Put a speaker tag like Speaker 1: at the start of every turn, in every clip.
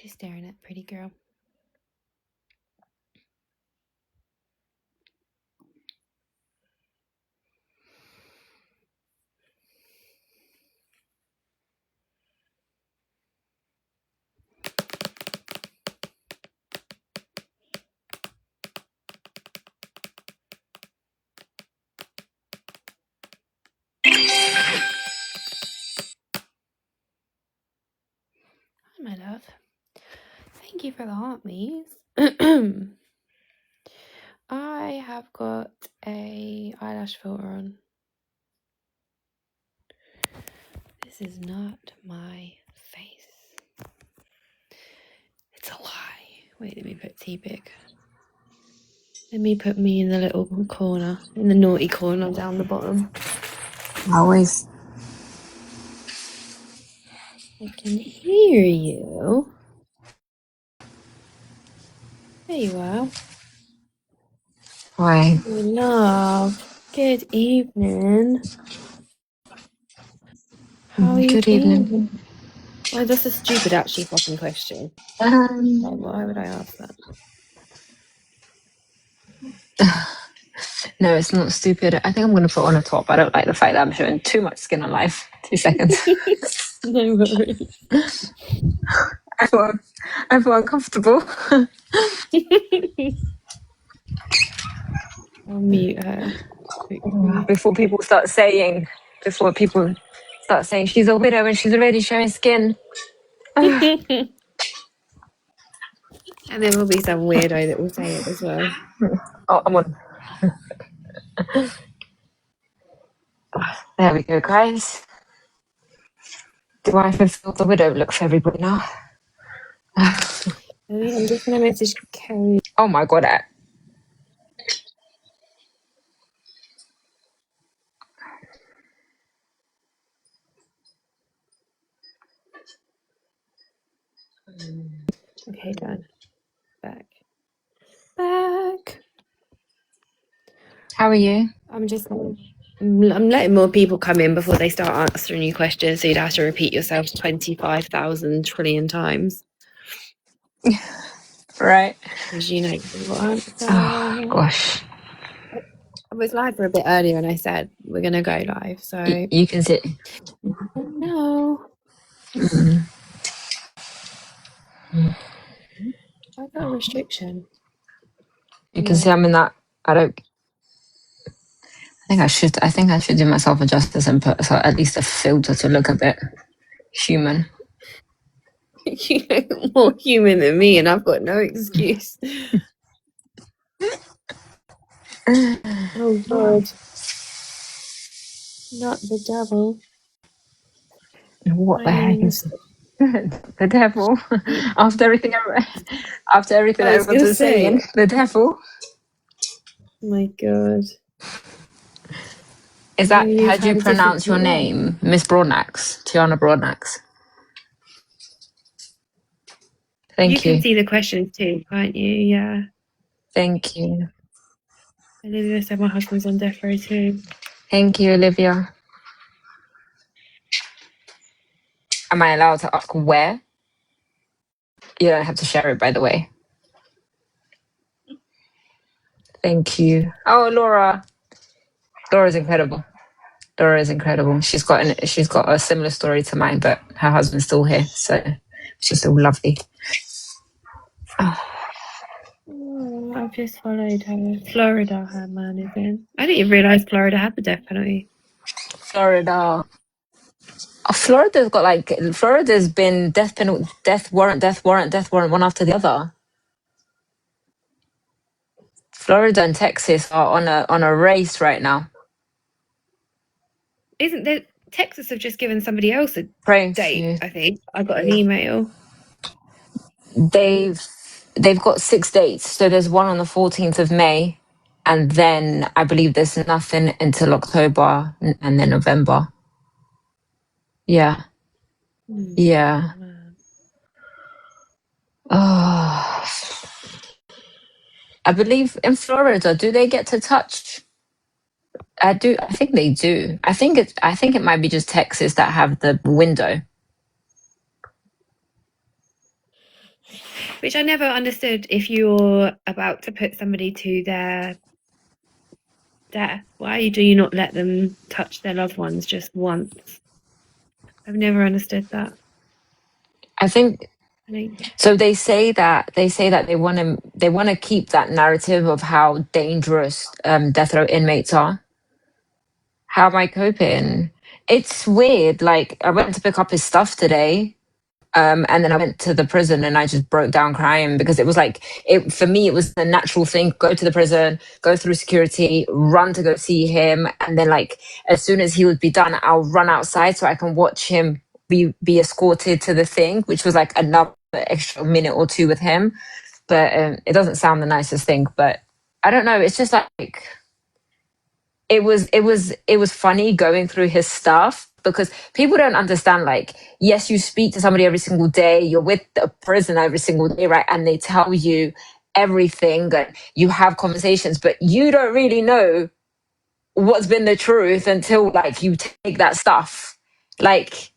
Speaker 1: She's staring at pretty girl. Hi, my love. Thank you for the heart, Mies. I have got a eyelash filter on. This is not my face. It's a lie. Wait, let me put T-Pic. Let me put me in the little corner, in the naughty corner down the bottom.
Speaker 2: Always.
Speaker 1: I can hear you. There you are.
Speaker 2: Hi.
Speaker 1: Oh, love. Good evening. How are you
Speaker 2: Good evening.
Speaker 1: feeling? Well, that's a stupid, actually, fucking question. Why would I ask that?
Speaker 2: No, it's not stupid. I think I'm going to put on a top. I don't like the fact that I'm showing too much skin on live. 2 seconds.
Speaker 1: No worries.
Speaker 2: I feel uncomfortable.
Speaker 1: I'll mute her.
Speaker 2: Before people start saying she's a widow and she's already showing skin.
Speaker 1: And there will be some weirdo that will say it as well.
Speaker 2: Oh, I'm on. There we go, guys. Do I fulfill the widow look for everybody now?
Speaker 1: I'm just going to message Kerry.
Speaker 2: Oh my god.
Speaker 1: Okay, done. Back.
Speaker 2: How are you?
Speaker 1: I'm letting more people come in before they start answering you questions, so you'd have to repeat yourself 25,000 trillion times.
Speaker 2: Right.
Speaker 1: Because you know what answer.
Speaker 2: Oh gosh.
Speaker 1: I was live for a bit earlier and I said we're going to go live, so...
Speaker 2: You can sit.
Speaker 1: No. I got a restriction.
Speaker 2: You can see I'm in that. I think I should do myself a justice and put at least a filter to look a bit human.
Speaker 1: You look more human than me and I've got no excuse. Oh God. Not the devil.
Speaker 2: What the heck is the devil? After everything everyone's been saying, the devil.
Speaker 1: My God.
Speaker 2: Is that how do you pronounce your name? Miss Broadnax, Tiana Broadnax. Thank you.
Speaker 1: You can see the questions too, can't you? Yeah.
Speaker 2: Thank you.
Speaker 1: Olivia said my husband's on death row too.
Speaker 2: Thank you, Olivia. Am I allowed to ask where? You don't have to share it, by the way. Thank you. Oh, Laura. Laura's incredible. Laura is incredible. She's got a similar story to mine, but her husband's still here, so she's still lovely.
Speaker 1: Oh, I've just followed her. Florida, her man is in. I didn't even realise Florida had the death penalty.
Speaker 2: Florida. Oh, Florida's been death penalty, death warrant, one after the other. Florida and Texas are on a race right now.
Speaker 1: Isn't there? Texas have just given somebody else a date. I think I got an email.
Speaker 2: They've got 6 dates. So there's one on the 14th of May, and then I believe there's nothing until October and then November. Yeah. Yeah. Oh. I believe in Florida, do they get to touch? I think they do. I think it might be just Texas that have the window.
Speaker 1: Which I never understood. If you're about to put somebody to their death, why do you not let them touch their loved ones just once? I've never understood that.
Speaker 2: I think so. They say that they want to keep that narrative of how dangerous death row inmates are. How am I coping? It's weird. Like I went to pick up his stuff today, and then I went to the prison and I just broke down crying because it was like it for me. It was the natural thing: go to the prison, go through security, run to go see him, and then like as soon as he would be done, I'll run outside so I can watch him be escorted to the thing, which was like another extra minute or two with him. But it doesn't sound the nicest thing, but I don't know. It's just like it was funny going through his stuff because people don't understand, like, yes, you speak to somebody every single day, you're with a prison every single day, right? And they tell you everything and you have conversations, but you don't really know what's been the truth until like you take that stuff. Like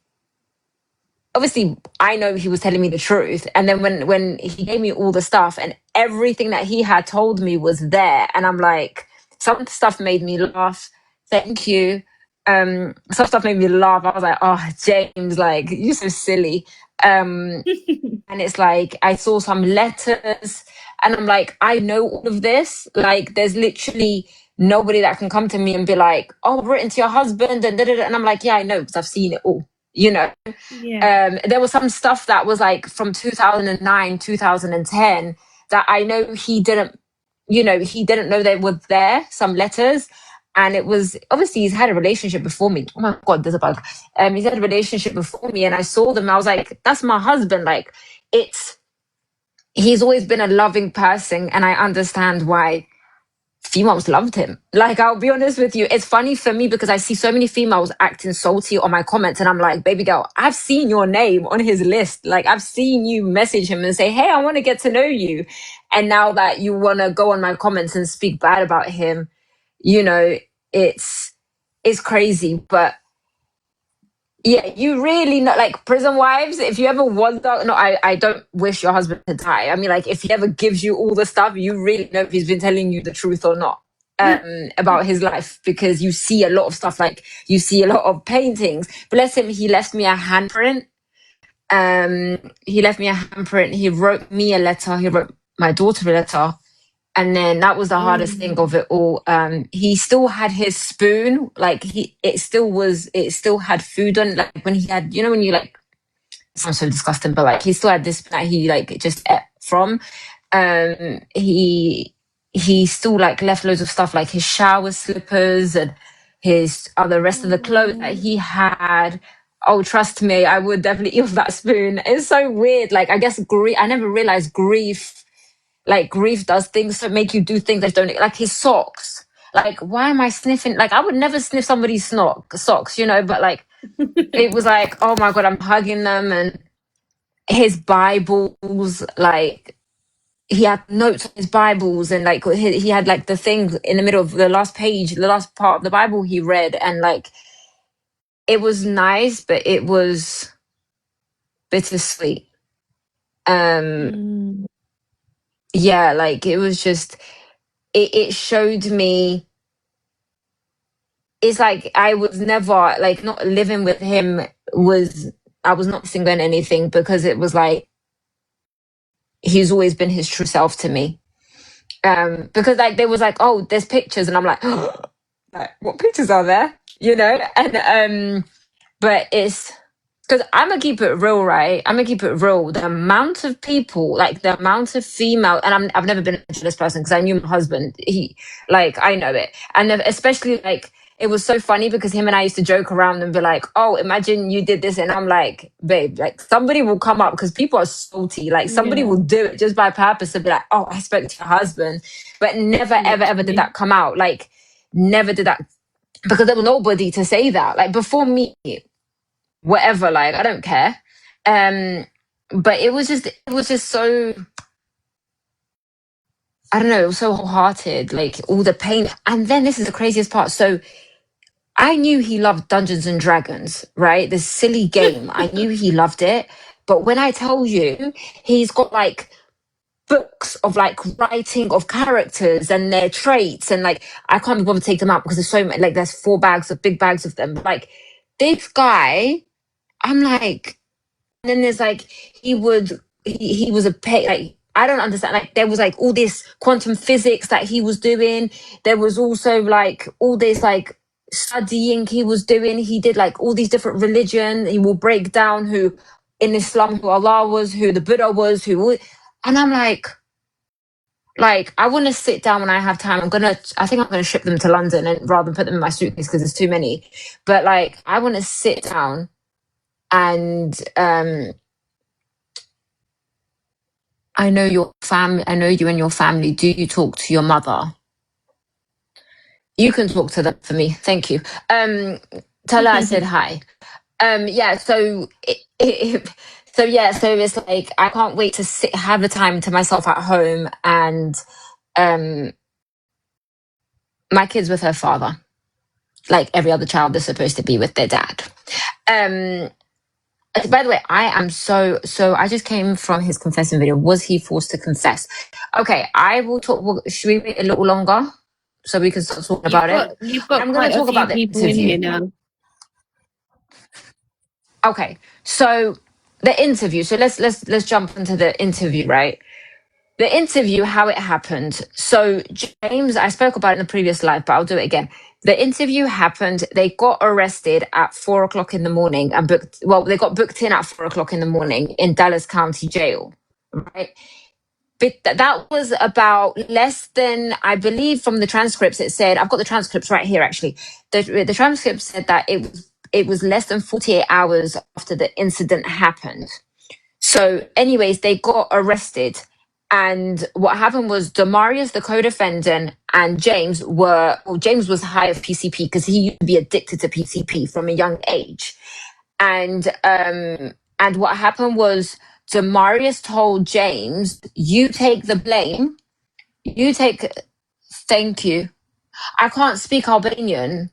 Speaker 2: obviously I know he was telling me the truth. And then when he gave me all the stuff and everything that he had told me was there, and I'm like, some stuff made me laugh. Thank you. Some stuff made me laugh. I was like, oh, James, like, you're so silly. And it's like I saw some letters and I'm like, I know all of this. Like, there's literally nobody that can come to me and be like, oh, I've written to your husband and da, da, da. And I'm like, yeah, I know because I've seen it all, you know.
Speaker 1: Yeah.
Speaker 2: There was some stuff that was like from 2009, 2010 that I know he didn't, he didn't know they were there, some letters. And it was obviously he's had a relationship before me. Oh my God, there's a bug. He's had a relationship before me and I saw them. I was like, that's my husband. Like he's always been a loving person and I understand why females loved him. Like, I'll be honest with you, it's funny for me because I see so many females acting salty on my comments and I'm like, baby girl, I've seen your name on his list. Like, I've seen you message him and say, hey, I want to get to know you. And now that you want to go on my comments and speak bad about him, it's crazy. But yeah, you really know, like, prison wives, if you ever wonder, no, I don't wish your husband to die. I mean, like, if he ever gives you all the stuff, you really know if he's been telling you the truth or not about his life, because you see a lot of stuff, like, you see a lot of paintings. Bless him, he left me a handprint. He wrote me a letter, he wrote my daughter a letter. And then that was the hardest thing of it all. He still had his spoon, like it still had food on it. Like when he had, when you like, it sounds so disgusting, but like he still had this that he like just ate from. He still like left loads of stuff, like his shower slippers and his other rest of the clothes that he had. Oh, trust me, I would definitely eat with that spoon. It's so weird. Like, I guess I never realized grief does things to make you do things that don't, like his socks. Like, why am I sniffing? Like, I would never sniff somebody's socks, but like, it was like, oh my God, I'm hugging them. And his Bibles, like, he had notes on his Bibles, and like, he had like the thing in the middle of the last page, the last part of the Bible he read. And like, it was nice, but it was bittersweet. Yeah, like, it was just, it showed me, it's like I was never, like, not living with him I was not single in anything, because it was like he's always been his true self to me. Because like there was like, oh, there's pictures, and I'm like, like, what pictures are there? And but it's because I'm gonna keep it real, right? I'm gonna keep it real. The amount of people, like the amount of female, and I've never been a jealous person because I knew my husband. I know it, and especially like it was so funny because him and I used to joke around and be like, "Oh, imagine you did this," and I'm like, "Babe, like somebody will come up because people are salty. Like somebody will do it just by purpose to be like, oh, I spoke to your husband,' but never, ever, ever did that come out. Like never did that because there was nobody to say that. Like before me, whatever, like I don't care. But it was just so, I don't know, it was so wholehearted, like all the pain. And then this is the craziest part. So I knew he loved Dungeons and Dragons, right? This silly game. I knew he loved it. But when I tell you, he's got like books of like writing of characters and their traits, and like I can't be bothered to take them out because there's so many, like there's big bags of them. Like this guy, I'm like, and then there's like he was a pay, like I don't understand. Like there was like all this quantum physics that he was doing. There was also like all this like studying he was doing. He did like all these different religion. He will break down who in Islam who Allah was, who the Buddha was, and I'm like I want to sit down when I have time. I think I'm gonna ship them to London and rather than put them in my suitcase because there's too many. But like I want to sit down and I know your family. I know you and your family. Do you talk to your mother? You can talk to them for me. Thank you. Tell her I said hi. Yeah. So so it's like I can't wait to have the time to myself at home, and my kid's with her father, like every other child is supposed to be with their dad. By the way, I am so. I just came from his confession video. Was he forced to confess? Okay, I will talk. Should we wait a little longer so we can start talking about it?
Speaker 1: You've got
Speaker 2: I'm going
Speaker 1: quite
Speaker 2: to
Speaker 1: a
Speaker 2: talk
Speaker 1: few
Speaker 2: about the
Speaker 1: people in
Speaker 2: interview.
Speaker 1: here now.
Speaker 2: Okay, so the interview. So let's jump into the interview, right? The interview, how it happened. So James, I spoke about it in the previous live, but I'll do it again. The interview happened. They got arrested at 4 o'clock in the morning and they got booked in at 4 o'clock in the morning in Dallas County Jail, right? But that was about less than, I believe from the transcripts, it said, I've got the transcripts right here actually. The transcript said that it was less than 48 hours after the incident happened. So, anyways, they got arrested. And what happened was Demarius, the co-defendant, and James James was high of PCP because he used to be addicted to PCP from a young age. And what happened was Demarius told James, you take the blame. Thank you. I can't speak Albanian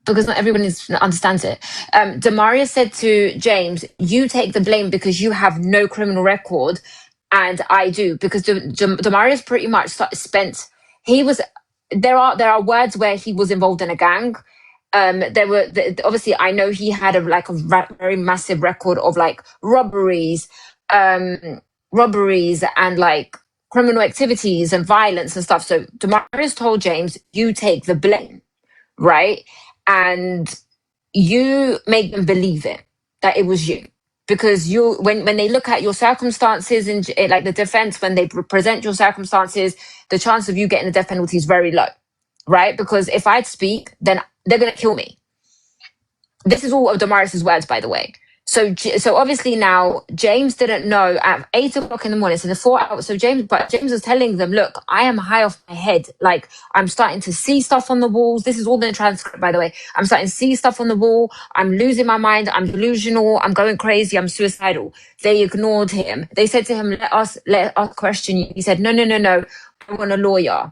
Speaker 2: because not everyone understands it. Demaria said to James, you take the blame because you have no criminal record, and I do, because Demarius pretty much spent, there are words where he was involved in a gang. Obviously I know he had a very massive record of like robberies and like criminal activities and violence and stuff. So Demarius told James, you take the blame, right? And you make them believe it, that it was you. Because when they look at your circumstances and like the defense, when they present your circumstances, the chance of you getting the death penalty is very low, right? Because if I'd speak, then they're going to kill me. This is all of Damaris's words, by the way. So obviously now James didn't know at 8 o'clock in the morning. So the 4 hours. So James was telling them, look, I am high off my head. Like I'm starting to see stuff on the walls. This is all in the transcript, by the way. I'm starting to see stuff on the wall. I'm losing my mind. I'm delusional. I'm going crazy. I'm suicidal. They ignored him. They said to him, let us question you. He said, no. I want a lawyer.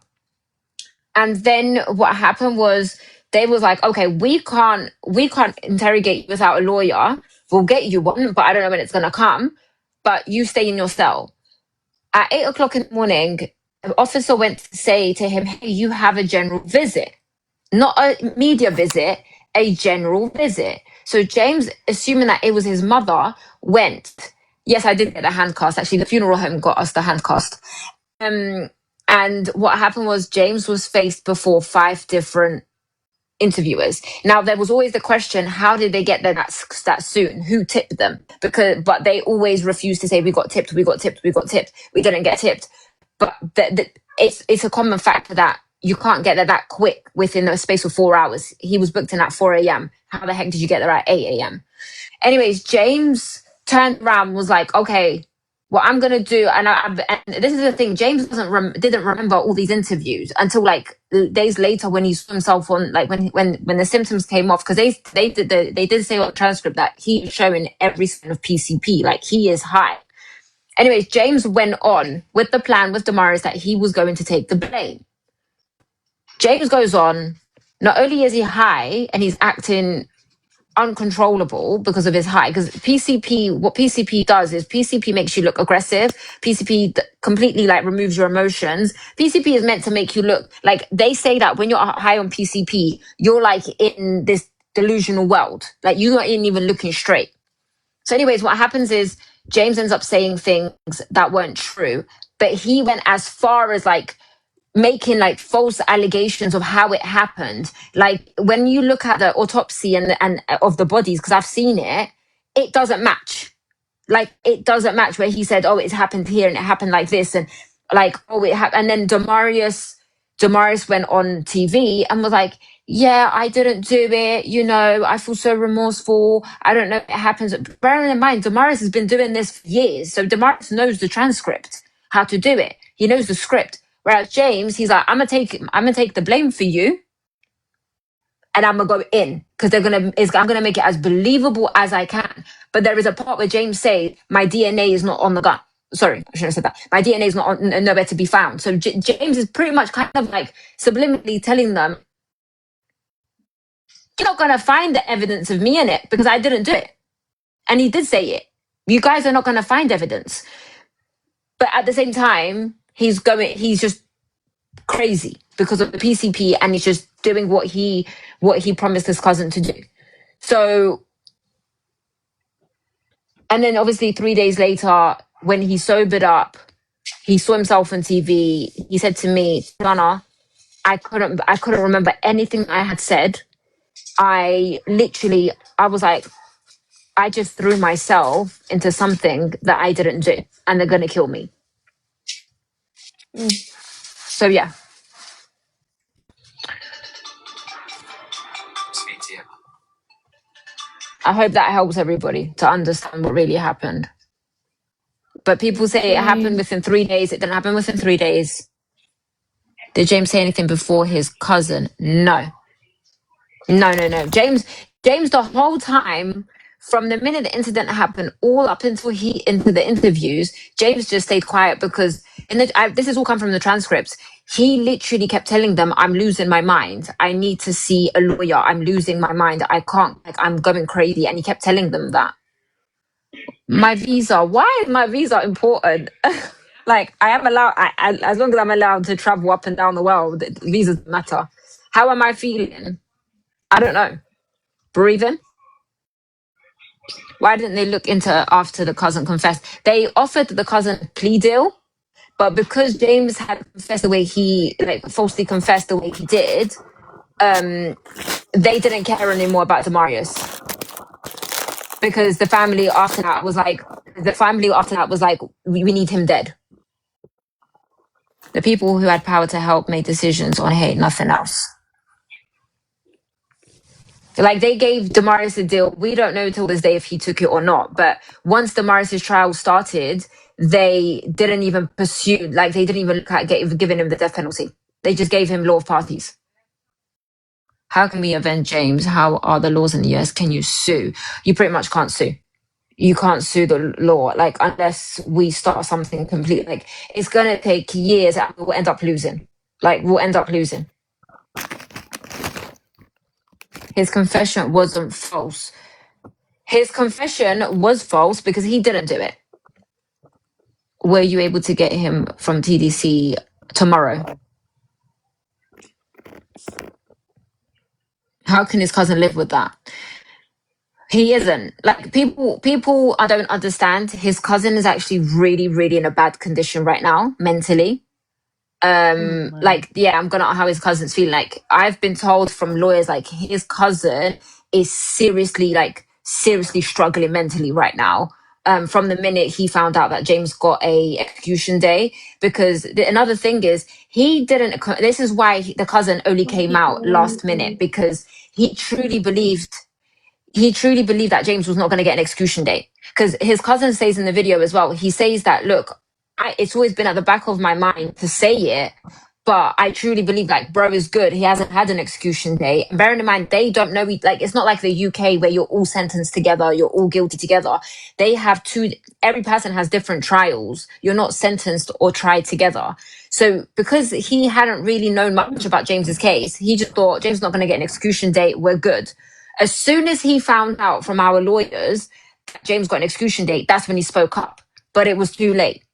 Speaker 2: And then what happened was they was like, okay, we can't interrogate you without a lawyer. We'll get you one, but I don't know when it's going to come. But you stay in your cell. At 8 o'clock in the morning, an officer went to say to him, hey, you have a general visit. Not a media visit, a general visit. So James, assuming that it was his mother, went. Yes, I did get the handcast. Actually, the funeral home got us the handcast. And what happened was James was faced before 5 different interviewers. Now there was always the question, how did they get there that soon? Who tipped them? But they always refused to say we got tipped. We didn't get tipped. But it's a common factor that you can't get there that quick within a space of 4 hours. He was booked in at 4 a.m. How the heck did you get there at 8 a.m.? Anyways, James turned around and was like, okay, what I'm going to do, and this is the thing, James didn't remember all these interviews until like days later when he saw himself on, like when the symptoms came off, because they did say on the transcript that he is showing every sign of PCP, like he is high. Anyways, James went on with the plan with Damaris that he was going to take the blame. James goes on, not only is he high and he's acting uncontrollable because of his height. Because what PCP does is PCP makes you look aggressive. PCP completely like removes your emotions. PCP is meant to make you look like, they say that when you're high on PCP, you're like in this delusional world. Like you ain't even looking straight. So anyways, what happens is James ends up saying things that weren't true, but he went as far as like making like false allegations of how it happened. Like when you look at the autopsy and of the bodies, because I've seen it, it doesn't match. Like it doesn't match where he said, "Oh, it's happened here and it happened like this," and like, "Oh, it happened." And then Demarius went on TV and was like, "Yeah, I didn't do it. You know, I feel so remorseful. I don't know if it happens." Bearing in mind, Demarius has been doing this for years, so Demarius knows the transcript, how to do it. He knows the script. Whereas James, he's like, I'm gonna take the blame for you, and I'm gonna go in because I'm gonna make it as believable as I can. But there is a part where James says, "My DNA is not on the gun." Sorry, I shouldn't have said that. My DNA is not nowhere to be found. So James is pretty much kind of like subliminally telling them, "You're not gonna find the evidence of me in it because I didn't do it." And he did say it. You guys are not gonna find evidence. But at the same time, he's just crazy because of the PCP, and he's just doing what he promised his cousin to do. So, and then obviously 3 days later, when he sobered up, he saw himself on TV. He said to me, "Tiana, I couldn't remember anything I had said. I was like, I just threw myself into something that I didn't do, and they're gonna kill me." So yeah. I hope that helps everybody to understand what really happened. But people say it happened within 3 days. It didn't happen within 3 days. Did James say anything before his cousin? No. No. James, the whole time, from the minute the incident happened, all up until into the interviews, James just stayed quiet because this has all come from the transcripts. He literally kept telling them, "I'm losing my mind. I need to see a lawyer. I'm losing my mind. I can't, like, I'm going crazy." And he kept telling them that. My visa. Why is my visa important? Like, I am allowed, as long as I'm allowed to travel up and down the world, visas matter. How am I feeling? I don't know. Breathing? Why didn't they look into after the cousin confessed? They offered the cousin a plea deal, but because James had confessed the way he, like, falsely confessed the way he did, they didn't care anymore about Demarius. Because the family after that was like, we need him dead. The people who had power to help made decisions on hate, nothing else. Like, they gave Demarius a deal. We don't know till this day if he took it or not. But once Demarius's trial started, they didn't even pursue, like, they didn't even look at giving him the death penalty. They just gave him law of parties. How can we avenge James? How are the laws in the US? Can you sue? You pretty much can't sue. You can't sue the law, like, unless we start something complete. Like, it's gonna take years and we'll end up losing. His confession wasn't false. His confession was false because he didn't do it. Were you able to get him from TDC tomorrow? How can his cousin live with that? He isn't. Like, people I don't understand. His cousin is actually really, really in a bad condition right now, mentally. Like, yeah, I'm gonna how his cousin's feeling. Like, I've been told from lawyers, like, his cousin is seriously struggling mentally right now. From the minute he found out that James got a execution day, because another thing is this is why the cousin only came out last minute, because he truly believed that James was not going to get an execution date. Because his cousin says in the video as well, he says that, "Look, it's always been at the back of my mind to say it, but I truly believe, like, bro is good. He hasn't had an execution date." And bearing in mind, they don't know, like, it's not like the UK where you're all sentenced together, you're all guilty together. They have every person has different trials. You're not sentenced or tried together. So because he hadn't really known much about James's case, he just thought, James is not going to get an execution date, we're good. As soon as he found out from our lawyers that James got an execution date, that's when he spoke up. But it was too late.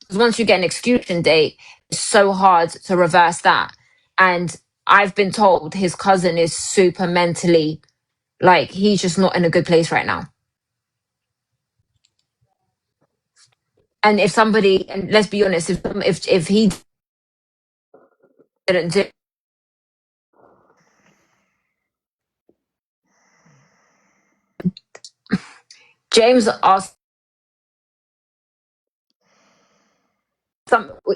Speaker 2: Because once you get an execution date, it's so hard to reverse that. And I've been told his cousin is super mentally, like, he's just not in a good place right now. And if somebody, and let's be honest, if he didn't do, James asked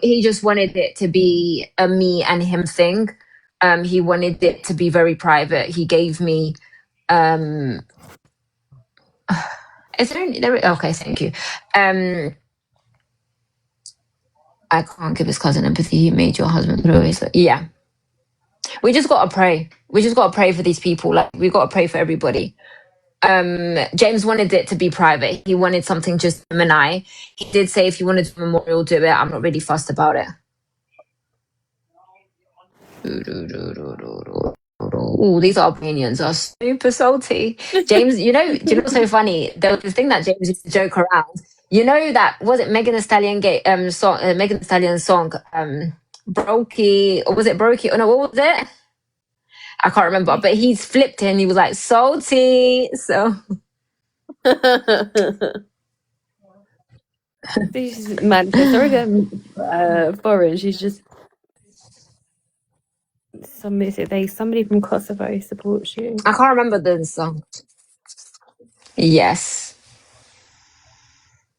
Speaker 2: he just wanted it to be a me and him thing. He wanted it to be very private. He gave me is there any there okay, thank you. I can't give his cousin empathy. He made your husband always yeah. We just gotta pray. We just gotta pray for these people. Like we gotta pray for everybody. James wanted it to be private. He wanted something just him and I. He did say if you wanted to memorial, do it. I'm not really fussed about it. Oh, these opinions are super salty. James, do you know what's so funny? There was this thing that James used to joke around. You know that was it Megan Thee Stallion song Megan Thee Stallion's song Brokey, or was it Brokey? Oh no, what was it? I can't remember, but he's flipped it and he was like salty. So
Speaker 1: She's Manchester. Sorry, foreign. She's just somebody from Kosovo supports you.
Speaker 2: I can't remember the song. Yes.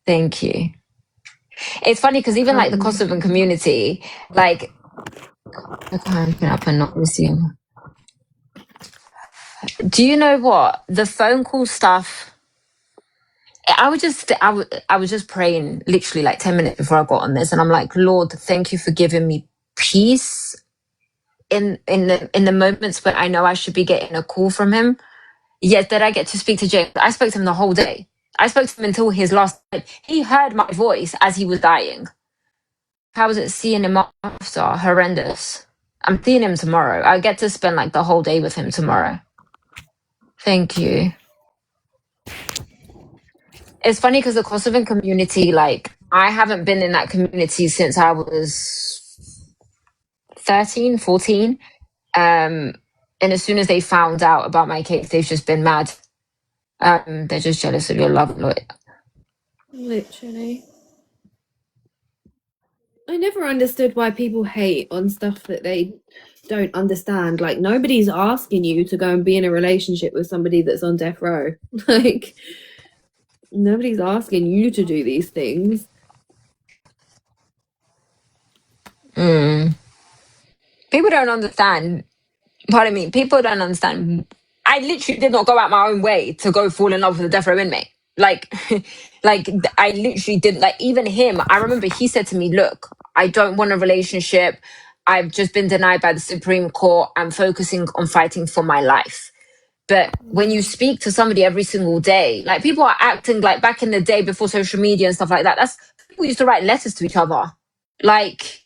Speaker 2: Thank you. It's funny because even like the Kosovan community, like I can't open up and not resume. Do you know what? The phone call stuff, I was just praying literally like 10 minutes before I got on this, and I'm like, Lord, thank you for giving me peace in the moments where I know I should be getting a call from him. Yet that I get to speak to James. I spoke to him the whole day. I spoke to him until his last night. He heard my voice as he was dying. How was it seeing him after? Horrendous. I'm seeing him tomorrow. I get to spend like the whole day with him tomorrow. Thank you. It's funny because the Kosovan community, like, I haven't been in that community since I was 13, 14. And as soon as they found out about my case, they've just been mad. They're just jealous of your love.
Speaker 1: Literally. I never understood why people hate on stuff that they don't understand. Like, nobody's asking you to go and be in a relationship with somebody that's on death row. Like, nobody's asking you to do these things.
Speaker 2: People don't understand. Pardon me. People don't understand. I literally did not go out my own way to go fall in love with a death row inmate. Like, like I literally did. Like even him, I remember he said to me, "Look, I don't want a relationship. I've just been denied by the Supreme Court. I'm focusing on fighting for my life." But when you speak to somebody every single day, like people are acting like back in the day before social media and stuff like that. That's people used to write letters to each other. Like,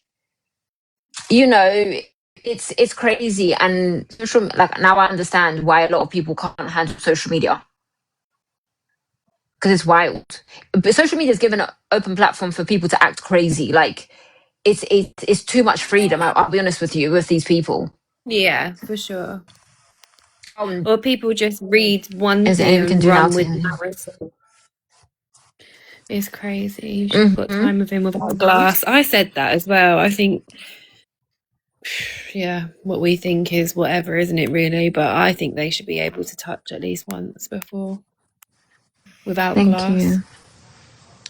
Speaker 2: it's crazy. And social, like now I understand why a lot of people can't handle social media because it's wild. But social media has given an open platform for people to act crazy. Like it's too much freedom. I'll be honest with you, with these people.
Speaker 1: Yeah, for sure. Or people just read one
Speaker 2: Is there
Speaker 1: thing
Speaker 2: anything we can
Speaker 1: and
Speaker 2: do now
Speaker 1: run with
Speaker 2: to?
Speaker 1: narrative. It's crazy. You should have got time with him without a glass. I said that as well. I think, yeah, what we think is whatever, isn't it, really? But I think they should be able to touch at least once before without
Speaker 2: Thank
Speaker 1: glass.
Speaker 2: you.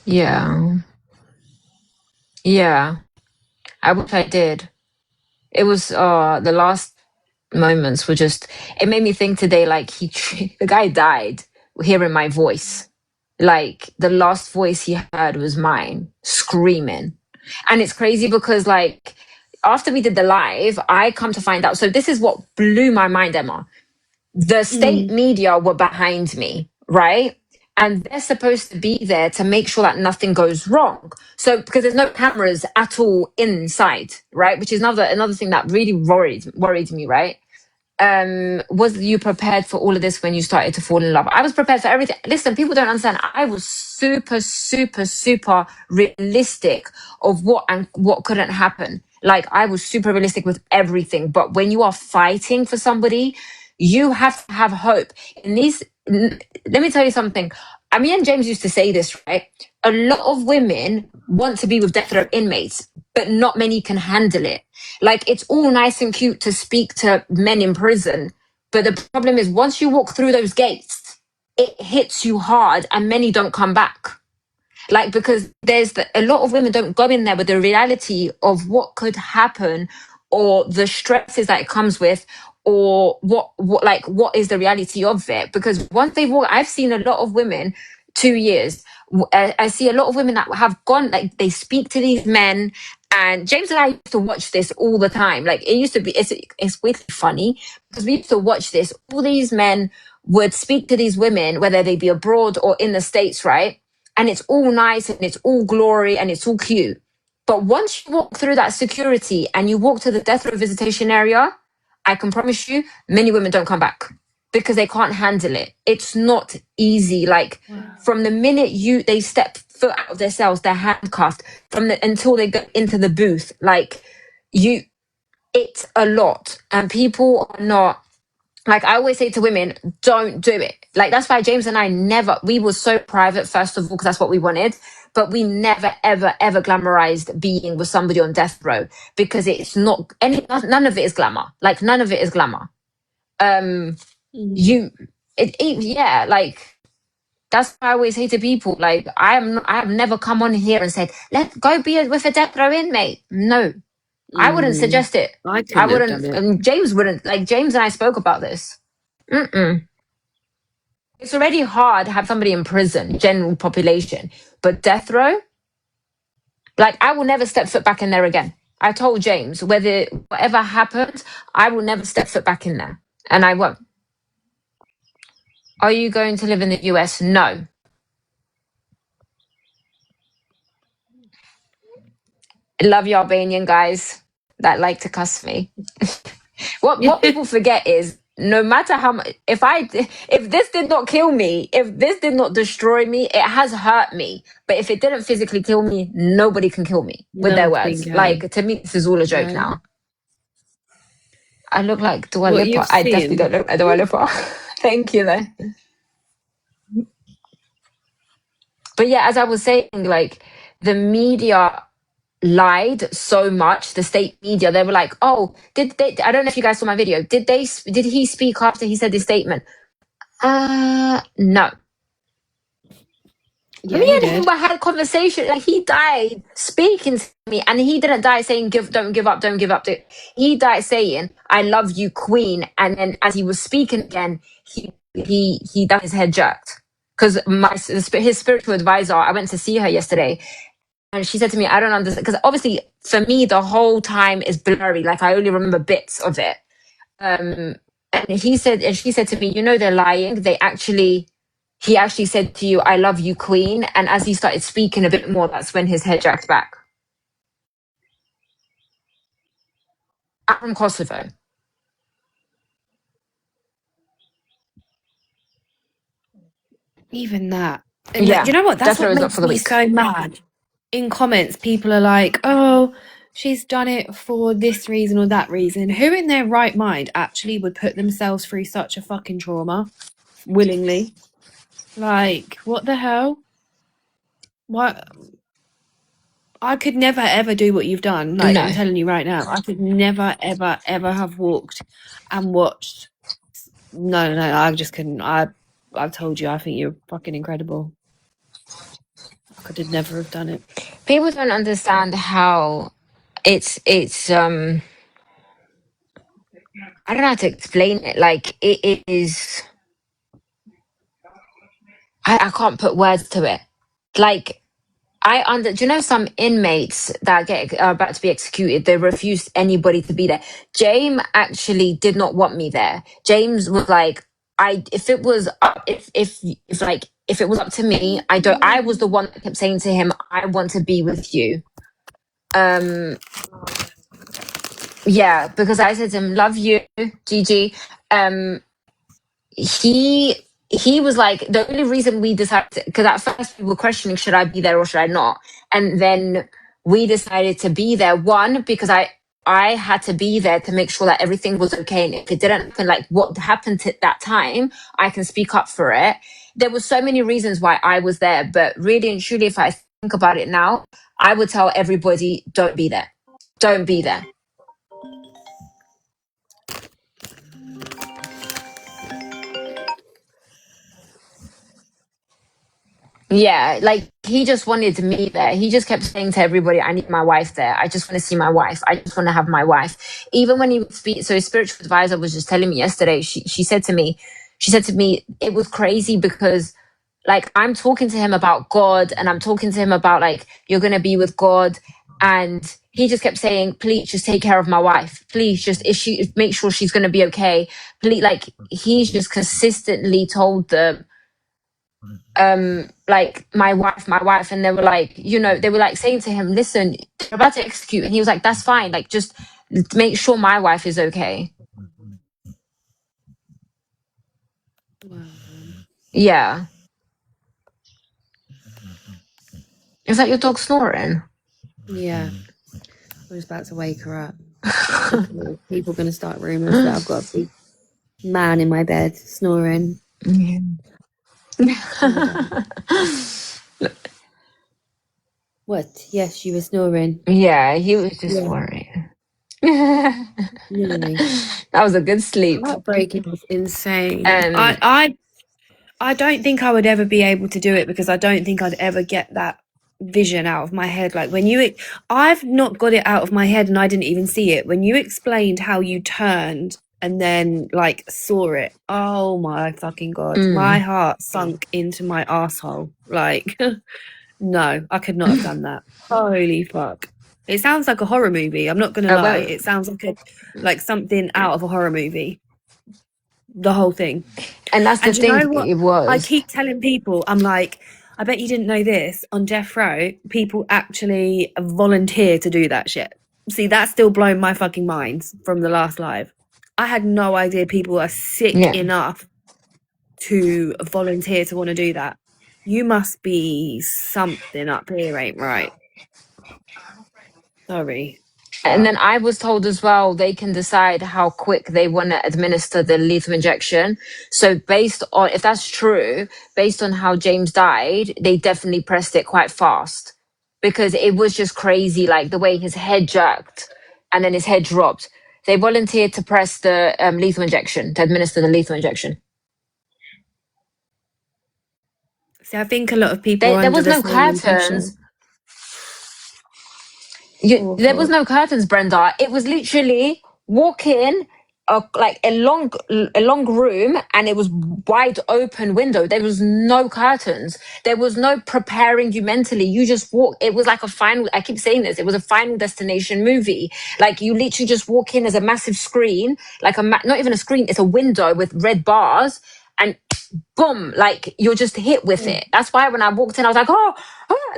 Speaker 2: Yeah. Yeah. I wish I did. It was the last moments were just it made me think today like the guy died hearing my voice. Like the last voice he heard was mine screaming. And it's crazy because like after we did the live, I come to find out. So this is what blew my mind, Emma. The state media were behind me, right? And they're supposed to be there to make sure that nothing goes wrong. So because there's no cameras at all inside, right? Which is another thing that really worried me, right? Was you prepared for all of this when you started to fall in love? I was prepared for everything. Listen, people don't understand. I was super, super, super realistic of what couldn't happen. Like I was super realistic with everything. But when you are fighting for somebody, you have to have hope. In these, let me tell you something. I mean, and James used to say this, right? A lot of women want to be with death row inmates, but not many can handle it. Like, it's all nice and cute to speak to men in prison, but the problem is once you walk through those gates, it hits you hard and many don't come back. Like, because a lot of women don't go in there with the reality of what could happen or the stresses that it comes with, or what is the reality of it. Because once they've walked, I've seen a lot of women, 2 years, I see a lot of women that have gone, like, they speak to these men. And James and I used to watch this all the time. Like, it used to be, it's weirdly funny because we used to watch this. All these men would speak to these women, whether they be abroad or in the States, right? And it's all nice and it's all glory and it's all cute. But once you walk through that security and you walk to the death row visitation area, I can promise you, many women don't come back because they can't handle it. It's not easy. Like, from the minute they step foot out of their cells, they're handcuffed until they go into the booth. Like, it's a lot, and people are not. Like, I always say to women, don't do it. Like, that's why James and I we were so private, first of all, because that's what we wanted. But we never, ever, ever glamorized being with somebody on death row because it's not none of it is glamour. Like, none of it is glamour. Yeah, like, that's why I always say to people, like, I have never come on here and said, let's go be with a death row inmate. No, I wouldn't suggest it.
Speaker 1: I couldn't have done it.
Speaker 2: And James wouldn't. Like, James and I spoke about this. It's already hard to have somebody in prison, general population, but death row, like, I will never step foot back in there again. I told James, whatever happens, I will never step foot back in there, and I won't. Are you going to live in the US? No. Love your Albanian guys that like to cuss me. What people forget is, no matter how much, if this did not kill me, if this did not destroy me, it has hurt me. But if it didn't physically kill me, nobody can kill me with their words. Like, to me, this is all a joke now. I look like Dua Lipa. I definitely don't look like Dua Lipa. Thank you, though. But yeah, as I was saying, like, the media lied so much. The state media, they were like, oh, I don't know if you guys saw my video, did he speak after he said his statement? No.
Speaker 1: Yeah,
Speaker 2: Me and him had a conversation. Like, he died speaking to me, and he didn't die saying don't give up, don't give up. He died saying, I love you, Queen. And then as he was speaking again, he done his head jerked. Because his spiritual advisor, I went to see her yesterday, and she said to me, I don't understand. Because obviously, for me, the whole time is blurry. Like, I only remember bits of it. And she said to me, they're lying. He actually said to you, I love you, Queen. And as he started speaking a bit more, that's when his head jacked back. I'm from Kosovo.
Speaker 1: Even that. And
Speaker 2: yeah.
Speaker 1: You know what? That's what makes me so mad. In comments, people are like, oh, she's done it for this reason or that reason. Who in their right mind actually would put themselves through such a fucking trauma willingly? Like, what the hell? What? I could never ever do what you've done. Like, no. I'm telling you right now, I could never ever ever have walked and watched. No, I just couldn't. I've told you, I think you're fucking incredible. I could never have done it.
Speaker 2: People don't understand how it's I don't know how to explain it. Like, it is. I can't put words to it. Like, do you know some inmates that are about to be executed? They refused anybody to be there. James actually did not want me there. James was like, if it was up to me, I was the one that kept saying to him, I want to be with you. Yeah, because I said to him, "Love you, Gigi." He he was like, the only reason we decided, because at first we were questioning, should I be there or should I not? And then we decided to be there. One, because I had to be there to make sure that everything was okay, and if it didn't happen, like what happened at that time, I can speak up for it. There were so many reasons why I was there, but really and truly, if I think about it now, I would tell everybody, don't be there, don't be there. Yeah, like he just wanted me there. He just kept saying to everybody, I need my wife there. I just want to see my wife. I just want to have my wife. Even when he would speak, so his spiritual advisor was just telling me yesterday, she said to me, it was crazy because like I'm talking to him about God and I'm talking to him about like, you're going to be with God. And he just kept saying, please just take care of my wife. Please just make sure she's going to be okay. Please, like he's just consistently told them, like my wife, and they were like, they were like saying to him, listen, they're about to execute, and he was like, that's fine, like just make sure my wife is okay.
Speaker 1: Wow.
Speaker 2: Yeah, is that your dog snoring?
Speaker 1: Yeah. I was about to wake her up. People are going to start rumours that I've got a big man in my bed snoring. What? Yes, you were snoring.
Speaker 2: Yeah, he was just
Speaker 1: Yeah,
Speaker 2: worried.
Speaker 1: really.
Speaker 2: That was a good sleep.
Speaker 1: Heartbreaking was insane.
Speaker 2: um
Speaker 1: I don't think I would ever be able to do it because I don't think I'd ever get that vision out of my head. Like I've not got it out of my head and I didn't even see it. When you explained how you turned and then like saw it, oh my fucking God, my heart sunk into my asshole. Like, no, I could not have done that. Holy fuck. It sounds like a horror movie. I'm not gonna lie.
Speaker 2: well,
Speaker 1: It sounds like something out of a horror movie. The whole thing.
Speaker 2: and that's the
Speaker 1: And you
Speaker 2: thing,
Speaker 1: know what?
Speaker 2: it
Speaker 1: I
Speaker 2: was.
Speaker 1: keep telling people, I'm like, I bet you didn't know this. On death row, people actually volunteer to do that shit. See, that's still blown my fucking mind from the last live. I had no idea people are sick
Speaker 2: Yeah.
Speaker 1: enough to volunteer to want to do that. You must be something up here, ain't right? Sorry.
Speaker 2: And
Speaker 1: But
Speaker 2: then I was told as well, they can decide how quick they want to administer the lethal injection. So based on, if that's true, based on how James died, they definitely pressed it quite fast because it was just crazy. Like the way his head jerked and then his head dropped. They volunteered to press the lethal injection, to administer the lethal injection.
Speaker 1: see, I think a lot of people are
Speaker 2: There
Speaker 1: under
Speaker 2: was
Speaker 1: the
Speaker 2: no
Speaker 1: same
Speaker 2: curtains.
Speaker 1: impression.
Speaker 2: There was
Speaker 1: Awful.
Speaker 2: no curtains, Brenda. It was literally walk in like a long room, and it was wide open window. There was no curtains. There was no preparing you mentally. You just walk. It was like a final. I keep saying this. It was a Final Destination movie. Like you literally just walk in as a massive screen, like not even a screen. It's a window with red bars, and boom, like you're just hit with it. That's why when I walked in, I was like, oh,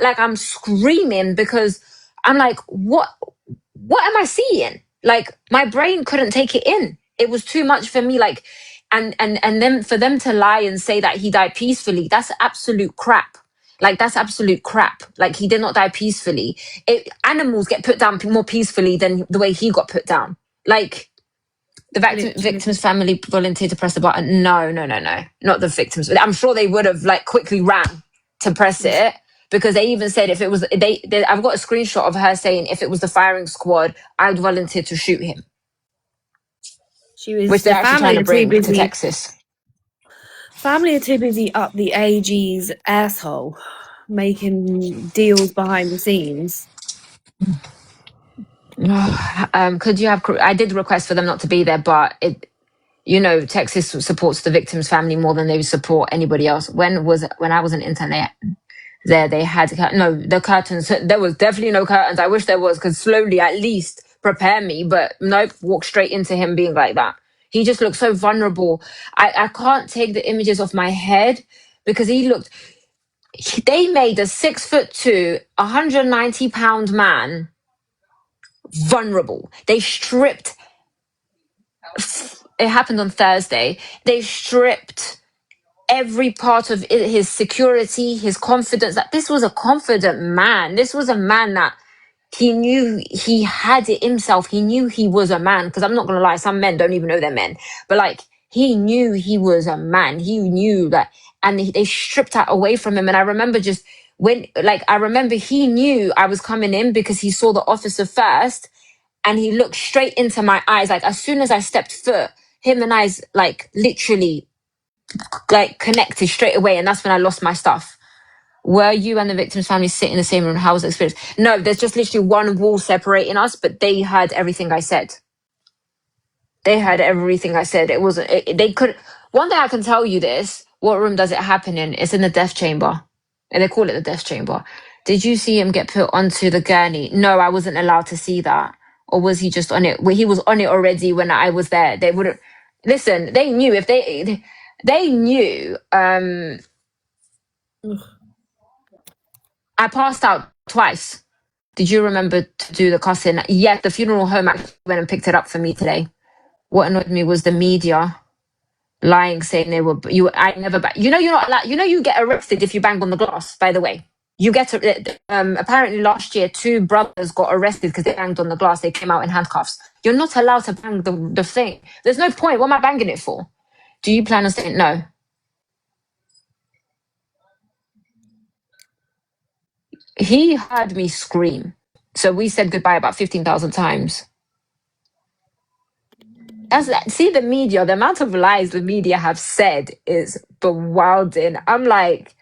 Speaker 2: like I'm screaming because I'm like, what am I seeing? Like my brain couldn't take it in. It was too much for me. Like, and then for them to lie and say that he died peacefully, that's absolute crap. Like that's absolute crap. Like he did not die peacefully. Animals get put down more peacefully than the way he got put down. Like the
Speaker 1: Literally.
Speaker 2: victim's family volunteered to press the button. No, not the victims. I'm sure they would have like quickly ran to press it because they even said if it was I've got a screenshot of her saying if it was the firing squad, I would volunteer to shoot him,
Speaker 1: She was
Speaker 2: which they're
Speaker 1: the
Speaker 2: actually trying
Speaker 1: family
Speaker 2: to
Speaker 1: are too
Speaker 2: bring to
Speaker 1: busy.
Speaker 2: Texas.
Speaker 1: Family are too busy up the AG's asshole, making deals behind the scenes.
Speaker 2: Could you have? I did request for them not to be there, but Texas supports the victim's family more than they support anybody else. When I was an intern there, they had no the curtains. There was definitely no curtains. I wish there was, because slowly at least prepare me, but nope, walk straight into him being like that. He just looked so vulnerable. I can't take the images off my head because they made a 6'2", 190-pound man vulnerable. They stripped, it happened on Thursday. They stripped every part of his security, his confidence. That this was a confident man. This was a man that he knew he had it himself. He knew he was a man. Because I'm not going to lie, some men don't even know they're men. But like, he knew he was a man. He knew that. And they stripped that away from him. And I remember just I remember he knew I was coming in because he saw the officer first. And he looked straight into my eyes. Like, as soon as I stepped foot, him and I's like literally like connected straight away. And that's when I lost my stuff. Were you and the victim's family sit in the same room? How was the experience? No, there's just literally one wall separating us, but they heard everything I said. They heard everything I said. It wasn't, they could, one thing I can tell you this, what room does it happen in? It's in the death chamber. And they call it the death chamber. Did you see him get put onto the gurney? No, I wasn't allowed to see that. Or was he just on it? Well, he was on it already when I was there. They wouldn't, listen, they knew if they knew, I passed out twice. Did you remember to do the cussing? Yeah, the funeral home actually went and picked it up for me today. What annoyed me was the media lying, saying they were I never. You know you're not allowed. You know you get arrested if you bang on the glass. By the way, you get apparently last year 2 brothers got arrested because they banged on the glass. They came out in handcuffs. You're not allowed to bang the thing. There's no point. What am I banging it for? Do you plan on staying? No. He heard me scream. So we said goodbye about 15,000 times. See the media, the amount of lies the media have said is bewildering. I'm like,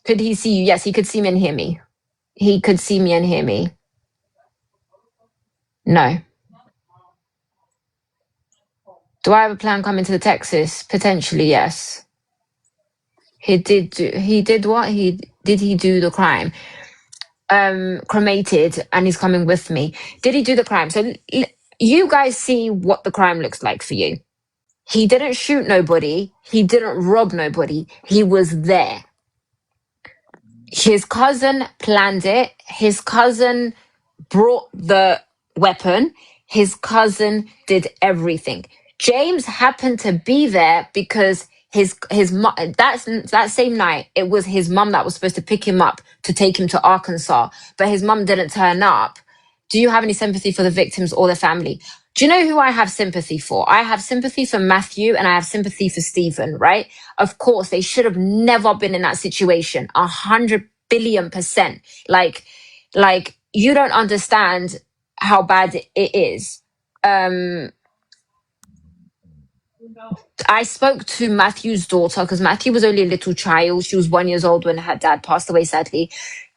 Speaker 2: could he see you? Yes, he could see me and hear me. He could see me and hear me. No. Do I have a plan coming to Texas? Potentially, yes. He did what? He do the crime? Cremated, and he's coming with me. Did he do the crime? So you guys see what the crime looks like for you. He didn't shoot nobody. He didn't rob nobody. He was there. His cousin planned it. His cousin brought the weapon. His cousin did everything. James happened to be there because his mom, that same night, it was his mum that was supposed to pick him up to take him to Arkansas, but his mum didn't turn up. Do you have any sympathy for the victims or the family? Do you know who I have sympathy for? I have sympathy for Matthew and I have sympathy for Stephen, right? Of course, they should have never been in that situation. 100 billion%. Like you don't understand how bad it is. I spoke to Matthew's daughter because Matthew was only a little child. She was 1 year old when her dad passed away, sadly.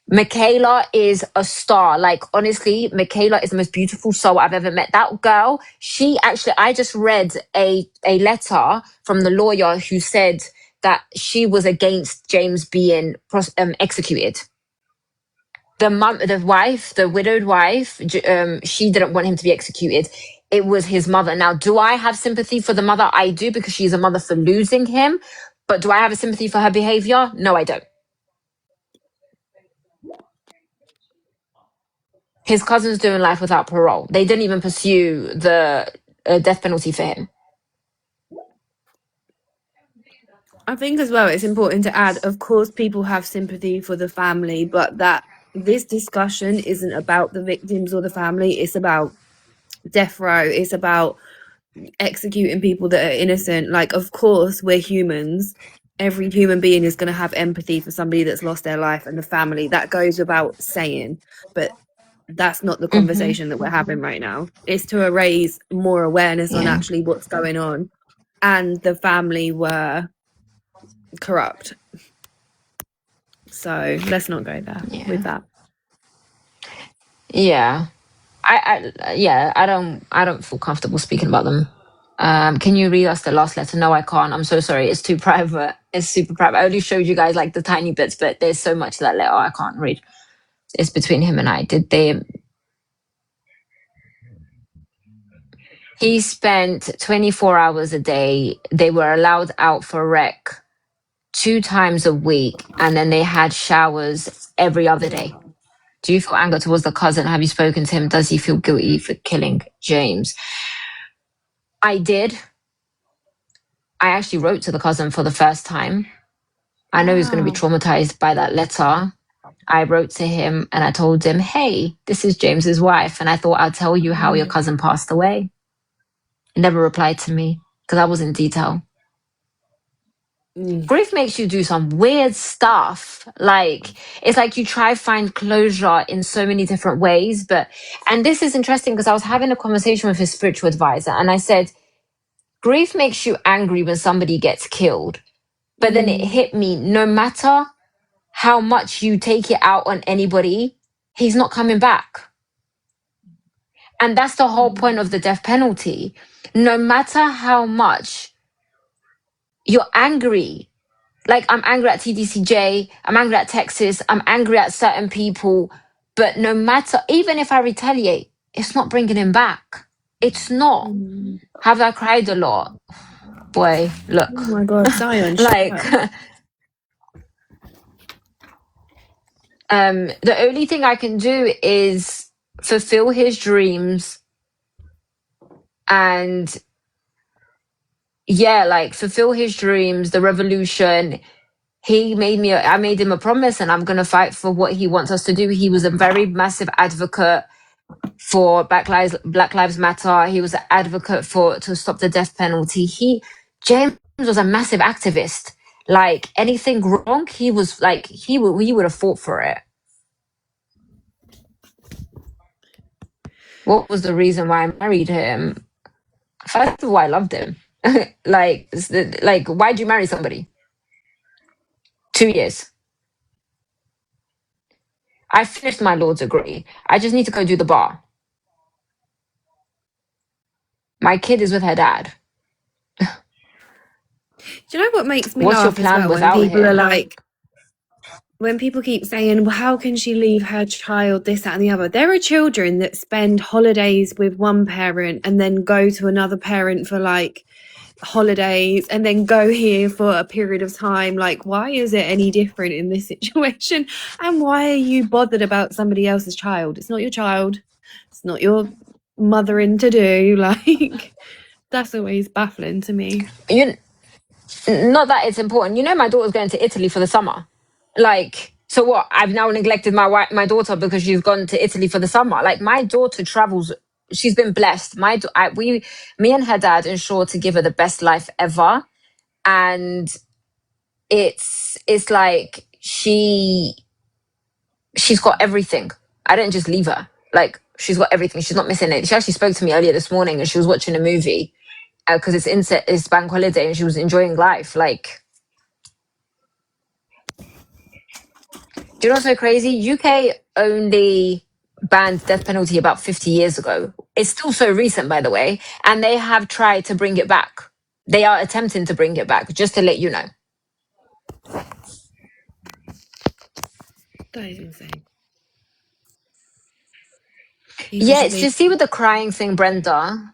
Speaker 2: Michaela is a star. Like, honestly, Michaela is the most beautiful soul I've ever met. That girl, I just read a letter from the lawyer who said that she was against James being executed. The widowed wife, she didn't want him to be executed. It was his mother. Now, do I have sympathy for the mother? I do, because she's a mother for losing him. But do I have a sympathy for her behavior? No, I don't. His cousin's doing life without parole. They didn't even pursue the death penalty for him.
Speaker 1: I think as well, it's important to add, of course, people have sympathy for the family, but that this discussion isn't about the victims or the family. It's about death row. It's about executing people that are innocent. Like, of course, we're humans. Every human being is going to have empathy for somebody that's lost their life and the family. That goes without saying. But that's not the conversation that we're having right now. It's to raise more awareness on actually what's going on. And the family were corrupt. So let's not go there with that.
Speaker 2: Yeah. I don't feel comfortable speaking about them. Can you read us the last letter? No, I can't. I'm so sorry. It's too private. It's super private. I only showed you guys like the tiny bits, but there's so much to that letter I can't read. It's between him and I. He spent 24 hours a day. They were allowed out for rec 2 times a week, and then they had showers every other day. Do you feel anger towards the cousin? Have you spoken to him? Does he feel guilty for killing James? I did. I actually wrote to the cousin for the first time. I know he's going to be traumatized by that letter. I wrote to him and I told him, hey, this is James's wife. And I thought I'd tell you how your cousin passed away. He never replied to me because I was in detail. Grief makes you do some weird stuff. Like, it's like you try find closure in so many different ways. And this is interesting because I was having a conversation with his spiritual advisor and I said, grief makes you angry when somebody gets killed. But then it hit me, no matter how much you take it out on anybody, he's not coming back. And that's the whole point of the death penalty. No matter how much you're angry, like I'm angry at TDCJ, I'm angry at Texas, I'm angry at certain people, but no matter, even if I retaliate, it's not bringing him back. It's not. Have I cried a lot? Boy, look.
Speaker 1: Oh my God, Zion.
Speaker 2: Like, the only thing I can do is fulfill his dreams and fulfill his dreams, the revolution. I made him a promise and I'm going to fight for what he wants us to do. He was a very massive advocate for Black Lives Matter. He was an advocate to stop the death penalty. James was a massive activist. Like anything wrong, he was like, he would have fought for it. What was the reason why I married him? First of all, I loved him. like, why'd you marry somebody? 2 years. I finished my law degree. I just need to go do the bar. My kid is with her dad.
Speaker 1: Do you know what makes me
Speaker 2: What's your
Speaker 1: laugh
Speaker 2: plan
Speaker 1: as well?
Speaker 2: without
Speaker 1: When people
Speaker 2: him?
Speaker 1: are like, when people keep saying, well, how can she leave her child, this, that, and the other? There are children that spend holidays with one parent and then go to another parent for like holidays and then go here for a period of time. Like, why is it any different in this situation? And why are you bothered about somebody else's child? It's not your child. It's not your mothering to do. Like, that's always baffling to me.
Speaker 2: Not that it's important. You know, my daughter's going to Italy for the summer. Like, so what? I've now neglected my daughter because she's gone to Italy for the summer. Like, my daughter travels. She's been blessed. Me and her dad ensure to give her the best life ever, and it's like she's got everything. I didn't just leave her. Like, she's got everything. She's not missing it. She actually spoke to me earlier this morning, and she was watching a movie because it's bank holiday, and she was enjoying life. Like, do you know what's so crazy? UK only banned death penalty about 50 years ago. It's still so recent, by the way, and they have tried to bring it back. They are attempting to bring it back, just to let you know.
Speaker 1: That is insane.
Speaker 2: Yeah, it's just see with the crying thing, Brenda.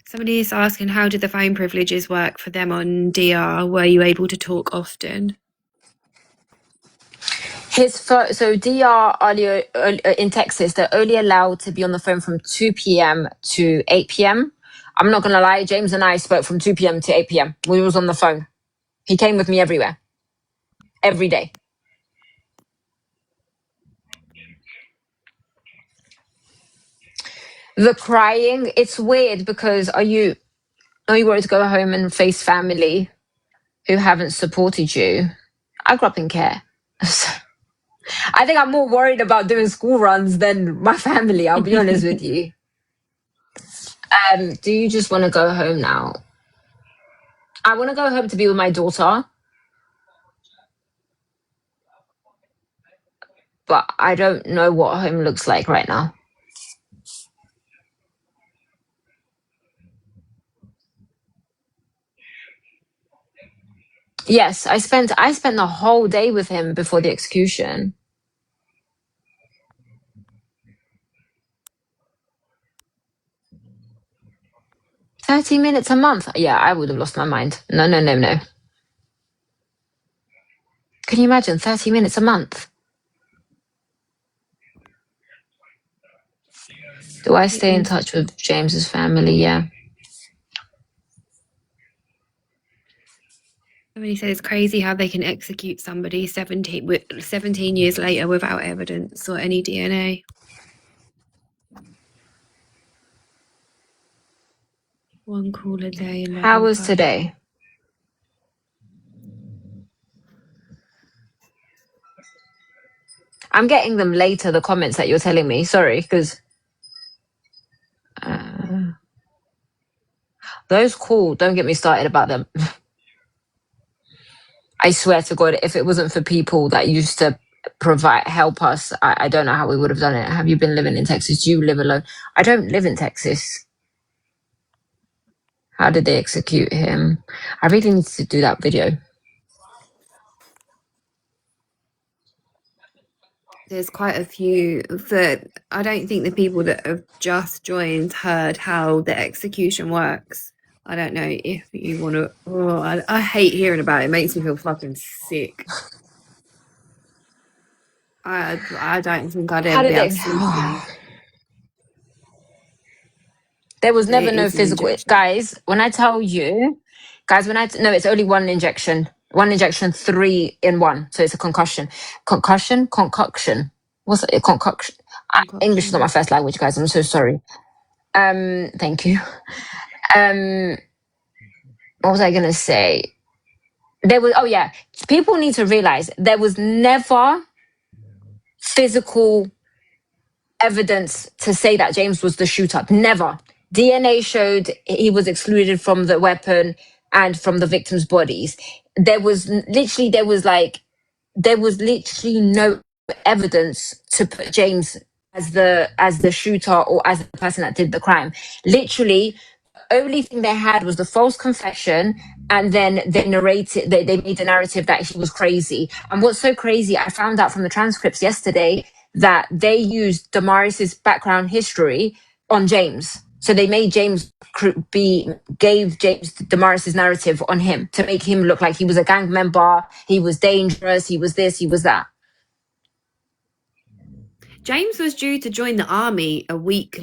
Speaker 1: Somebody is asking, how did the phone privileges work for them on DR? Were you able to talk often?
Speaker 2: So DR earlier in Texas, they're only allowed to be on the phone from 2 p.m. to 8 p.m. I'm not gonna lie, James and I spoke from 2 p.m. to 8 p.m. We was on the phone. He came with me everywhere, every day. The crying, it's weird because are you worried to go home and face family who haven't supported you? I grew up in care. I think I'm more worried about doing school runs than my family, I'll be honest with you. Do you just want to go home now? I want to go home to be with my daughter. But I don't know what home looks like right now. Yes, I spent the whole day with him before the execution. 30 minutes a month. Yeah, I would have lost my mind. No. Can you imagine 30 minutes a month? Do I stay in touch with James's family? Yeah.
Speaker 1: Somebody said it's crazy how they can execute somebody 17 years later without evidence or any DNA. One call a day.
Speaker 2: How was today? I'm getting them later, the comments that you're telling me. Sorry, because those cool. Don't get me started about them. I swear to God, if it wasn't for people that used to help us, I don't know how we would have done it. Have you been living in Texas? Do you live alone? I don't live in Texas. How did they execute him? I really need to do that video.
Speaker 1: There's quite a few that I don't think the people that have just joined heard how the execution works. I don't know if you want to. Oh, I hate hearing about it. It makes me feel fucking sick. I don't think I'd
Speaker 2: How
Speaker 1: ever
Speaker 2: did
Speaker 1: be able
Speaker 2: they?
Speaker 1: to sleep again.
Speaker 2: There was never
Speaker 1: It
Speaker 2: no
Speaker 1: is an
Speaker 2: physical.
Speaker 1: injection.
Speaker 2: Guys, when I tell you, no, it's only one injection. One injection, 3 in 1. So it's a concussion. Concoction. What's it? Concoction. English is not my first language, guys. I'm so sorry. Thank you. What was I gonna say? People need to realize there was never physical evidence to say that James was the shooter. Never. DNA showed he was excluded from the weapon and from the victims' bodies. There was literally no evidence to put James as the shooter or as the person that did the crime. Literally, only thing they had was the false confession, and then they made a narrative that he was crazy. And what's so crazy, I found out from the transcripts yesterday that they used Damaris's background history on James. So they made gave James Damaris's narrative on him to make him look like he was a gang member, he was dangerous, he was this, he was that.
Speaker 1: James was due to join the army a week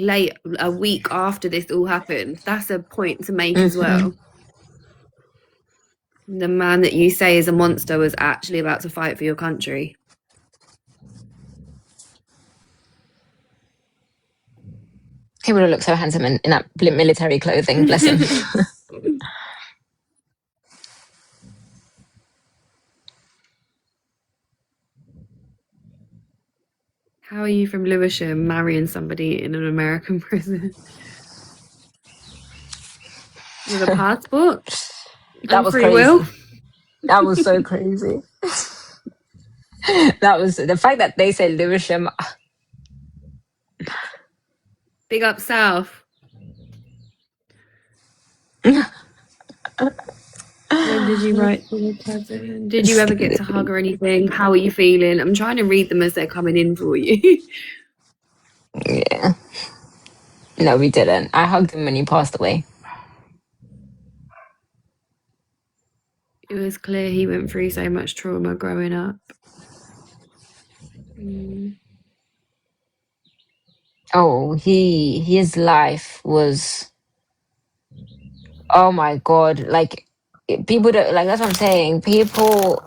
Speaker 1: after this all happened. That's a point to make as well. The man that you say is a monster was actually about to fight for your country.
Speaker 2: He would have looked so handsome in that military clothing. Bless him.
Speaker 1: How are you from Lewisham marrying somebody in an American prison? With a passport?
Speaker 2: That was
Speaker 1: free
Speaker 2: crazy.
Speaker 1: will?
Speaker 2: That was so crazy. That was the fact that they said Lewisham.
Speaker 1: Big up south. When did you write to your cousin? Did you ever get to hug or anything? How are you feeling? I'm trying to read them as they're coming in for you.
Speaker 2: Yeah. No, we didn't. I hugged him when he passed away.
Speaker 1: It was clear he went through so much trauma growing up.
Speaker 2: Oh, his life was, oh my God. Like, people don't, like, that's what I'm saying. People,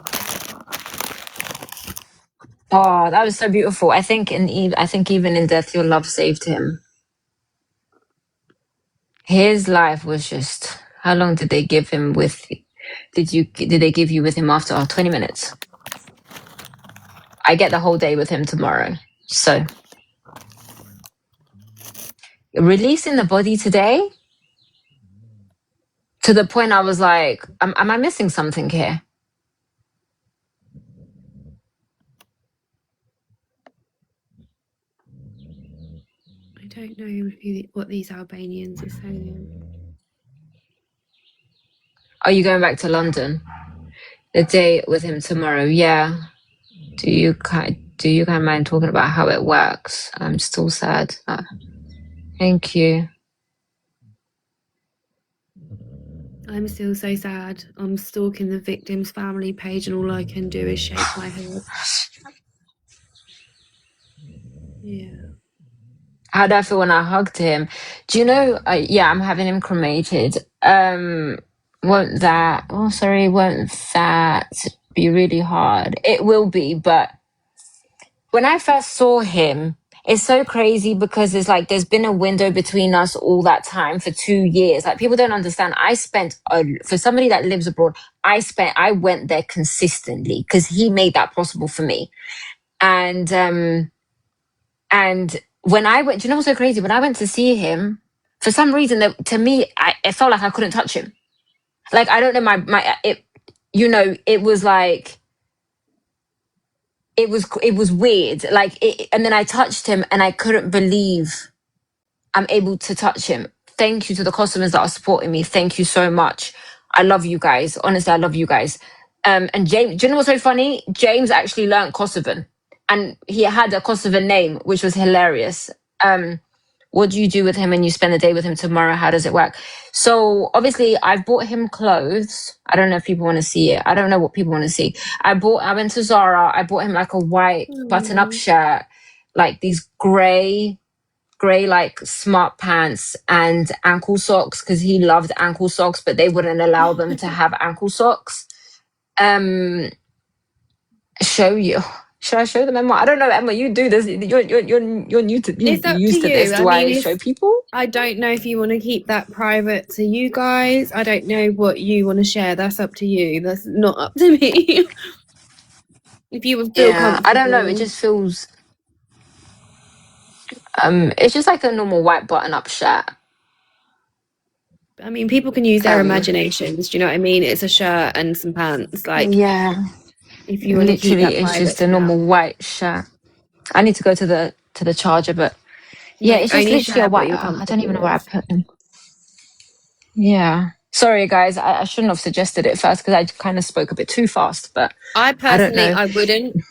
Speaker 2: oh, that was so beautiful. I think even in death, your love saved him. His life was just, how long did they give him with, did they give you with him after 20 minutes? I get the whole day with him tomorrow. So releasing the body today, to the point I was like, am I missing something here?
Speaker 1: I don't know what these Albanians are saying.
Speaker 2: Are you going back to London? The day with him tomorrow, yeah. Do you kind of mind talking about how it works? I'm still sad. Thank you.
Speaker 1: I'm still so sad. I'm stalking the victim's family page and all I can do is shake my head. Yeah.
Speaker 2: How do I feel when I hugged him? Do you know? Yeah, I'm having him cremated. Won't that? Oh, sorry. Won't that be really hard? It will be, but when I first saw him, it's so crazy because it's like there's been a window between us all that time for 2 years. Like people don't understand. For somebody that lives abroad, I went there consistently because he made that possible for me. And when I went, do you know what's so crazy? When I went to see him, for some reason, to me, it felt like I couldn't touch him. Like I don't know, it was like it was weird. And then I touched him, and I couldn't believe I'm able to touch him. Thank you to the customers that are supporting me. Thank you so much. I love you guys. Honestly, I love you guys. And James, do you know what's so funny? James actually learned Kosovan, and he had a Kosovan name, which was hilarious. What do you do with him when you spend the day with him tomorrow? How does it work? So obviously I've bought him clothes. I don't know if people want to see it. I don't know what people want to see. I went to Zara. I bought him like a white button-up shirt, like these grey like smart pants and ankle socks because he loved ankle socks, but they wouldn't allow them to have ankle socks. Show you. Should I show them, Emma? I don't know, Emma. You do this. You're new to
Speaker 1: It's up to
Speaker 2: used to this.
Speaker 1: you. I
Speaker 2: Do
Speaker 1: mean,
Speaker 2: I show people?
Speaker 1: I don't know if you want to keep that private to you guys. I don't know what you want to share. That's up to you. That's not up to me. If you would feel
Speaker 2: Yeah, I don't know. It
Speaker 1: comfortable.
Speaker 2: just feels. It's just like a normal white button-up shirt.
Speaker 1: I mean, people can use their
Speaker 2: Um,
Speaker 1: imaginations. Do you know what I mean? It's a shirt and some pants. Like,
Speaker 2: yeah,
Speaker 1: if you want to keep
Speaker 2: literally,
Speaker 1: that
Speaker 2: it's
Speaker 1: private
Speaker 2: just a
Speaker 1: for now.
Speaker 2: normal white shirt. I need to go to the charger, but yeah,
Speaker 1: Like,
Speaker 2: it's just
Speaker 1: only
Speaker 2: literally a
Speaker 1: share what
Speaker 2: white.
Speaker 1: you're
Speaker 2: I don't even
Speaker 1: comfortable
Speaker 2: know where I
Speaker 1: with.
Speaker 2: put them. Yeah. Sorry, guys. I shouldn't have suggested it first because I kind of spoke a bit too fast, but
Speaker 1: I
Speaker 2: I don't
Speaker 1: personally,
Speaker 2: know.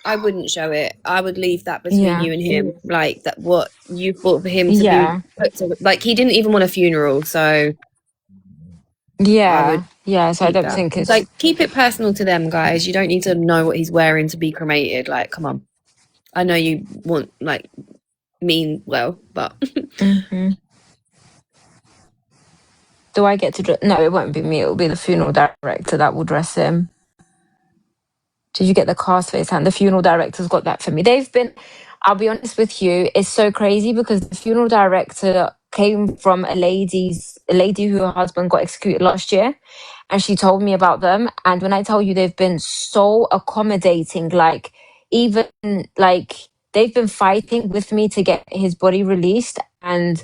Speaker 1: I wouldn't show it. I would leave that between
Speaker 2: Yeah.
Speaker 1: you and him. Like that, what you thought for him to be
Speaker 2: Yeah.
Speaker 1: put to, like he didn't even want a funeral, so I would
Speaker 2: Yeah. Yeah. So I
Speaker 1: keep
Speaker 2: don't
Speaker 1: that.
Speaker 2: think it's.
Speaker 1: Like, keep it personal to them, guys. You don't need to know what he's wearing to be cremated. Like, come on. I know you want like mean well, but
Speaker 2: Mhm. Do I get to dress? No, it won't be me. It'll be the funeral director that will dress him. Did you get the cast face hand? The funeral director's got that for me. I'll be honest with you, it's so crazy because the funeral director came from a lady who her husband got executed last year. And she told me about them. And when I tell you they've been so accommodating, like even like they've been fighting with me to get his body released. And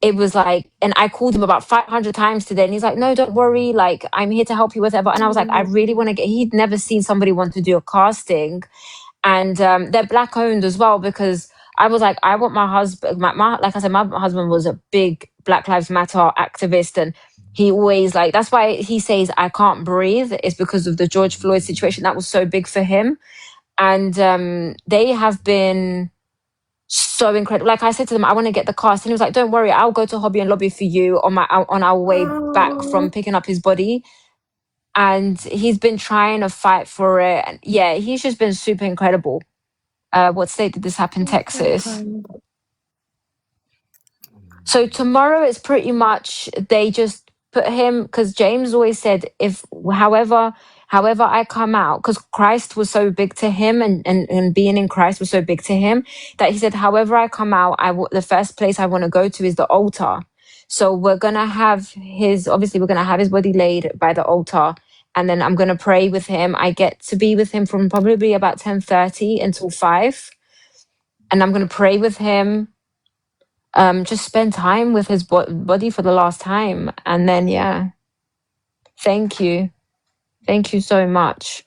Speaker 2: it was like, and I called him about 500 times today, and he's like, no, don't worry, like I'm here to help you, whatever. And I was like, I really want to he'd never seen somebody want to do a casting. And they're black owned as well, because I was like, I want my husband, like I said, my husband was a big Black Lives Matter activist, and he always like, that's why he says I can't breathe. It's because of the George Floyd situation that was so big for him. And they have been so incredible. Like I said to them, I want to get the cast, and he was like, "Don't worry, I'll go to Hobby and Lobby for you on our way back from
Speaker 1: oh,
Speaker 2: picking up his body." And he's been trying to fight for it. And yeah, he's just been super incredible. What state did this happen?
Speaker 1: that's so
Speaker 2: Texas.
Speaker 1: kind.
Speaker 2: So tomorrow it's pretty much they just put him, because James always said, if however I come out, because Christ was so big to him, and being in Christ was so big to him, that he said, however I come out, the first place I want to go to is the altar. So we're gonna have his body laid by the altar, and then I'm gonna pray with him. I get to be with him from probably about 10:30 until 5, and I'm gonna pray with him, just spend time with his body for the last time. And then, yeah, thank you. Thank you so much.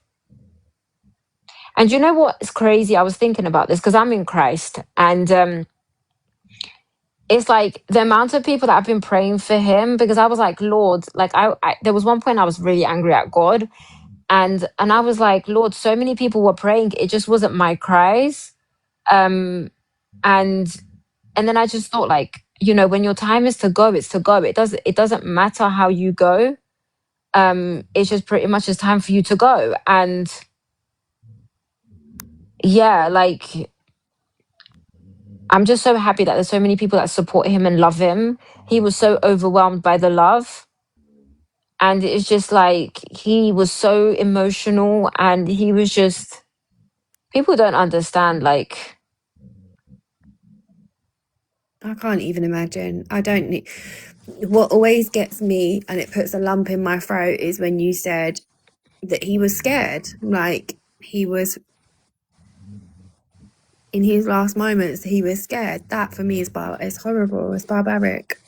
Speaker 2: And you know what's crazy? I was thinking about this because I'm in Christ, and it's like the amount of people that have been praying for him, because I was like, Lord, like there was one point I was really angry at God, and I was like, Lord, so many people were praying, it just wasn't my cries. Um, and and then I just thought, like, when your time is to go, it's to go. It doesn't matter how you go. It's just pretty much it's time for you to go. And yeah, like I'm just so happy that there's so many people that support him and love him. He was so overwhelmed by the love. And it's just like, he was so emotional, and he was just, people don't understand, like,
Speaker 1: I can't even imagine. I don't need. What always gets me and it puts a lump in my throat is when you said that he was scared. Like, he was in his last moments, he was scared. That for me is it's horrible. It's barbaric.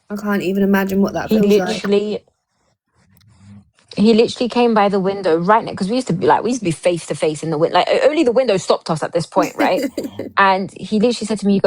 Speaker 1: I can't even imagine what that
Speaker 2: he
Speaker 1: feels like.
Speaker 2: literally he literally came by the window right now, because we used to be face to face in the window. Like, only the window stopped us at this point, right? And he literally said to me,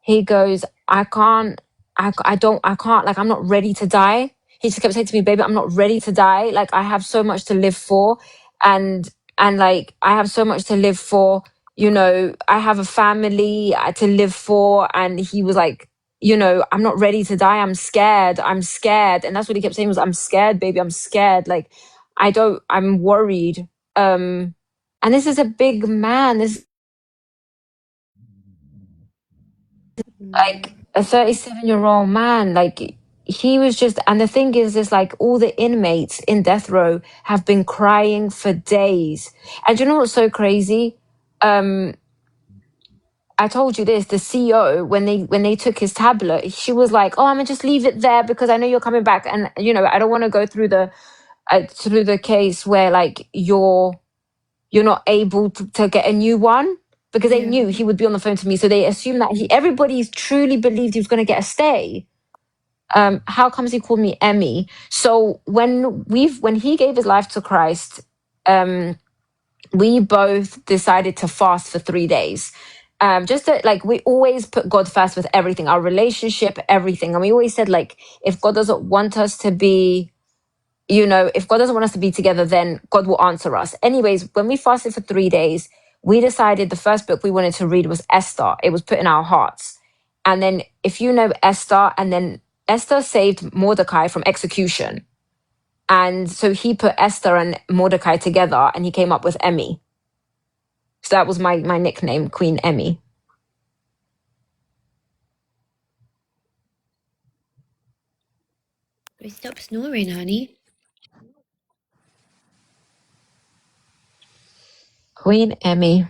Speaker 2: he goes, I can't, I can't, like, I'm not ready to die. He just kept saying to me, baby, I'm not ready to die. Like, I have so much to live for. And like, I have so much to live for. You know, I have a family to live for. And he was like, you know, I'm not ready to die. I'm scared. I'm scared. And that's what he kept saying was, I'm scared, baby. I'm scared. Like, I'm worried. And this is a big man. This, like, a 37-year-old man. Like, he was just, and the thing is like, all the inmates in death row have been crying for days. And you know what's so crazy? I told you this, the CEO, when they took his tablet, she was like, oh, I'm gonna just leave it there because I know you're coming back. And, you know, I don't want to go through the case where, like, you're not able to get a new one, because they
Speaker 1: Yeah.
Speaker 2: knew he would be on the phone to me. So they assumed that everybody truly believed he was going to get a stay. How comes he called me Emmy? So when he gave his life to Christ, we both decided to fast for 3 days. Just to, like, we always put God first with everything, our relationship, everything. And we always said, like, if God doesn't want us to be, you know, if God doesn't want us to be together, then God will answer us. Anyways, when we fasted for 3 days, we decided the first book we wanted to read was Esther. It was put in our hearts. And then, if you know Esther, and then Esther saved Mordecai from execution. And so he put Esther and Mordecai together, and he came up with Emmy. So that was my nickname, Queen Emmy.
Speaker 1: Stop snoring, honey.
Speaker 2: Queen Emmy.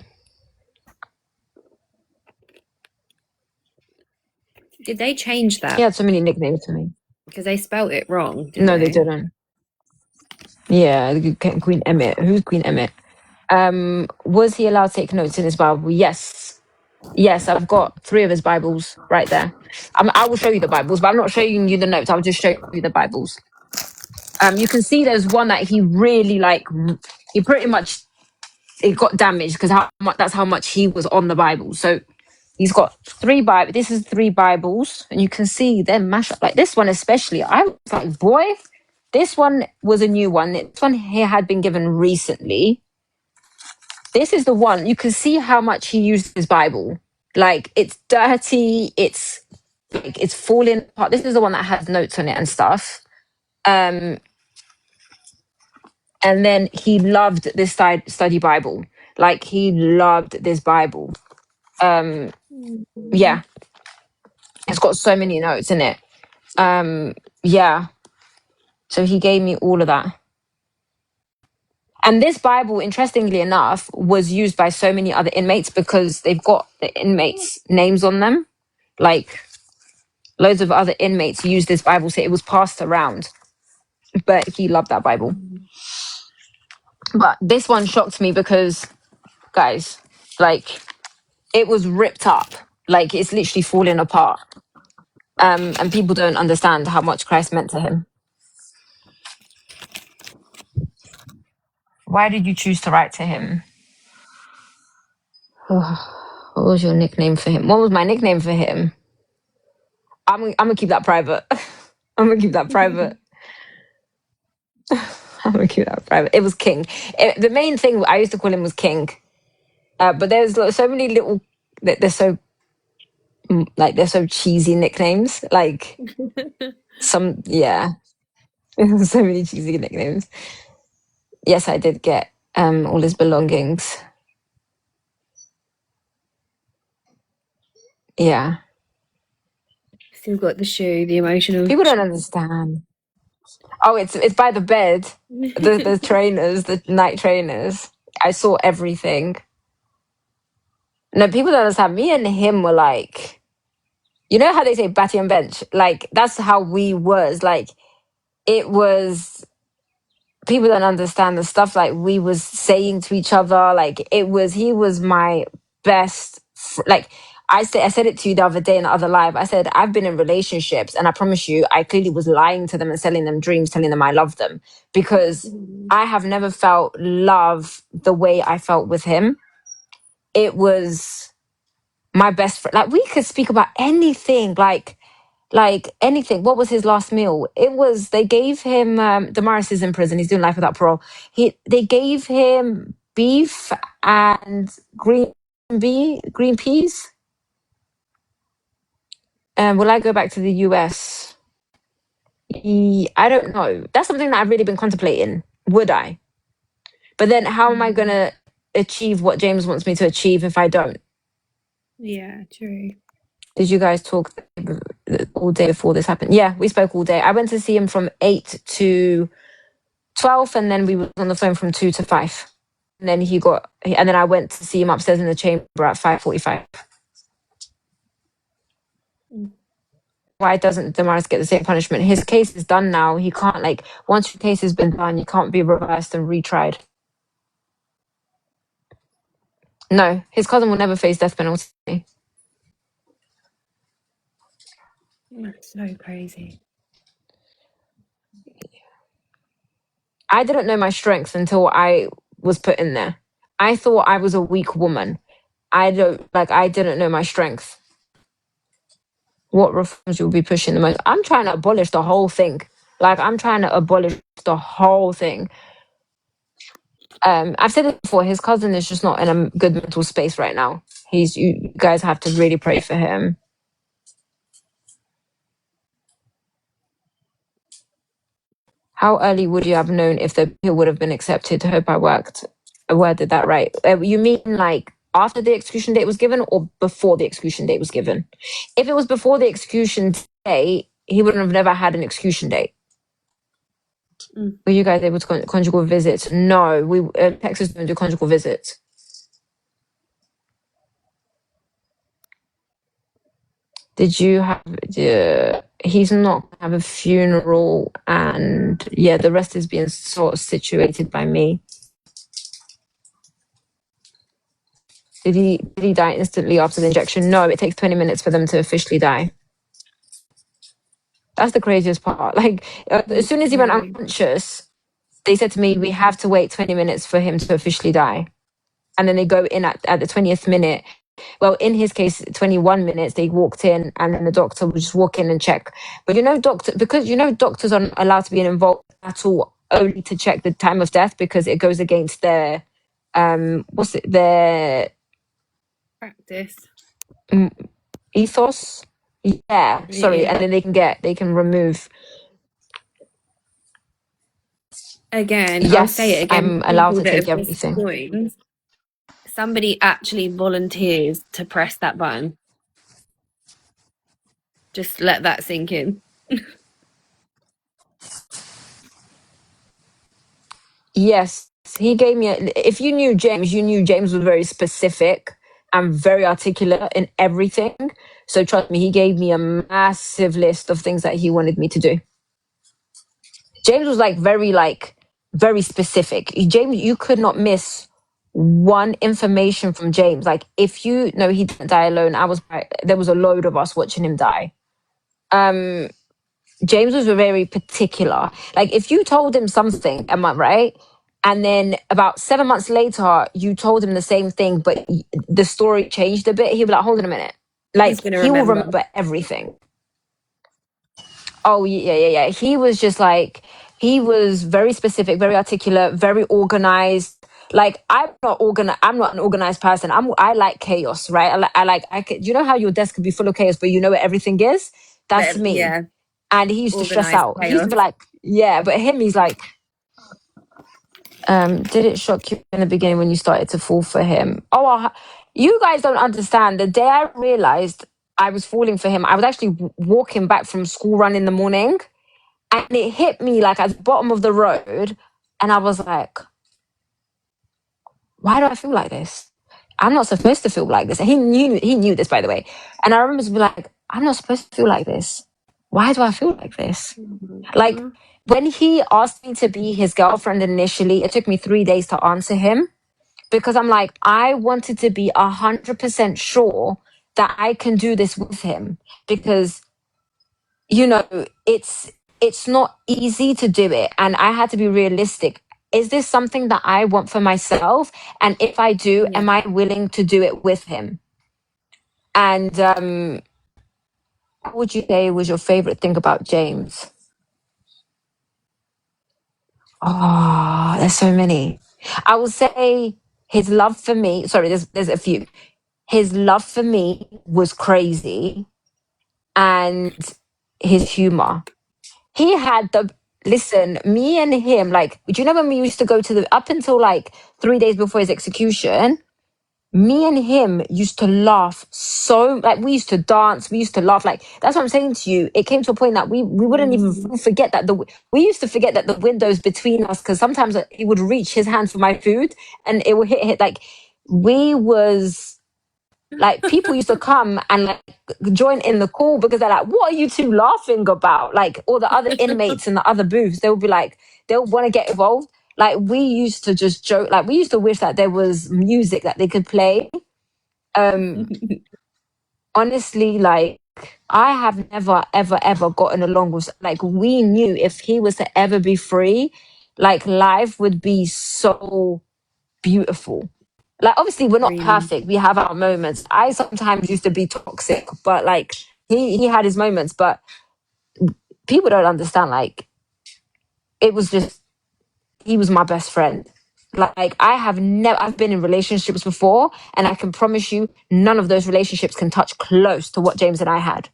Speaker 1: Did they change
Speaker 2: He
Speaker 1: that?
Speaker 2: had so many nicknames for me.
Speaker 1: Because they spelt it wrong, didn't
Speaker 2: No, they
Speaker 1: they?
Speaker 2: didn't. Yeah, Queen Emmett. Who's Queen Emmett? Was he allowed to take notes in his Bible? Yes. Yes, I've got 3 of his Bibles right there. I will show you the Bibles, but I'm not showing you the notes. I'll just show you the Bibles. You can see there's one that he really, like, he pretty much, it got damaged because that's how much he was on the Bible. So he's got 3 Bibles. This is 3 Bibles, and you can see them mashed up. Like, this one especially, I was like, boy, this one was a new one. This one here had been given recently. This is the one, you can see how much he used his Bible. Like, it's dirty, it's like, it's falling apart. This is the one that has notes on it and stuff. And then he loved this study Bible. Like, he loved this Bible. Yeah, it's got so many notes in it. Yeah, so he gave me all of that. And this Bible, interestingly enough, was used by so many other inmates because they've got the inmates' names on them. Like, loads of other inmates used this Bible, so it was passed around. But he loved that Bible. But this one shocked me because, guys, like, it was ripped up. Like, it's literally falling apart. And people don't understand how much Christ meant to him. Why did you choose to write to him? What was your nickname for him? What was my nickname for him? I'm gonna keep that private. I'm gonna keep that private. I'm gonna keep that private. It was King. The main thing I used to call him was King. But there's so many little. They're so, like, they're so cheesy nicknames. Like, some, yeah, so many cheesy nicknames. Yes, I did get all his belongings. Yeah.
Speaker 1: Still got the shoe, the emotional.
Speaker 2: People don't understand. Oh, it's by the bed. The trainers, the night trainers. I saw everything. No, people don't understand. Me and him were like, you know how they say batty and bench? Like, that's how we was. Like, it was, people don't understand the stuff like we was saying to each other. Like, he was my best, like, I said it to you the other day in the other live. I said, I've been in relationships and I promise you, I clearly was lying to them and selling them dreams, telling them I love them because I have never felt love the way I felt with him. It was my best friend. Like we could speak about anything, like anything. What was his last meal? It was they gave him Damaris is in prison. He's doing life without parole. They gave him beef and green peas. Will I go back to the US? I don't know. That's something that I've really been contemplating. Would I? But then how am I gonna achieve what James wants me to achieve if I don't?
Speaker 1: Yeah, true.
Speaker 2: Did you guys talk all day before this happened? Yeah, we spoke all day. I went to see him from 8 to 12, and then we were on the phone from 2 to 5. And then I went to see him upstairs in the chamber at 5:45. Why doesn't Damaris get the same punishment? His case is done now. He can't, like, once your case has been done, you can't be reversed and retried. No, his cousin will never face death penalty.
Speaker 1: That's so crazy.
Speaker 2: I didn't know my strengths until I was put in there. I thought I was a weak woman. I didn't know my strength. What reforms you'll be pushing the most? I'm trying to abolish the whole thing. Like I'm trying to abolish the whole thing. I've said it before, his cousin is just not in a good mental space right now. You guys have to really pray for him. How early would you have known if the appeal would have been accepted? I hope I worded that right. You mean like after the execution date was given or before the execution date was given? If it was before the execution date, he wouldn't have never had an execution date. Were you guys able to conjugal visits? No, Texas don't do conjugal visits. Did you have? He's not gonna have a funeral, and yeah, the rest is being sort of situated by me. Did he die instantly after the injection? No, it takes 20 minutes for them to officially die. That's the craziest part. Like as soon as he went unconscious, they said to me, "We have to wait 20 minutes for him to officially die," and then they go in at the 20th minute. Well, in his case, 21 minutes, they walked in and then the doctor would just walk in and check. But because doctors aren't allowed to be involved at all, only to check the time of death because it goes against their, their
Speaker 1: Practice.
Speaker 2: ethos? Yeah, sorry.
Speaker 1: Yeah.
Speaker 2: And then they can remove.
Speaker 1: Again,
Speaker 2: Yes,
Speaker 1: I'll say it again.
Speaker 2: I'm allowed
Speaker 1: People
Speaker 2: to
Speaker 1: that
Speaker 2: take
Speaker 1: have just
Speaker 2: everything.
Speaker 1: joined, somebody actually volunteers to press that button. Just let that sink in.
Speaker 2: Yes, he gave me. If you knew James was very specific and very articulate in everything. So trust me, he gave me a massive list of things that he wanted me to do. James was very specific. James, you could not miss one information from James. Like if you know he didn't die alone, there was a load of us watching him die. James was very particular. Like if you told him something, am I right? And then about 7 months later, you told him the same thing, but the story changed a bit. He'd be like, hold on a minute.
Speaker 1: He's
Speaker 2: Like
Speaker 1: gonna
Speaker 2: he will
Speaker 1: remember.
Speaker 2: remember everything. Oh yeah. He was just like, he was very specific, very articulate, very organized. Like I'm not an organized person. I like chaos, right? You know how your desk could be full of chaos, but you know where everything is? That's
Speaker 1: But
Speaker 2: me.
Speaker 1: yeah,
Speaker 2: And he used to stress
Speaker 1: organized
Speaker 2: out. He used to
Speaker 1: chaos.
Speaker 2: be like, yeah, but him, he's like, did it shock you in the beginning when you started to fall for him? You guys don't understand. The day I realized I was falling for him. I was actually walking back from school run in the morning, and it hit me like at the bottom of the road, and I was like, why do I feel like this? I'm not supposed to feel like this. And he knew this, by the way. And I remember being like, I'm not supposed to feel like this. Why do I feel like this? Like, when he asked me to be his girlfriend initially, it took me 3 days to answer him, because I'm like, I wanted to be 100% sure that I can do this with him, because, you know, it's not easy to do it. And I had to be realistic. Is this something that I want for myself? And if I do, am I willing to do it with him? And what would you say was your favorite thing about James? Oh, there's so many. I will say his love for me. Sorry, there's a few. His love for me was crazy, and his humor. He had the listen. Me and him, like, do you know when we used to go to the up until like 3 days before his execution? Me and him used to laugh so, like, we used to dance, we used to laugh, like, that's what I'm saying to you. It came to a point that we wouldn't even forget that we used to forget that the windows between us, because sometimes he would reach his hand for my food and it would hit like, we was like, people used to come and like join in the call because they're like, what are you two laughing about? Like, all the other inmates in the other booths, they'll be like, they'll want to get involved. Like, we used to just joke, like, we used to wish that there was music that they could play. Honestly, like, I have never, ever, ever gotten along with, like, we knew if he was to ever be free, like, life would be so beautiful. Like, obviously, we're not perfect. We have our moments. I sometimes used to be toxic, but like, he had his moments, but people don't understand. Like, it was just, he was my best friend. Like, I've been in relationships before, and I can promise you, none of those relationships can touch close to what James and I had.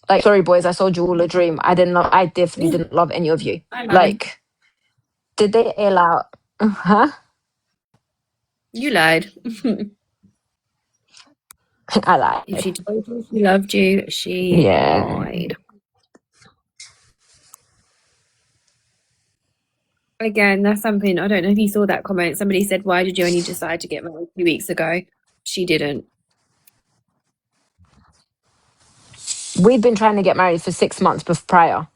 Speaker 2: Like, sorry, boys, I sold you all a dream. I definitely didn't love any of you. Like, did they allow, huh?
Speaker 1: You lied.
Speaker 2: I lied.
Speaker 1: If she told you she loved you, she lied. Again, that's something, I don't know if you saw that comment. Somebody said, why did you only decide to get married 2 weeks ago? She didn't.
Speaker 2: We'd been trying to get married for 6 months prior.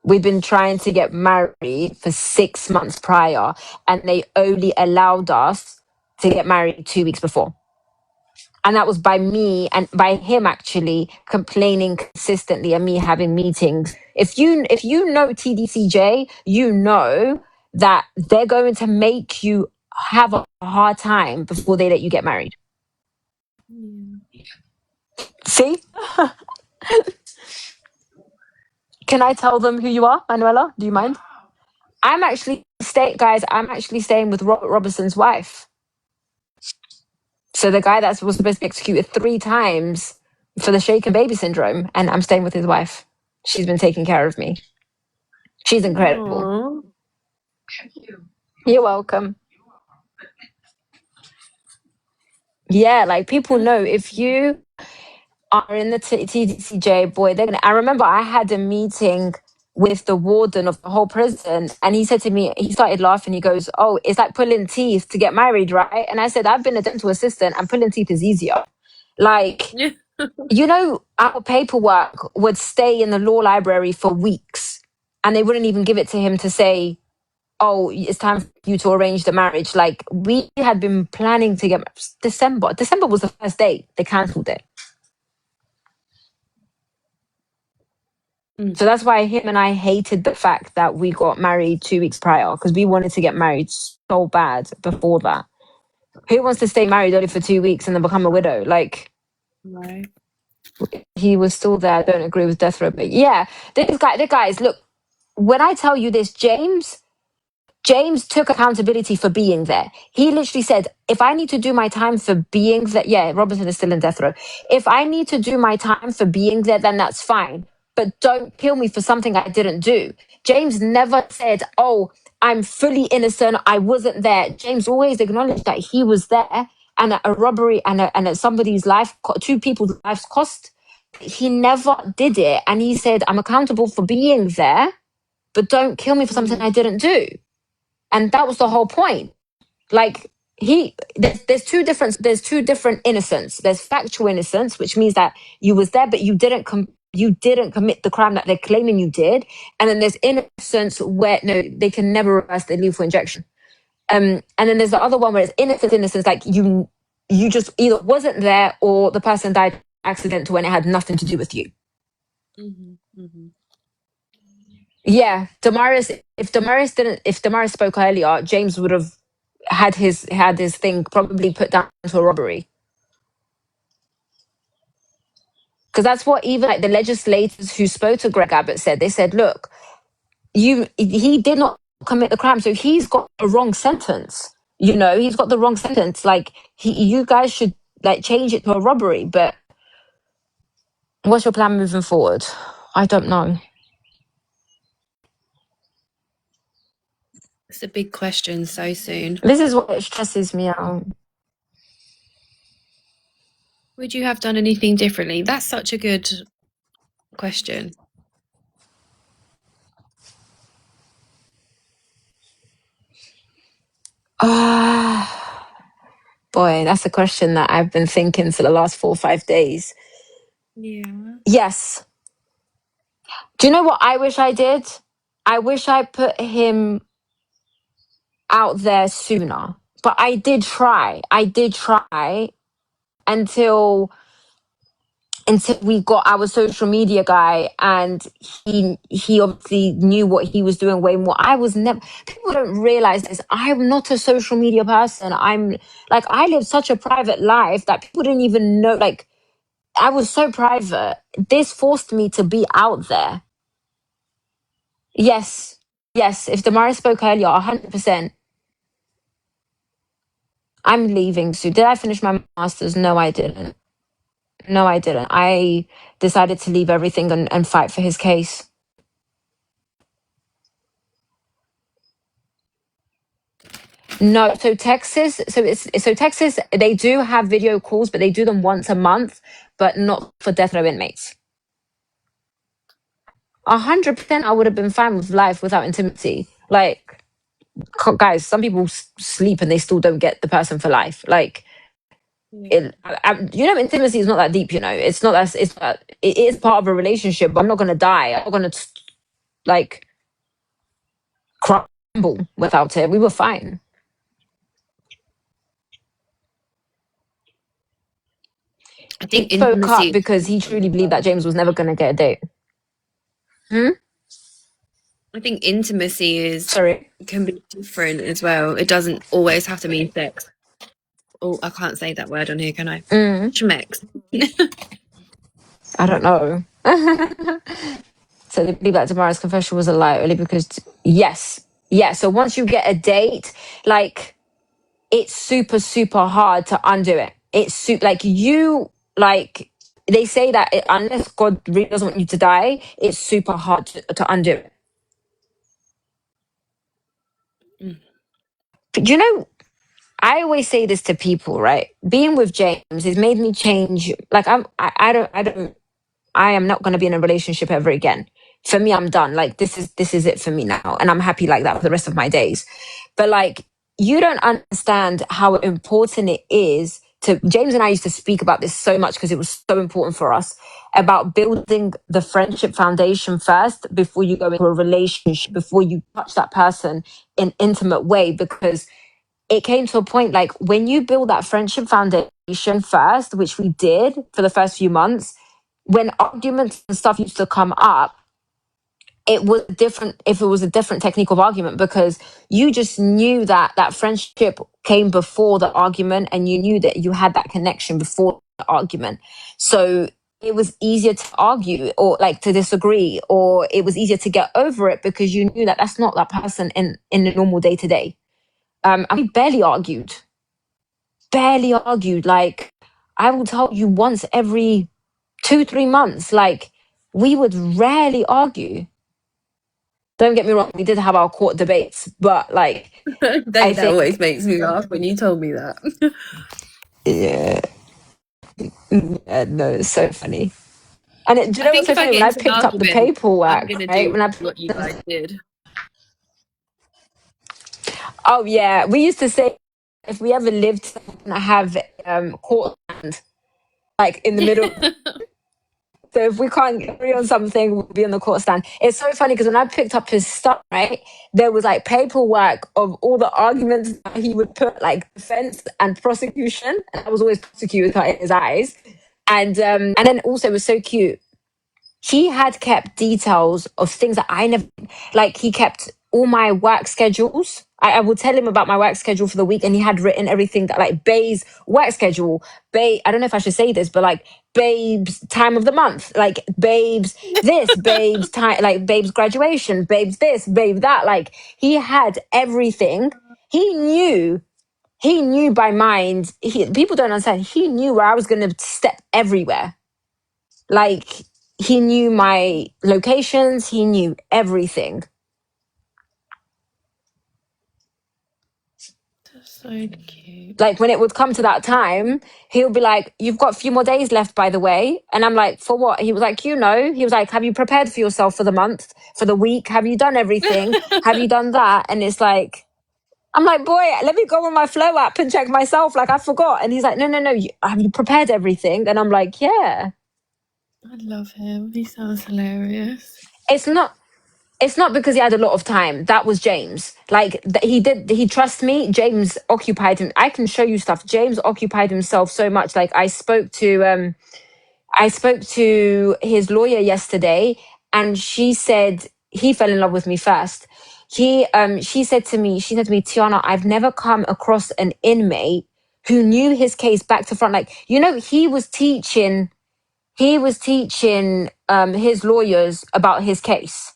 Speaker 2: We'd been trying to get married for 6 months prior, and they only allowed us to get married 2 weeks before. And that was by me and by him actually complaining consistently and me having meetings. If you know TDCJ, you know that they're going to make you have a hard time before they let you get married. See? Can I tell them who you are, Manuela? Do you mind? I'm actually staying with Robert Robertson's wife. So the guy that was supposed to be executed 3 times for the shaken baby syndrome, and I'm staying with his wife. She's been taking care of me. She's incredible.
Speaker 1: Aww.
Speaker 2: You're welcome. Yeah, like, people know if you are in the TDCJ, boy, they're gonna. I remember I had a meeting with the warden of the whole prison, and he said to me, he started laughing. He goes, "Oh, it's like pulling teeth to get married, right?" And I said, "I've been a dental assistant, and pulling teeth is easier." Like, you know, our paperwork would stay in the law library for weeks, and they wouldn't even give it to him to say, "Oh, it's time for you to arrange the marriage." Like, we had been planning to get December. December was the first date. They cancelled it. So that's why him and I hated the fact that we got married 2 weeks prior, because we wanted to get married so bad before that. Who wants to stay married only for 2 weeks and then become a widow? Like,
Speaker 1: Right.
Speaker 2: he was still there. I don't agree with death row, but yeah, the guys, look, when I tell you this, James took accountability for being there. He literally said, if I need to do my time for being there, yeah, Robinson is still in death row. If I need to do my time for being there, then that's fine. But don't kill me for something I didn't do. James never said, oh, I'm fully innocent, I wasn't there. James always acknowledged that he was there and a robbery and somebody's life, two people's lives cost. He never did it. And he said, I'm accountable for being there, but don't kill me for something I didn't do. And that was the whole point. Like, there's two different innocence. There's factual innocence, which means that you was there, but you didn't commit the crime that they're claiming you did. And then there's innocence where no, they can never reverse the lethal injection. And then there's the other one where it's innocence, like you just either wasn't there or the person died accidental and it had nothing to do with you. Yeah, if Damaris spoke earlier, James would have had his thing probably put down to a robbery. Because that's what even like the legislators who spoke to Greg Abbott said. They said, look, he did not commit the crime, so he's got a wrong sentence. You know, he's got the wrong sentence. Like you guys should like change it to a robbery. But what's your plan moving forward? I don't know.
Speaker 1: It's a big question so soon.
Speaker 2: This is what stresses me out.
Speaker 1: Would you have done anything differently? That's such a good question.
Speaker 2: Boy, that's a question that I've been thinking for the last 4 or 5 days.
Speaker 1: Yeah.
Speaker 2: Yes. Do you know what I wish I did? I wish I put him out there sooner. But I did try. Until we got our social media guy, and he obviously knew what he was doing way more. I was never, people don't realize this, I'm not a social media person. I'm like, I live such a private life that people didn't even know. Like, I was so private. This forced me to be out there. Yes, if Damaris spoke earlier, 100%. I'm leaving soon. Did I finish my master's? No, I didn't. I decided to leave everything and fight for his case. No, so Texas, Texas, they do have video calls, but they do them once a month, but not for death row inmates. 100%, I would have been fine with life without intimacy. Like, guys, some people sleep and they still don't get the person for life. Like, intimacy is not that deep. It's not that. It is part of a relationship, but I'm not gonna die. I'm not gonna like crumble without it. We were fine.
Speaker 1: I think
Speaker 2: He spoke up because he truly believed that James was never gonna get a date.
Speaker 1: I think intimacy
Speaker 2: can
Speaker 1: be different as well. It doesn't always have to mean sex. Oh, I can't say that word on here, can I? Schmex.
Speaker 2: I don't know. So they believe that Tamara's confession was a lie only because, yes. So once you get a date, like, it's super, super hard to undo it. It's they say that unless God really doesn't want you to die, it's super hard to undo it. But I always say this to people, right? Being with James has made me change. Like, I am not going to be in a relationship ever again. For me, I'm done. Like, this is it for me now. And I'm happy like that for the rest of my days. But like, you don't understand how important it is to, James and I used to speak about this so much because it was so important for us, about building the friendship foundation first before you go into a relationship, before you touch that person in an intimate way. Because it came to a point, like, when you build that friendship foundation first, which we did for the first few months, when arguments and stuff used to come up, it was different if it was a different technique of argument, because you just knew that that friendship came before the argument, and you knew that you had that connection before the argument. So it was easier to argue or like to disagree, or it was easier to get over it because you knew that that's not that person in the normal day to day. And we barely argued. Like, I will tell you, once every 2-3 months, like, we would rarely argue. Don't get me wrong, we did have our court debates, but like,
Speaker 1: that always makes me laugh when you told me that.
Speaker 2: Yeah. Yeah, no, it's so funny. And do you
Speaker 1: I
Speaker 2: know what's
Speaker 1: think
Speaker 2: so
Speaker 1: if I
Speaker 2: funny? When
Speaker 1: get
Speaker 2: I
Speaker 1: into an
Speaker 2: picked up the
Speaker 1: argument, I'm
Speaker 2: paperwork,
Speaker 1: gonna
Speaker 2: right?
Speaker 1: do
Speaker 2: When I
Speaker 1: what you guys did.
Speaker 2: oh yeah, we used to say if we ever lived to have court land, like in the middle. So if we can't agree on something, we'll be on the court stand. It's so funny because when I picked up his stuff, right, there was like paperwork of all the arguments that he would put, like defense and prosecution. And I was always prosecuted in his eyes. And then also it was so cute. He had kept details of things that I never, like he kept all my work schedules. I would tell him about my work schedule for the week, and he had written everything that, like, Bay's work schedule, Bay, I don't know if I should say this, but like Babe's time of the month, like Babe's this, Babe's time, like Babe's graduation, Babe's this, Babe that. Like he had everything. He knew by mind. People don't understand. He knew where I was going to step everywhere. Like he knew my locations, he knew everything.
Speaker 1: That's so cute.
Speaker 2: Like when it would come to that time, he'll be like, "You've got a few more days left, by the way." And I'm like, "For what?" He was like, he was like, "Have you prepared for yourself for the month, for the week? Have you done everything? Have you done that?" And it's like, I'm like, "Boy, let me go on my Flow app and check myself. Like I forgot." And he's like, "No, have you prepared everything?" And I'm like, "Yeah."
Speaker 1: I love him. He sounds hilarious.
Speaker 2: It's not it's not because he had a lot of time. That was James. Like he trusts me. James occupied him. I can show you stuff. James occupied himself so much. Like I spoke to his lawyer yesterday, and she said he fell in love with me first. She said to me, Tiana, I've never come across an inmate who knew his case back to front. Like, he was teaching his lawyers about his case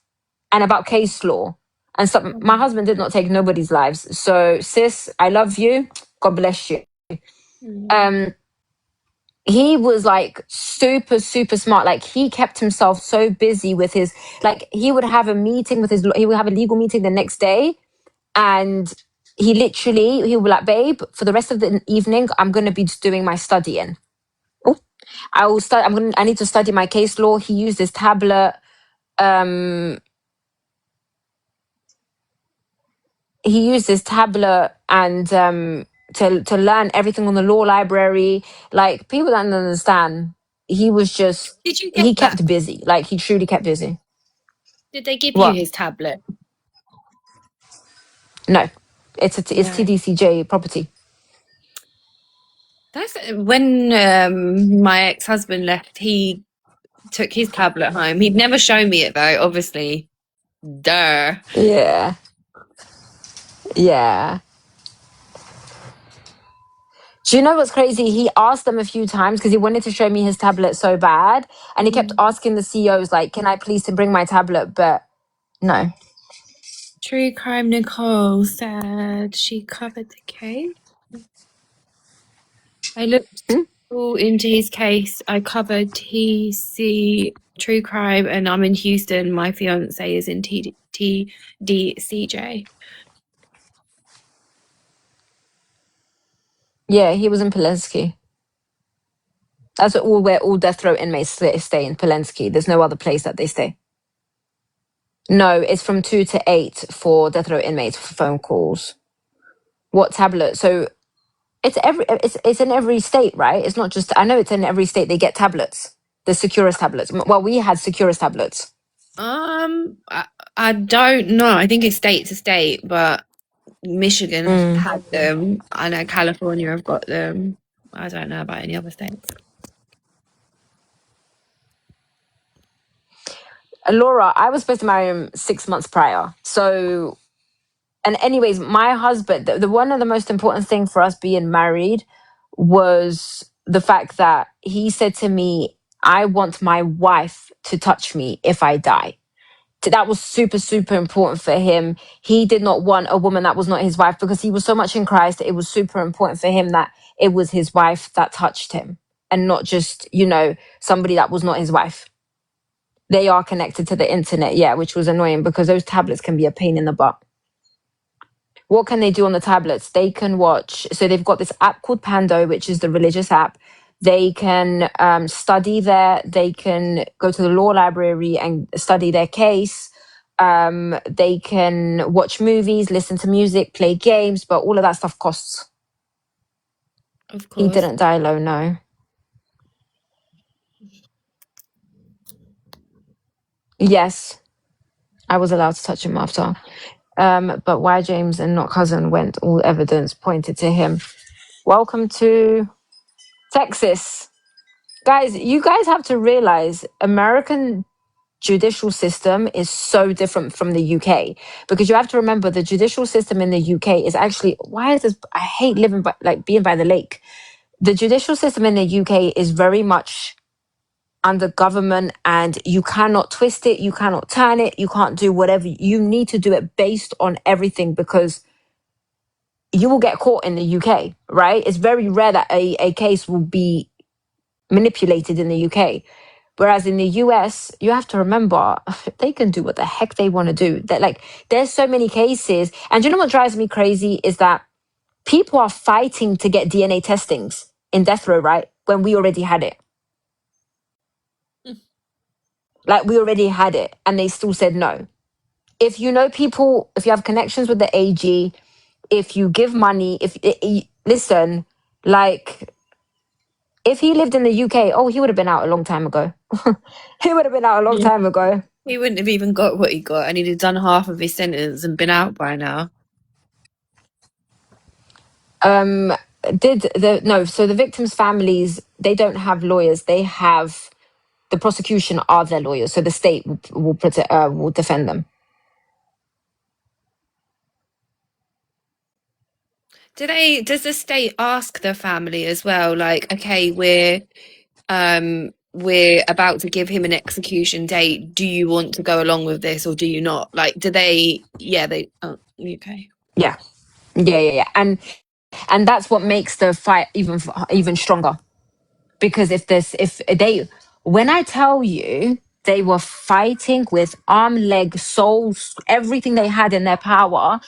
Speaker 2: and about case law and stuff. My husband did not take nobody's lives. So, sis, I love you. God bless you. Um, he was like super, super smart. Like he kept himself so busy with his, like he would have a meeting with he would have a legal meeting the next day. And he would be like, "Babe, for the rest of the evening, I'm going to be doing my studying. Oh, I need to study my case law." He used his tablet. Um, he used his tablet and to learn everything on the law library. Like people don't understand. He was just
Speaker 1: Did you get
Speaker 2: he
Speaker 1: that?
Speaker 2: kept busy. Like he truly kept busy.
Speaker 1: Did they give you
Speaker 2: What?
Speaker 1: his tablet?
Speaker 2: No, it's
Speaker 1: No.
Speaker 2: TDCJ property.
Speaker 1: That's when my ex-husband left, he took his tablet home. He'd never shown me it though, obviously. Duh.
Speaker 2: Yeah, yeah. Do you know what's crazy? He asked them a few times because he wanted to show me his tablet so bad, and he kept asking the CEOs like, "Can I please to bring my tablet?" But no.
Speaker 1: True Crime Nicole said she covered the case. I looked
Speaker 2: Hmm?
Speaker 1: all into his case. I covered TC True Crime, and I'm in Houston. My fiance is in TDCJ.
Speaker 2: Yeah, he was in Polensky. That's where all death row inmates stay in Polensky. There's no other place that they stay. No, it's from 2 to 8 for death row inmates for phone calls. What tablet? So it's in every state, right? It's not just, I know it's in every state they get tablets. The Securus tablets. Well, we had Securus tablets.
Speaker 1: I don't know. I think it's state to state, but Michigan had them. I know California have got them. I don't know about any other states.
Speaker 2: Laura, I was supposed to marry him 6 months prior. So, and anyways, my husband, the one of the most important thing for us being married was the fact that he said to me, "I want my wife to touch me if I die." That was super, super important for him. He did not want a woman that was not his wife because he was so much in Christ. It was super important for him that it was his wife that touched him and not just, somebody that was not his wife. They are connected to the internet, yeah, which was annoying because those tablets can be a pain in the butt. what can they do on the tablets? They can watch. So they've got this app called Pando, which is the religious app. They can study there. They can go to the law library and study their case. They can watch movies, listen to music, play games, but all of that stuff costs.
Speaker 1: Of
Speaker 2: He
Speaker 1: course.
Speaker 2: didn't die alone, no. Yes, I was allowed to touch him after. But why James and not cousin went, all evidence pointed to him. Welcome to Texas. Guys, you guys have to realize American judicial system is so different from the UK, because you have to remember the judicial system in the UK is actually, why is this, I hate living by, like being by the lake. The judicial system in the UK is very much under government, and you cannot twist it, you cannot turn it, you can't do whatever. You need to do it based on everything, because you will get caught in the UK, right? It's very rare that a case will be manipulated in the UK. Whereas in the US, you have to remember they can do what the heck they want to do. That, like, there's so many cases. And you know what drives me crazy is that people are fighting to get DNA testings in death row, right? When we already had it. Like, we already had it, and they still said no. If you know people, if you have connections with the AG, if you give money, listen, like, if he lived in the UK, oh, he would have been out a long time ago. He would have been out a long time ago.
Speaker 1: He wouldn't have even got what he got, and he'd have done half of his sentence and been out by now.
Speaker 2: So the victims' families, they don't have lawyers. They have, the prosecution are their lawyers. So the state will defend them.
Speaker 1: Does the state ask the family as well, like, okay, we're about to give him an execution date. Do you want to go along with this, or do you not? Like, do they? Yeah, they. Oh, okay.
Speaker 2: Yeah. And that's what makes the fight even stronger. Because if they, when I tell you they were fighting with arm, leg, soul, everything they had in their power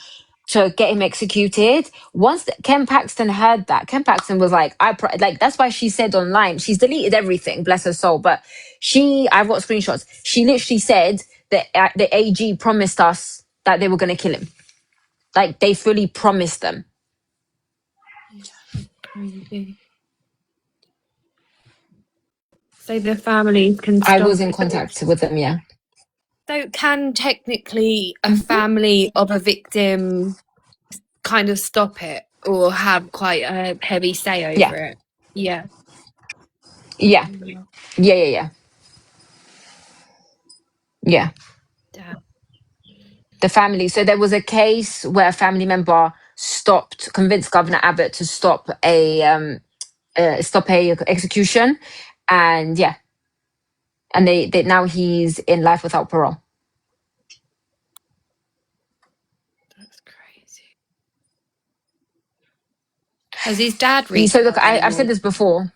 Speaker 2: to get him executed. Once Ken Paxton heard that, Ken Paxton was like, that's why she said online, she's deleted everything, bless her soul, but I've got screenshots. She literally said that the AG promised us that they were going to kill him. Like, they fully promised them.
Speaker 1: Yeah, crazy. So the family can stop.
Speaker 2: I was in contact with them, yeah.
Speaker 1: So can technically a family of a victim kind of stop it, or have quite a heavy say over it? Yeah.
Speaker 2: Yeah. Yeah.
Speaker 1: Damn.
Speaker 2: The family. So there was a case where a family member convinced Governor Abbott to stop a execution, and yeah, and they now he's in life without parole.
Speaker 1: That's crazy. Has his dad reached
Speaker 2: So look,
Speaker 1: out
Speaker 2: I've
Speaker 1: anymore?
Speaker 2: said this before.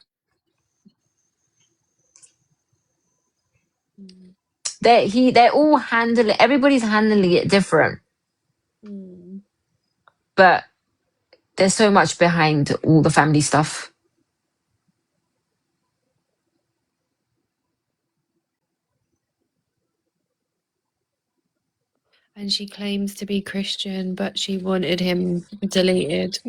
Speaker 2: They're all handling. Everybody's handling it different, but there's so much behind all the family stuff.
Speaker 1: And she claims to be Christian, but she wanted him deleted.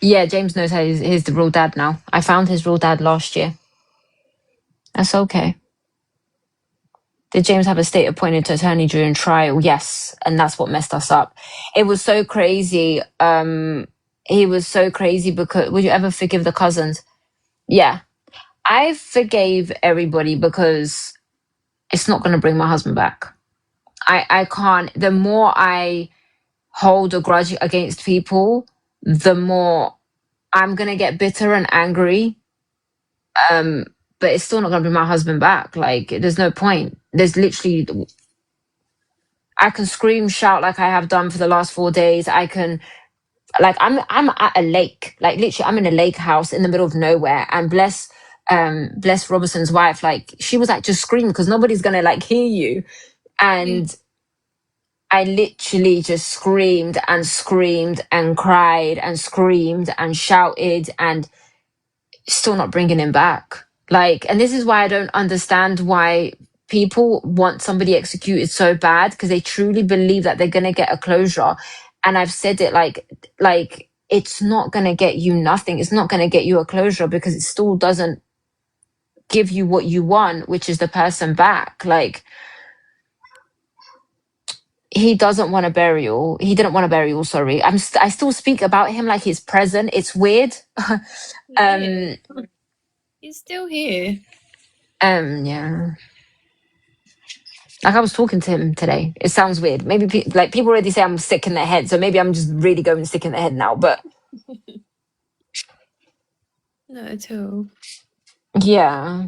Speaker 2: Yeah, James knows he's the real dad now. I found his real dad last year. That's okay. Did James have a state appointed attorney during trial? Yes. And that's what messed us up. It was so crazy. He was so crazy because, would you ever forgive the cousins? Yeah. I forgave everybody because it's not going to bring my husband back. I can't. The more I hold a grudge against people, the more I'm going to get bitter and angry. But it's still not going to bring my husband back. Like, there's no point. There's literally, I can scream, shout like I have done for the last 4 days. I can, like, I'm at a lake. Like, literally, I'm in a lake house in the middle of nowhere. And bless Robertson's wife, like, she was like, just scream because nobody's gonna like hear you. And I literally just screamed and screamed and cried and screamed and shouted, and still not bringing him back. Like, and this is why I don't understand why people want somebody executed so bad, because they truly believe that they're going to get a closure. And I've said it like it's not going to get you nothing. It's not going to get you a closure, because it still doesn't give you what you want, which is the person back. Like, he doesn't want a burial. He didn't want a burial. Sorry. I still speak about him like he's present. It's weird.
Speaker 1: Yeah. He's still here.
Speaker 2: Yeah. Like, I was talking to him today. It sounds weird. Maybe people already say I'm sick in the head, so maybe I'm just really going sick in the head now. But
Speaker 1: Not at all.
Speaker 2: yeah,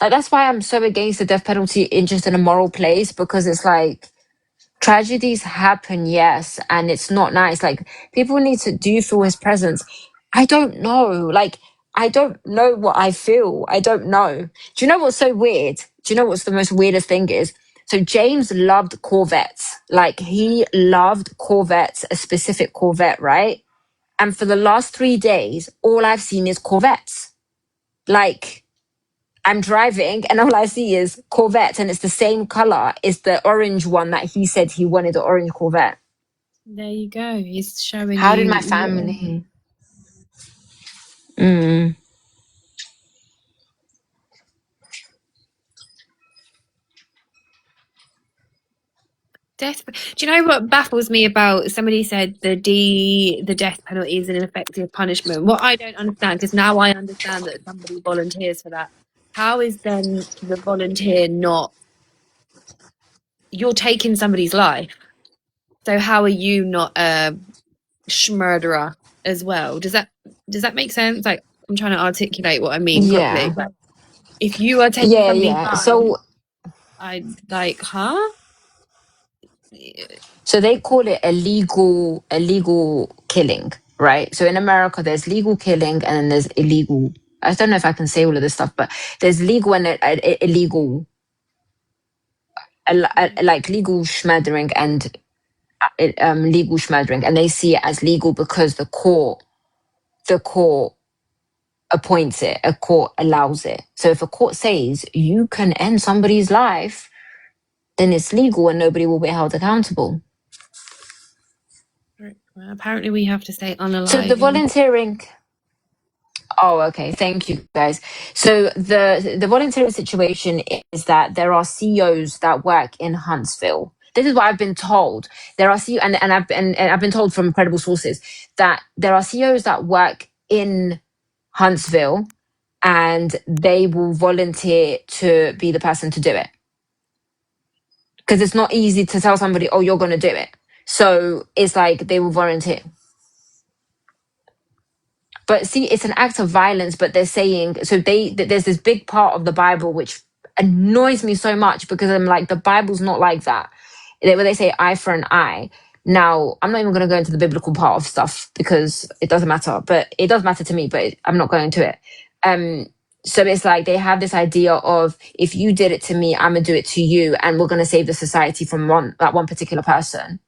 Speaker 2: like, that's why I'm so against the death penalty in just in a moral place, because it's like, tragedies happen, yes, and it's not nice. Like, people need to. Do you feel his presence? I don't know. Like, I don't know what I feel. I don't know. Do you know what's so weird? Do you know what's the most weirdest thing is? So James loved Corvettes. Like, he loved Corvettes, a specific Corvette, right? And for the last 3 days, all I've seen is Corvettes. Like, I'm driving and all I see is Corvettes, and it's the same color as the orange one that he said he wanted, the orange Corvette.
Speaker 1: There you go. He's showing
Speaker 2: How did
Speaker 1: you.
Speaker 2: my family? Mm.
Speaker 1: Death. Do you know what baffles me about? Somebody said the death penalty is an effective punishment. What I don't understand, because now I understand that somebody volunteers for that. How is then the volunteer not? You're taking somebody's life, so how are you not a murderer as well? Does that make sense? Like, I'm trying to articulate what I mean properly.
Speaker 2: Yeah.
Speaker 1: But if you are taking
Speaker 2: Yeah,
Speaker 1: somebody's
Speaker 2: yeah.
Speaker 1: life,
Speaker 2: So
Speaker 1: I like, huh?
Speaker 2: so they call it illegal killing, right? So in America there's legal killing and then there's illegal. I don't know if I can say all of this stuff, but there's legal and illegal, like legal schmeddering and legal schmeddering, and they see it as legal because the court appoints it, a court allows it. So if a court says you can end somebody's life, then it's legal and nobody will be held accountable.
Speaker 1: Well, apparently we have to say
Speaker 2: So the
Speaker 1: unaliving.
Speaker 2: volunteering. Oh, okay. Thank you, guys. So the volunteering situation is that there are CEOs that work in Huntsville. This is what I've been told. There are CEO, and I've been told from credible sources that there are CEOs that work in Huntsville, and they will volunteer to be the person to do it, because it's not easy to tell somebody, oh, you're going to do it. So it's like they will volunteer. But see, it's an act of violence, but they're saying, so there's this big part of the Bible which annoys me so much, because I'm like, the Bible's not like that. Where they say eye for an eye. Now, I'm not even going to go into the biblical part of stuff because it doesn't matter, but it does matter to me, but I'm not going to it. So it's like they have this idea of, if you did it to me, I'm going to do it to you, and we're going to save the society from that one particular person.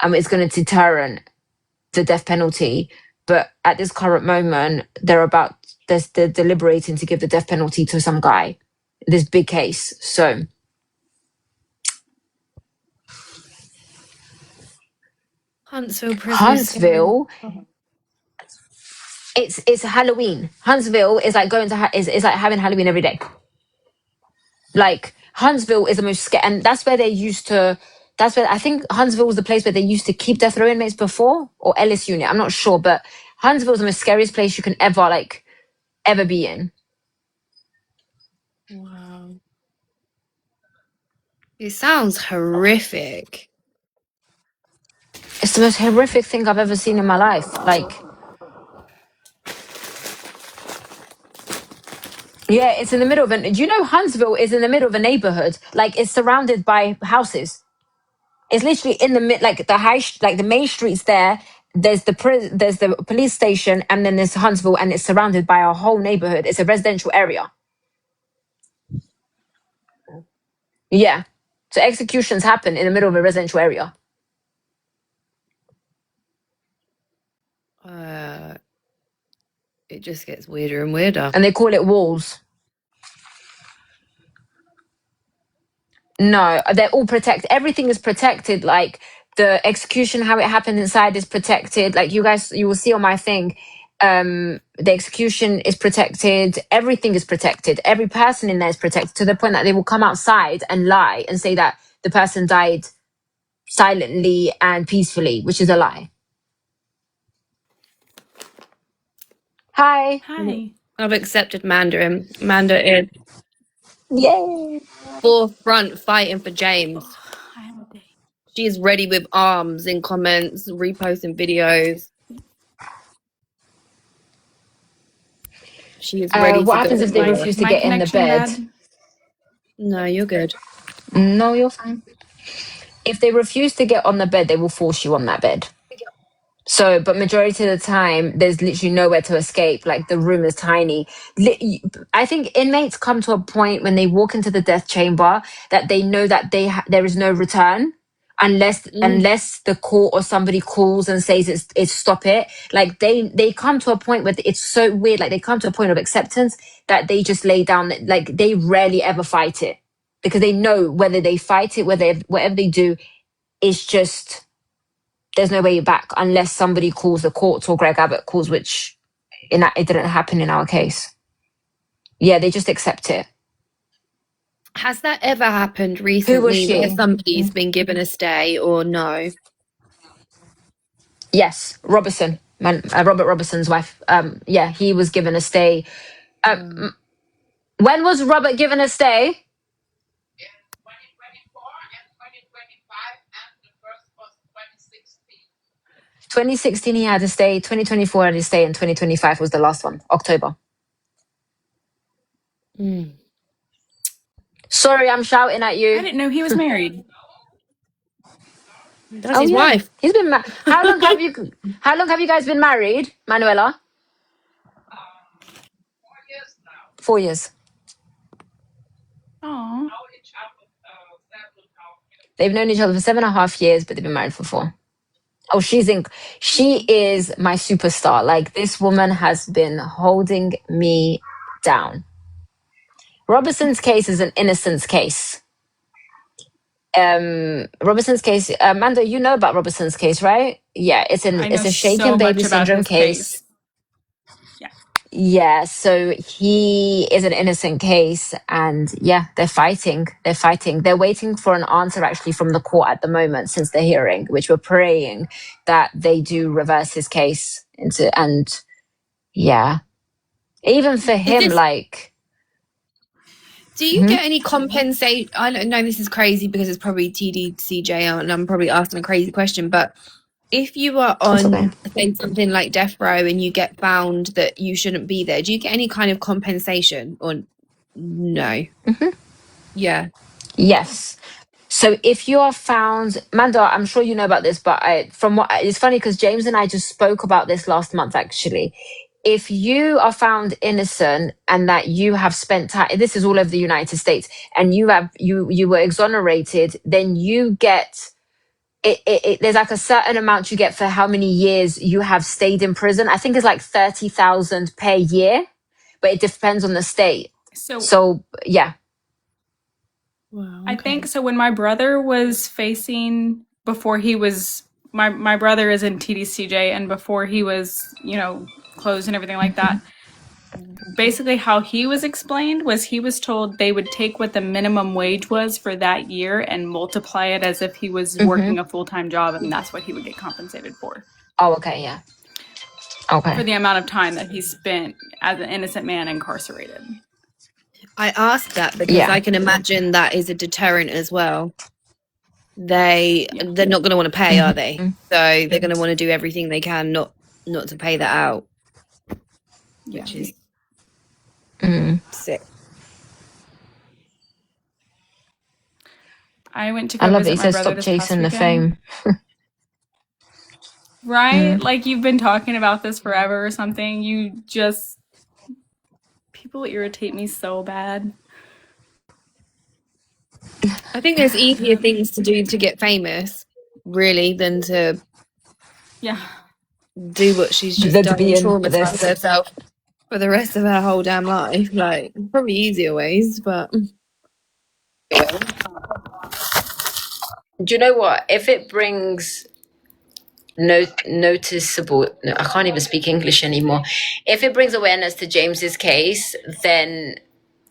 Speaker 2: It's going to deter the death penalty. But at this current moment, they're deliberating to give the death penalty to some guy. This big case. So
Speaker 1: Huntsville prisoners.
Speaker 2: Huntsville, it's Halloween. Huntsville is like is like having Halloween every day. Like, Huntsville is the most scary, and that's where they used to. That's where I think Huntsville was the place where they used to keep death row inmates before, or Ellis Unit. I'm not sure, but Huntsville is the most scariest place you can ever be in.
Speaker 1: Wow. It sounds horrific.
Speaker 2: It's the most horrific thing I've ever seen in my life. Like, yeah, it's in the middle of do you know Huntsville is in the middle of a neighborhood? Like, it's surrounded by houses. It's literally in the like like the main streets there. There's there's the police station, and then there's Huntsville, and it's surrounded by a whole neighborhood. It's a residential area. Yeah. So executions happen in the middle of a residential area.
Speaker 1: It just gets weirder and weirder.
Speaker 2: And they call it walls. No, they're all protected. Everything is protected. Like the execution, how it happened inside is protected. Like you guys, you will see on my thing, the execution is protected. Everything is protected. Every person in there is protected to the point that they will come outside and lie and say that the person died silently and peacefully, which is a lie. Hi.
Speaker 1: I've accepted Mandarin. Manda is
Speaker 2: Yay.
Speaker 1: forefront fighting for James. She is ready with arms in comments, reposting videos. She is ready
Speaker 2: What
Speaker 1: to
Speaker 2: happens
Speaker 1: go.
Speaker 2: if they refuse to get in the bed?
Speaker 1: No, you're good.
Speaker 2: No, you're fine. If they refuse to get on the bed, they will force you on that bed. So, but majority of the time, there's literally nowhere to escape. Like the room is tiny. I think inmates come to a point when they walk into the death chamber that they know that there is no return unless the court or somebody calls and says it's stop it. Like they come to a point where it's so weird. Like they come to a point of acceptance that they just lay down. Like they rarely ever fight it because they know whether they fight it, whatever they do, it's just there's no way back unless somebody calls the courts or Greg Abbott calls, which it didn't happen in our case. Yeah, they just accept it.
Speaker 1: Has that ever happened recently?
Speaker 2: Who was she?
Speaker 1: Where somebody's been given a stay or no?
Speaker 2: Yes, Robertson, Robert Robertson's wife. Yeah, he was given a stay. When was Robert given a stay? 2016 he had a stay, 2024 had a stay, and 2025 was the last one, October. Sorry, I'm shouting at you.
Speaker 3: I didn't know he was married.
Speaker 1: That's his wife.
Speaker 2: He's been married. How long have you guys been married, Manuela? 4 years.
Speaker 3: Aww.
Speaker 2: They've known each other for 7.5 years, but they've been married for 4. Oh, she is my superstar. Like this woman has been holding me down. Robertson's case is an innocence case. Robertson's case, Mando, you know about Robertson's case, right? Yeah, it's a shaken baby syndrome case. Yeah, so he is an innocent case, and yeah, they're fighting. They're waiting for an answer actually from the court at the moment since the hearing, which we're praying that they do reverse his case and yeah. Even for him,
Speaker 1: do you get any compensation? I don't know, this is crazy because it's probably TDCJ and I'm probably asking a crazy question, but if you are on say something like death row and you get found that you shouldn't be there, do you get any kind of compensation or no? Yeah.
Speaker 2: Yes. So if you are found, Mando, I'm sure you know about this, but it's funny because James and I just spoke about this last month actually. If you are found innocent and that you have spent time, this is all over the United States, and you were exonerated, then you get there's like a certain amount you get for how many years you have stayed in prison. I think it's like 30,000 per year, but it depends on the state. So yeah.
Speaker 3: Wow, okay. I think so. When my brother was facing, before he was, my brother is in TDCJ, and before he was, closed and everything like that, basically how he was explained was he was told they would take what the minimum wage was for that year and multiply it as if he was working a full-time job, and that's what he would get compensated for.
Speaker 2: Oh, okay, yeah. Okay.
Speaker 3: For the amount of time that he spent as an innocent man incarcerated.
Speaker 1: I asked that because I can imagine that is a deterrent as well. They're not going to want to pay, are they? So they're going to want to do everything they can not to pay that out, which is sick.
Speaker 3: I went to go visit my brother this past weekend.
Speaker 2: Stop chasing the fame.
Speaker 3: Right? Like you've been talking about this forever or something. People irritate me so bad.
Speaker 1: I think there's easier things to do to get famous, really, than to do what she's just
Speaker 2: Than to
Speaker 1: done and
Speaker 2: be in
Speaker 1: traumatise
Speaker 2: this.
Speaker 1: herself for the rest of her whole damn life. Like, probably easier ways, but
Speaker 4: Do you know what? If it brings noticeable, no, I can't even speak English anymore. If it brings awareness to James's case, then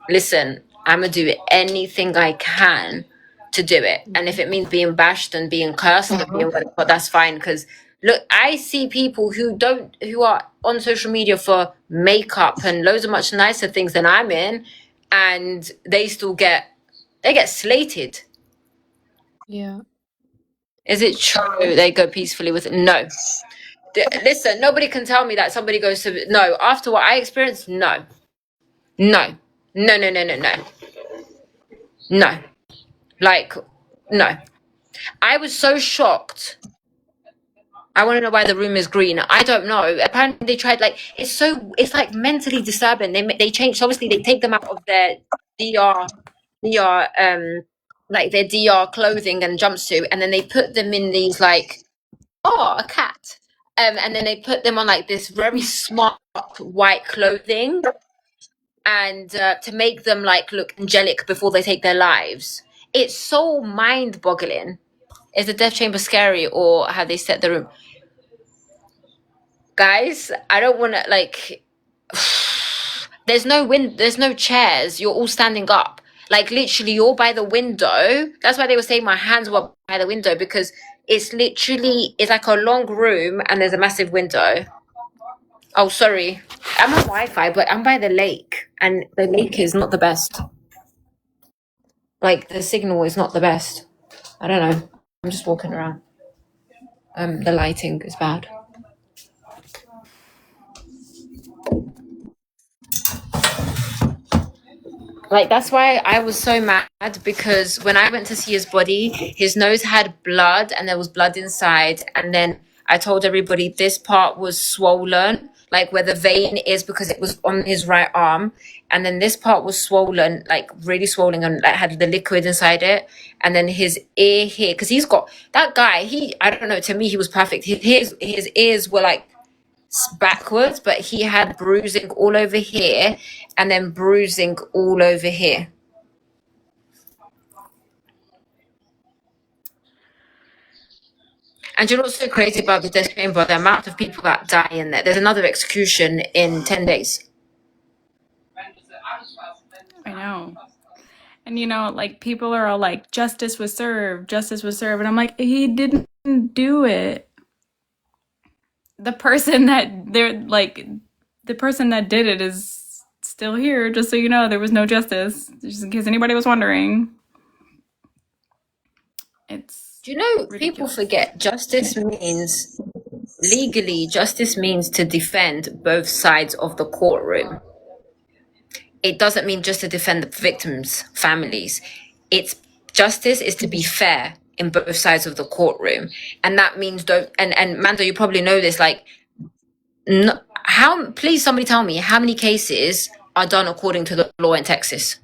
Speaker 4: listen, I'm gonna do anything I can to do it. And if it means being bashed and being cursed and being whatever, that's fine. Because look, I see people who are on social media for makeup and loads of much nicer things than I'm in, and they get slated.
Speaker 1: yeah.
Speaker 4: Is it true they go peacefully with it? No. Listen, nobody can tell me that somebody goes to no after what I experienced. No, no, no, no, no, no, no, no. Like, no. I was so shocked. I want to know why the room is green. I don't know. Apparently, they tried it's like mentally disturbing. They changed. Obviously, they take them out of their DR like their DR clothing and jumpsuit, and then they put them in these like a cat. And then they put them on like this very smart white clothing, and to make them like look angelic before they take their lives. It's so mind-boggling. Is the death chamber scary, or have they set the room? Guys, I don't want to like. There's no chairs. You're all standing up. Like literally, you're by the window. That's why they were saying my hands were by the window, because it's like a long room and there's a massive window. Oh, sorry. I'm on Wi-Fi, but I'm by the lake, and the lake is not the best. Like the signal is not the best. I don't know. I'm just walking around. The lighting is bad. Like that's why I was so mad, because when I went to see his body, his nose had blood and there was blood inside, and then I told everybody this part was swollen, like where the vein is, because it was on his right arm, and then this part was swollen, like really swollen, and like had the liquid inside it, and then his ear here, because he's got that guy. I don't know. To me, he was perfect. His ears were like backwards, but he had bruising all over here and then bruising all over here. And you know what's so crazy about the death chamber? The amount of people that die in there. There's another execution in 10 days.
Speaker 3: I know. And like people are all like, justice was served, and I'm like, he didn't do it. The person that did it is still here, just so you know. There was no justice, just in case anybody was wondering. It's
Speaker 4: Do you know,
Speaker 3: ridiculous.
Speaker 4: people forget legally, justice means to defend both sides of the courtroom. It doesn't mean just to defend the victims' families. Justice is to be fair in both sides of the courtroom. And that means and Mando, you probably know this, like, no, please somebody tell me how many cases are done according to the law in Texas?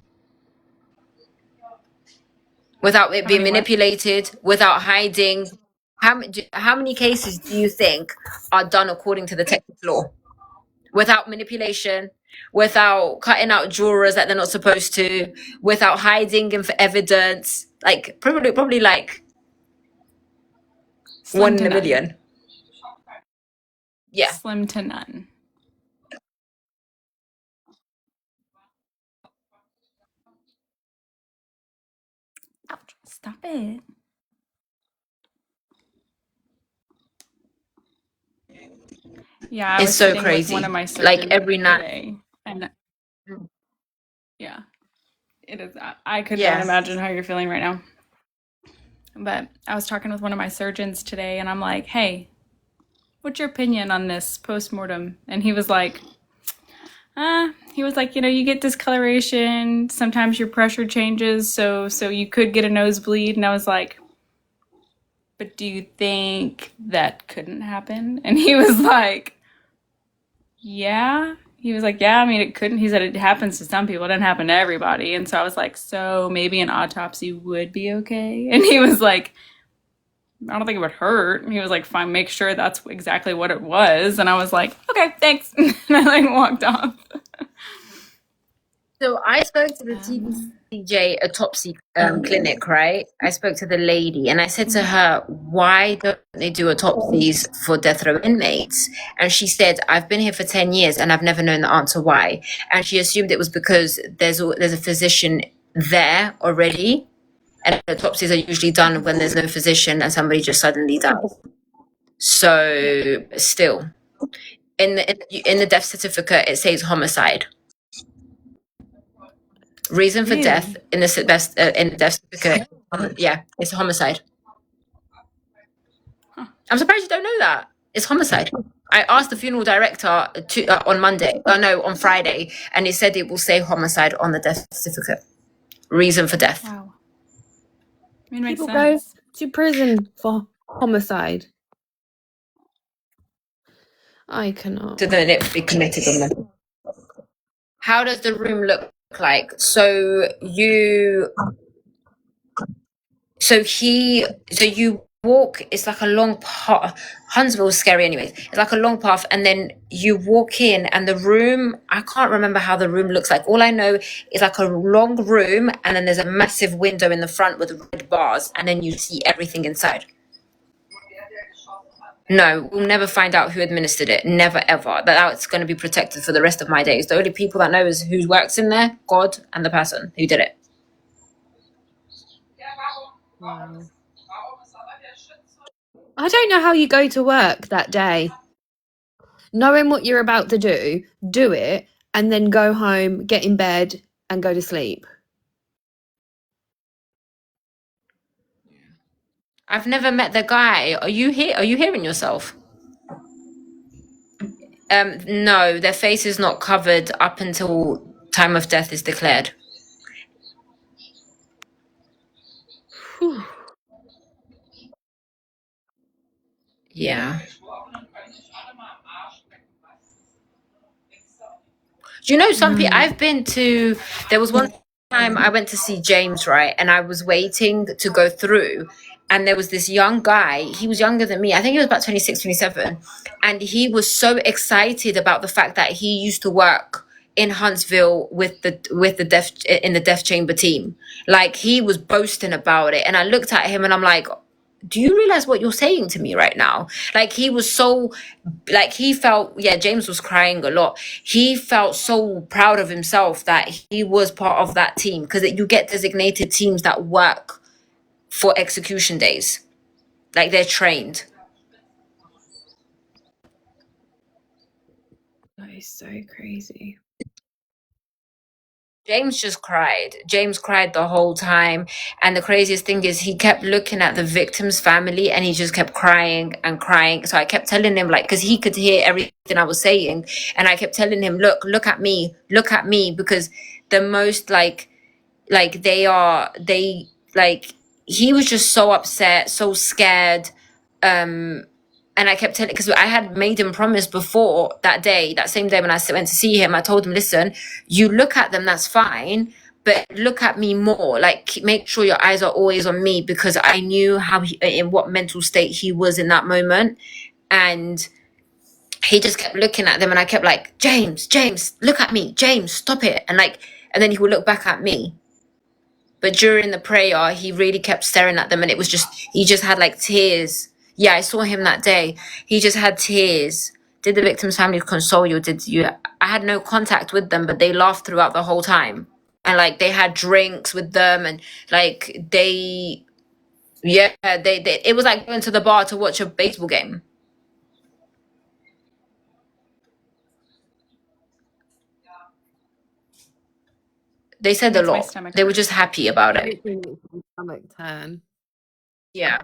Speaker 4: Without it being manipulated, without hiding. How many cases do you think are done according to the Texas law? Without manipulation, without cutting out jurors that they're not supposed to, without hiding evidence, like probably like
Speaker 3: Slim
Speaker 4: 1
Speaker 3: to
Speaker 4: in a
Speaker 3: none.
Speaker 4: million. Yeah.
Speaker 3: Slim to none. Ouch. Stop it. Yeah, I
Speaker 4: It's
Speaker 3: was
Speaker 4: so
Speaker 3: sitting
Speaker 4: crazy.
Speaker 3: with one of my surgeons
Speaker 4: Like every night.
Speaker 3: today, and yeah, it is. I could
Speaker 4: Yeah.
Speaker 3: not imagine how you're feeling right now. But I was talking with one of my surgeons today, and I'm like, "Hey, what's your opinion on this post-mortem?" And he was like, you get discoloration. Sometimes your pressure changes, so you could get a nosebleed." And I was like, "But do you think that couldn't happen?" And he was like, "Yeah, he was like, yeah, I mean, it couldn't. He said it happens to some people. It didn't happen to everybody. And so I was like, so maybe an autopsy would be okay. And he was like, I don't think it would hurt. And he was like, fine, make sure that's exactly what it was. And I was like, okay, thanks. And I like walked off.
Speaker 4: So I spoke to the TBCJ autopsy clinic, right? I spoke to the lady and I said to her, why don't they do autopsies for death row inmates? And she said, I've been here for 10 years and I've never known the answer why. And she assumed it was because there's a physician there already. And autopsies are usually done when there's no physician and somebody just suddenly dies. So still, in the death certificate, it says homicide. Reason for death in the death certificate, yeah, it's homicide. I'm surprised you don't know that. It's homicide. I asked the funeral director on Friday, and he said it will say homicide on the death certificate. Reason for death.
Speaker 3: Wow. I mean, it makes
Speaker 1: People
Speaker 3: sense.
Speaker 1: go to prison for homicide. I cannot.
Speaker 4: To then it be committed on them. How does the room look like? So you walk, it's like a long path. Huntsville's scary anyways. It's like a long path, and then you walk in, and the room, I can't remember how the room looks like. All I know is like a long room, and then there's a massive window in the front with red bars, and then you see everything inside. No, we'll never find out who administered it. Never, ever. That's going to be protected for the rest of my days. The only people that know is who works in there, God, and the person who did it.
Speaker 1: Wow. I don't know how you go to work that day, knowing what you're about to do it, and then go home, get in bed, and go to sleep.
Speaker 4: I've never met the guy. Are you hearing yourself? No, their face is not covered up until time of death is declared.
Speaker 1: Whew.
Speaker 4: Yeah. Do you know some people? There was one time I went to see James, right? And I was waiting to go through. And there was this young guy. He was younger than me. I think he was about 26, 27. And he was so excited about the fact that he used to work in Huntsville with the death chamber team. Like, he was boasting about it. And I looked at him and I'm like, do you realize what you're saying to me right now? Like, he was so, like, he felt, yeah, James was crying a lot. He felt so proud of himself that he was part of that team, because you get designated teams that work for execution days. Like, they're trained.
Speaker 1: That is so crazy.
Speaker 4: James just cried. James cried the whole time. And the craziest thing is he kept looking at the victim's family and he just kept crying and crying. So I kept telling him, like, because he could hear everything I was saying. And I kept telling him, look at me, because the most he was just so upset, so scared. And I kept telling, because I had made him promise before that same day when I went to see him, I told him, listen, you look at them, that's fine, but look at me more. Like, make sure your eyes are always on me, because I knew in what mental state he was in that moment. And he just kept looking at them, and I kept like, James, look at me, James, stop it. And then he would look back at me. But during the prayer, he really kept staring at them, and he just had like tears. Yeah, I saw him that day. He just had tears. Did the victim's family console you? I had no contact with them, but they laughed throughout the whole time. And like, they had drinks with them, and like, it was like going to the bar to watch a baseball game. They said a lot. They were just happy about it.
Speaker 1: Stomach turn.
Speaker 4: Yeah.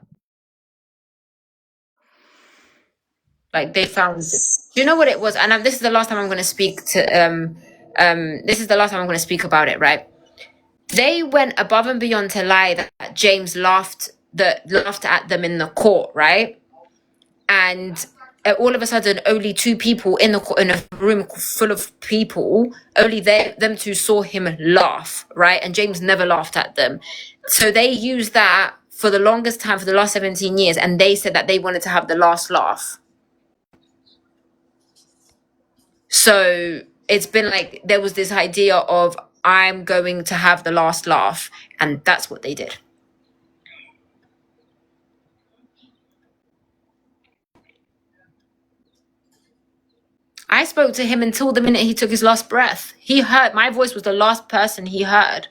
Speaker 4: Like, they found, do you know what it was? And this is the last time I'm going to speak this is the last time I'm going to speak about it, right? They went above and beyond to lie that James laughed at them in the court, right? And all of a sudden only two people in a room full of people, only them two saw him laugh, right? And James never laughed at them. So they used that for the longest time, for the last 17 years, and they said that they wanted to have the last laugh. So it's been like there was this idea of I'm going to have the last laugh, and that's what they did. I spoke to him until the minute he took his last breath. He heard my voice was the last person he heard.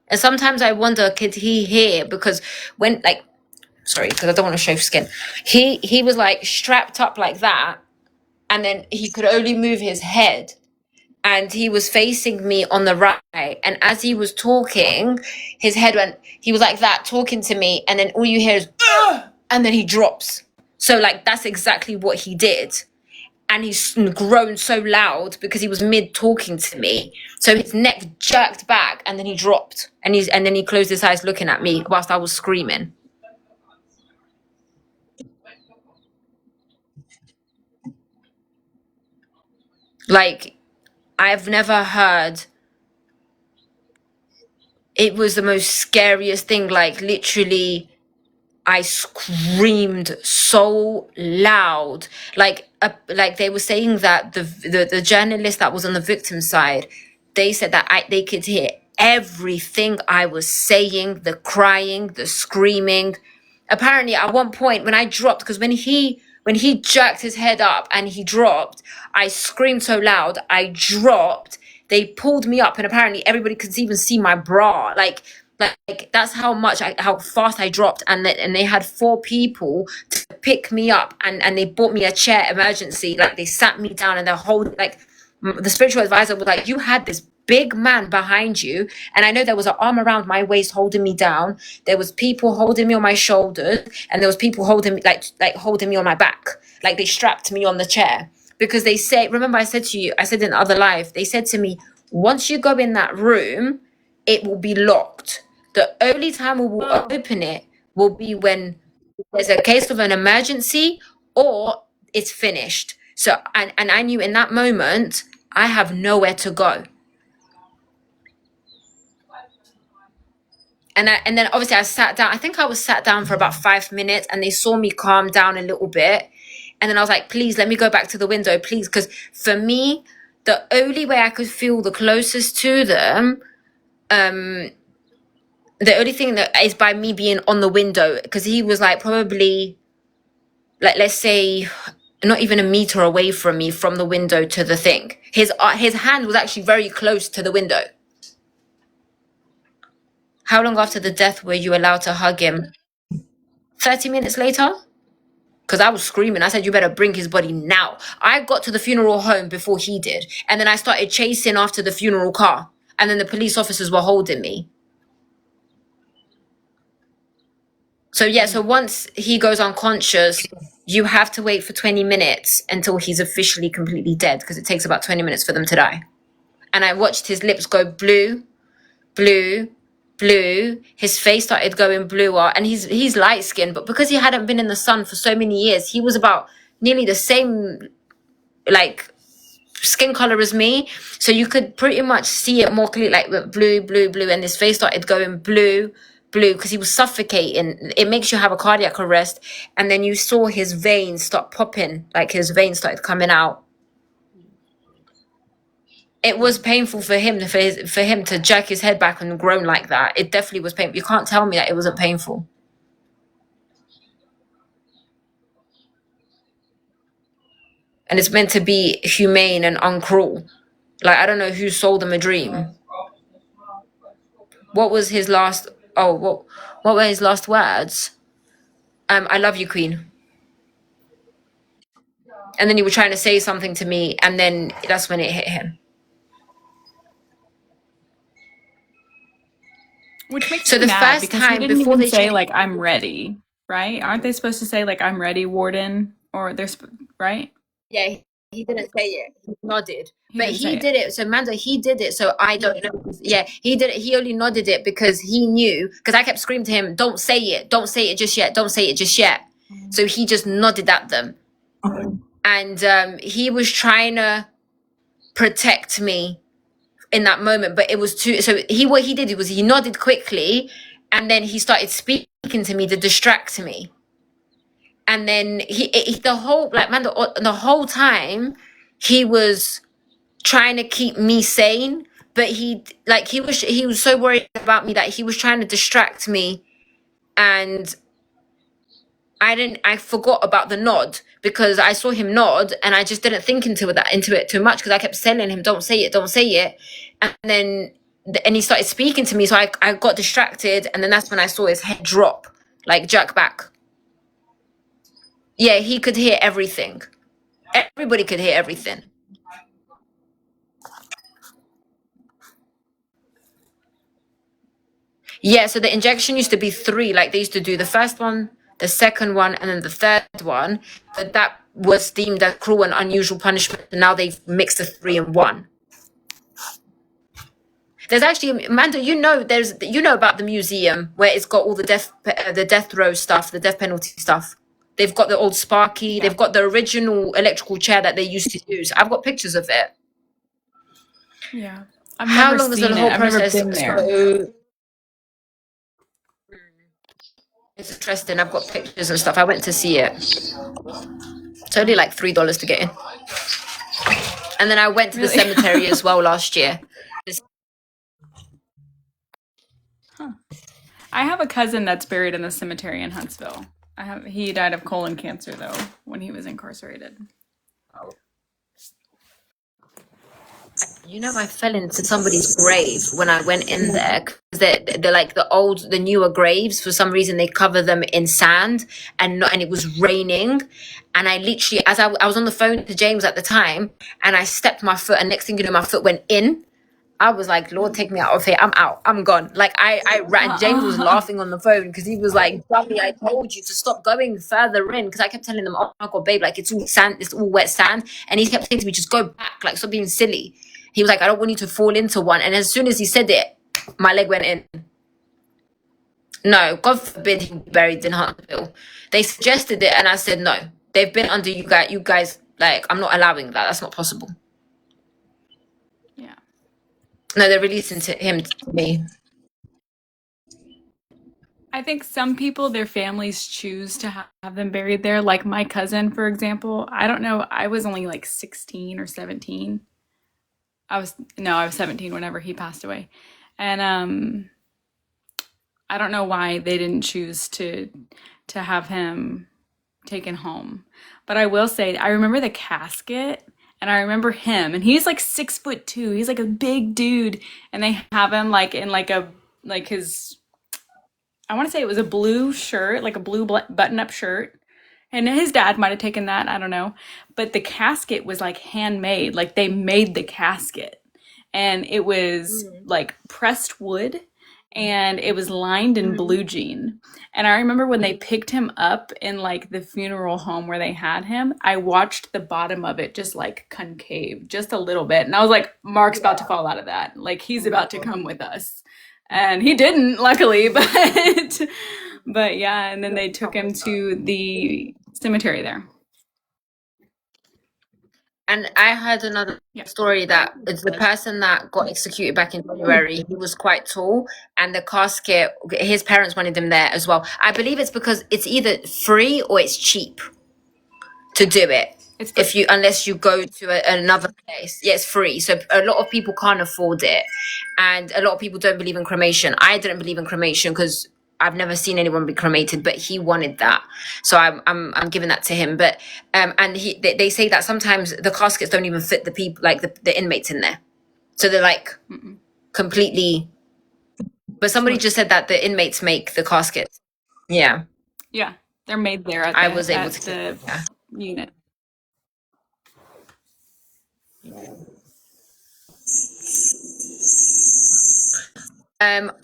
Speaker 4: And sometimes I wonder, could he hear? Because when, like, sorry, because I don't want to show skin. He was like strapped up like that, and then he could only move his head. And he was facing me on the right. And as he was talking, his head went, he was like that, talking to me. And then all you hear is, ugh! And then he drops. So, like, that's exactly what he did. And he's groaned so loud because he was mid talking to me. So his neck jerked back and then he dropped. And then he closed his eyes looking at me whilst I was screaming. Like, I've never heard. It was the most scariest thing. Like, literally, I screamed so loud. Like they were saying that the journalist that was on the victim side, they said that they could hear everything I was saying, the crying, the screaming. Apparently, at one point when I dropped, because when he jerked his head up and he dropped, I screamed so loud, I dropped. They pulled me up, and apparently everybody could even see my bra. Like that's how fast I dropped, and they had 4 people to pick me up, and they bought me a chair emergency. Like, they sat me down, and they're holding, like, the spiritual advisor was like, you had this big man behind you, and I know there was an arm around my waist holding me down. There was people holding me on my shoulders, and there was people holding me like holding me on my back. Like, they strapped me on the chair, because they say, remember I said to you, I said in the other live, they said to me, once you go in that room, it will be locked. The only time we will open it will be when there's a case of an emergency or it's finished. So, and I knew in that moment, I have nowhere to go. And then obviously I sat down. I think I was sat down for about 5 minutes, and they saw me calm down a little bit. And then I was like, please, let me go back to the window, please. Because for me, the only way I could feel the closest to them, the only thing that is by me being on the window, because he was like probably, like, let's say, not even a meter away from me from the window to the thing. His hand was actually very close to the window. How long after the death were you allowed to hug him? 30 minutes later? Because I was screaming. I said, you better bring his body now. I got to the funeral home before he did. And then I started chasing after the funeral car. And then the police officers were holding me. So yeah, so once he goes unconscious, you have to wait for 20 minutes until he's officially completely dead, because it takes about 20 minutes for them to die. And I watched his lips go blue, blue, blue. His face started going bluer, and he's light skinned, but because he hadn't been in the sun for so many years, he was about nearly the same, like, skin color as me. So you could pretty much see it more clearly, like blue, blue, blue, and his face started going blue, blue, because he was suffocating. It makes you have a cardiac arrest. And then you saw his veins start popping, like his veins started coming out. It was painful for him, for him to jerk his head back and groan like that. It definitely was painful. You can't tell me that it wasn't painful. And it's meant to be humane and uncruel. Like, I don't know who sold him a dream. What was his last? Oh, what were his last words? I love you, Queen. And then he was trying to say something to me, and then that's when it hit him.
Speaker 3: Which makes
Speaker 4: So
Speaker 3: me
Speaker 4: the
Speaker 3: mad,
Speaker 4: first
Speaker 3: because he
Speaker 4: time
Speaker 3: didn't
Speaker 4: before
Speaker 3: even
Speaker 4: they
Speaker 3: say
Speaker 4: changed,
Speaker 3: like I'm ready, right? Aren't they supposed to say like I'm ready, Warden? Or they're right?
Speaker 4: yeah, he didn't say it. He nodded.
Speaker 3: He
Speaker 4: But
Speaker 3: didn't
Speaker 4: he
Speaker 3: say
Speaker 4: did it. So Mando, he did it. So I don't know. Yeah, he did it. He only nodded it because he knew. Because I kept screaming to him, "Don't say it. Don't say it just yet. Don't say it just yet." So he just nodded at them, and he was trying to protect me in that moment, but it was too. So what he did was he nodded quickly, and then he started speaking to me to distract me. And then the whole like man the whole time he was trying to keep me sane, but he was so worried about me that he was trying to distract me, and I forgot about the nod because I saw him nod and I just didn't think into it too much because I kept telling him don't say it, don't say it, and then he started speaking to me, so I got distracted, and then that's when I saw his head drop, like jerk back. Yeah, he could hear everything. Everybody could hear everything. Yeah, so the injection used to be 3, like they used to do the first one, the second one, and then the third one. But that was deemed a cruel and unusual punishment, and now they've mixed the 3 in 1. There's actually, Amanda, you know about the museum where it's got all the death row stuff, the death penalty stuff. They've got the old Sparky. They've got the original electrical chair that they used to use. I've got pictures of it.
Speaker 3: Yeah. I've
Speaker 4: How
Speaker 3: never
Speaker 4: long was the
Speaker 3: seen
Speaker 4: whole
Speaker 3: it. I've never
Speaker 4: process?
Speaker 3: been there.
Speaker 4: So it's interesting. I've got pictures and stuff. I went to see it. It's only like $3 to get in. And then I went to the
Speaker 3: Really?
Speaker 4: cemetery as well last year.
Speaker 3: I have a cousin that's buried in the cemetery in Huntsville. He died of colon cancer though when he was incarcerated.
Speaker 4: You know, I fell into somebody's grave when I went in there because they're like the newer graves. For some reason, they cover them in sand, and it was raining. And I literally, as I was on the phone to James at the time, and I stepped my foot, and next thing you know, my foot went in. I was like, Lord, take me out of here. I'm out. I'm gone. Like I ran. James was laughing on the phone because he was like, "Dummy, I told you to stop going further in." Because I kept telling them, "Oh my God, babe, like it's all sand. It's all wet sand." And he kept saying to me, "Just go back. Like stop being silly." He was like, "I don't want you to fall into one." And as soon as he said it, my leg went in. No, God forbid he be buried in Huntsville. They suggested it, and I said no. They've been under you guys. You guys, like, I'm not allowing that. That's not possible.
Speaker 3: Yeah.
Speaker 4: No, they're releasing him to me.
Speaker 3: I think some people, their families choose to have them buried there. Like my cousin, for example. I don't know. I was only like 16 or 17. I was 17 whenever he passed away. And I don't know why they didn't choose to have him taken home. But I will say, I remember the casket and I remember him, and he's like 6'2". He's like a big dude, and they have him like in like his, I want to say it was a blue shirt, like a blue button-up shirt. And his dad might have taken that, I don't know. But the casket was like handmade, like they made the casket. And it was like pressed wood, and it was lined in blue jean. And I remember when they picked him up in like the funeral home where they had him, I watched the bottom of it just like concave just a little bit. And I was like, Mark's about to fall out of that. Like he's about to come with us. And he didn't, luckily, but yeah, and then they took him to the cemetery there.
Speaker 4: And I heard another story that it's the person that got executed back in January. He was quite tall, and the casket, his parents wanted him there as well. I believe it's because it's either free or it's cheap to do it. Unless you go to another place. Yeah, it's free. So a lot of people can't afford it, and a lot of people don't believe in cremation. I didn't believe in cremation because I've never seen anyone be cremated, but he wanted that, so I'm giving that to him. But and they say that sometimes the caskets don't even fit the people, like the inmates in there, so they're like completely. But somebody just said that the inmates make the caskets. Yeah,
Speaker 3: they're made there at
Speaker 4: I was able to
Speaker 3: the unit.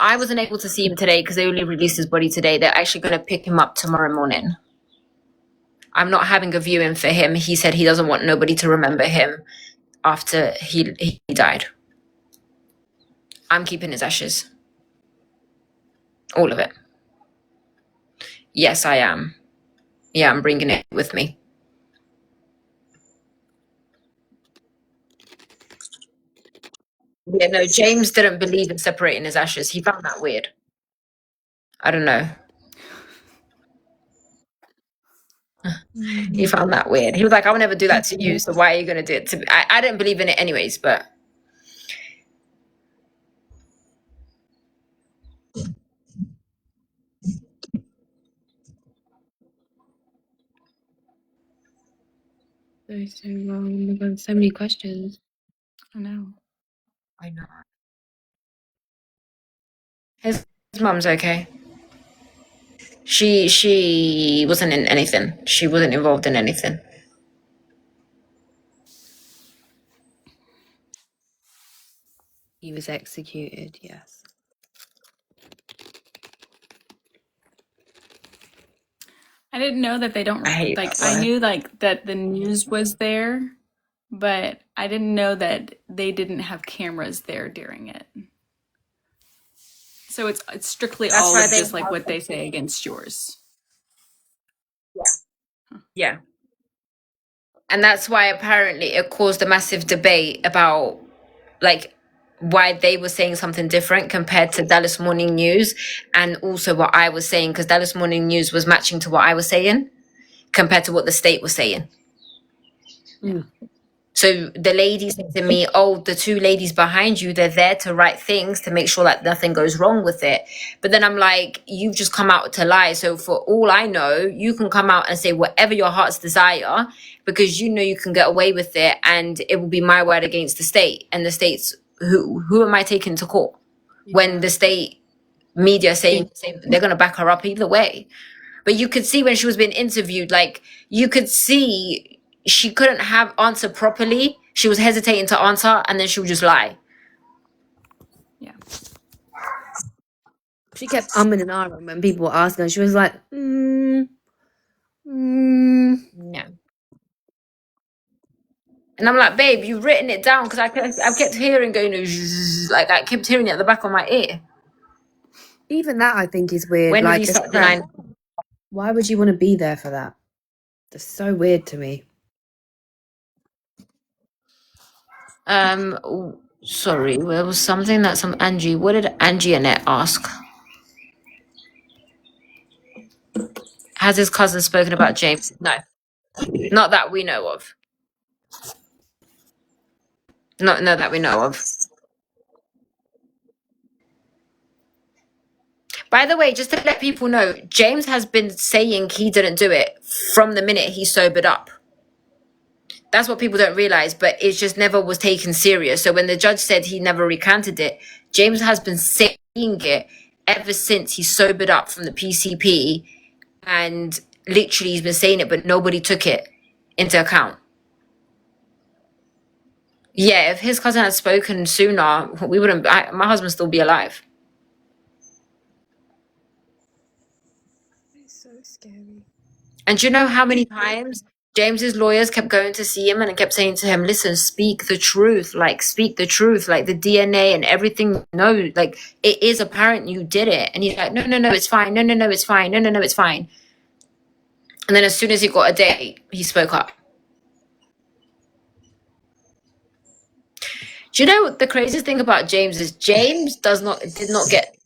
Speaker 4: I wasn't able to see him today because they only released his body today. They're actually going to pick him up tomorrow morning. I'm not having a viewing for him. He said he doesn't want nobody to remember him after he died. I'm keeping his ashes. All of it. Yes, I am. Yeah, I'm bringing it with me. Yeah, no, James didn't believe in separating his ashes. He found that weird. I don't know. He found that weird. He was like, I would never do that to you, so why are you going to do it to me? I didn't believe in it anyways, but...
Speaker 1: So wrong. We've got so many questions.
Speaker 3: I know.
Speaker 4: I know. His mum's okay. She wasn't in anything. She wasn't involved in anything.
Speaker 1: He was executed, yes.
Speaker 3: I didn't know that they don't
Speaker 4: I hate that
Speaker 3: I
Speaker 4: word.
Speaker 3: knew like that the news was there, but I didn't know that they didn't have cameras there during it. So it's strictly
Speaker 4: That's
Speaker 3: all
Speaker 4: why
Speaker 3: of
Speaker 4: they
Speaker 3: just like what they say against yours.
Speaker 4: Yeah. And that's why apparently it caused a massive debate about like why they were saying something different compared to Dallas Morning News, and also what I was saying, because Dallas Morning News was matching to what I was saying compared to what the state was saying.
Speaker 3: Yeah.
Speaker 4: So the lady said to me, oh, the two ladies behind you, they're there to write things to make sure that nothing goes wrong with it. But then I'm like, you've just come out to lie. So for all I know, you can come out and say whatever your heart's desire, because you know you can get away with it, and it will be my word against the state. And the state's, who am I taking to court? When the state media saying they're going to back her up either way. But you could see when she was being interviewed, like you could see she couldn't have answered properly. She was hesitating to answer, and then she would just lie.
Speaker 3: Yeah.
Speaker 1: She kept umming and ahhing when people were asking her. She was like,
Speaker 4: Yeah. And I'm like, babe, you've written it down, because I kept hearing going, like I kept hearing it at the back of my ear.
Speaker 1: Even that I think is weird.
Speaker 4: When did
Speaker 1: Like,
Speaker 4: he start denying?
Speaker 1: why would you want to be there for that? That's so weird to me.
Speaker 4: Sorry, there was something that Angie. What did Angie Annette ask? Has his cousin spoken about James? No, not that we know of. Not that we know of. By the way, just to let people know, James has been saying he didn't do it from the minute he sobered up. That's what people don't realize, but it just never was taken serious. So when the judge said he never recanted it, James has been saying it ever since he sobered up from the PCP, and literally he's been saying it, but nobody took it into account. Yeah, if his cousin had spoken sooner, we wouldn't. My husband would still be alive.
Speaker 1: It's so scary.
Speaker 4: And do you know how many times James's lawyers kept going to see him and kept saying to him, listen, speak the truth, like speak the truth, like the DNA and everything. No, like it is apparent you did it. And he's like, no, it's fine. No, it's fine. No, it's fine. And then as soon as he got a date, he spoke up. Do you know the craziest thing about James is James did not get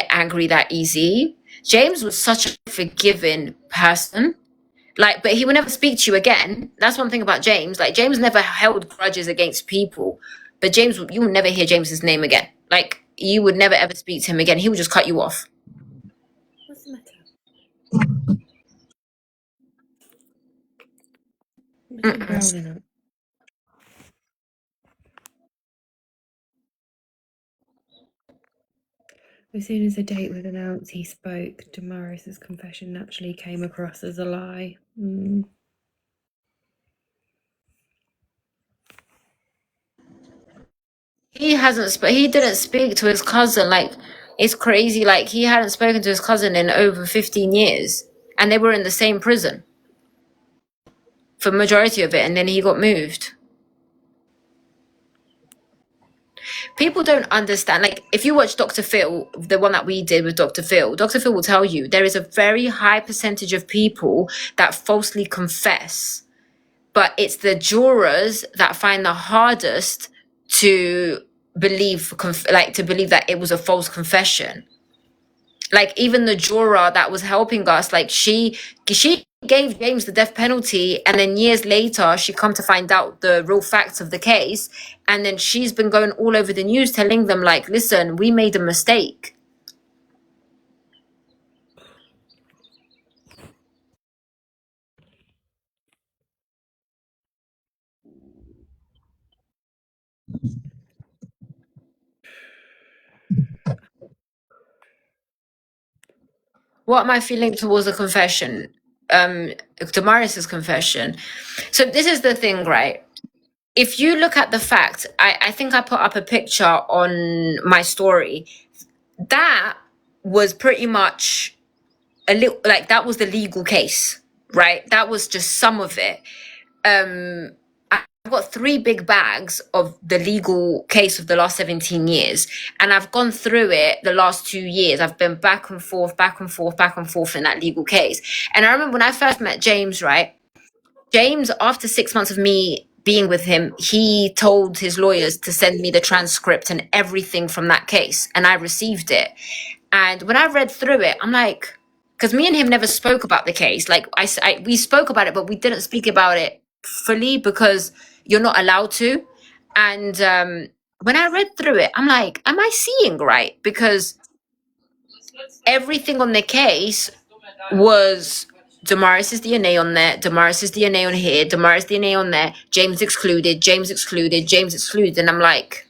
Speaker 4: angry that easy. James was such a forgiving person. Like, but he would never speak to you again. That's one thing about James. Like, James never held grudges against people. But James, you would never hear James's name again. Like, you would never ever speak to him again. He would just cut you off.
Speaker 1: What's the matter? What's he growling at? As soon as the date was announced, he spoke. Damaris's confession naturally came across as a lie.
Speaker 4: He didn't speak to his cousin. Like, it's crazy. Like, he hadn't spoken to his cousin in over 15 years. And they were in the same prison. for majority of it, and then he got moved. People don't understand. Like, if you watch Dr. Phil, the one that we did with Dr. Phil will tell you there is a very high percentage of people that falsely confess, but it's the jurors that find the hardest to believe, to believe that it was a false confession. Like, even the juror that was helping us, like, she gave James the death penalty, and then years later she come to find out the real facts of the case, and then she's been going all over the news telling them, like, listen, we made a mistake. What am I feeling towards the confession? Damaris's confession. So this is the thing, right? If you look at the fact, I think I put up a picture on my story. That was pretty much a little, like, that was the legal case, right? That was just some of it. I've got 3 big bags of the legal case of the last 17 years, and I've gone through it the last 2 years. I've been back and forth, back and forth, back and forth in that legal case. And I remember when I first met James, right? James, after 6 months of me being with him, he told his lawyers to send me the transcript and everything from that case, and I received it. And when I read through it, I'm like, because me and him never spoke about the case. Like, we spoke about it, but we didn't speak about it fully because you're not allowed to. And when I read through it, I'm like, am I seeing right? Because everything on the case was Damaris's DNA on there, Damaris's DNA on here, Damaris' DNA on there, James excluded, James excluded, James excluded. And I'm like,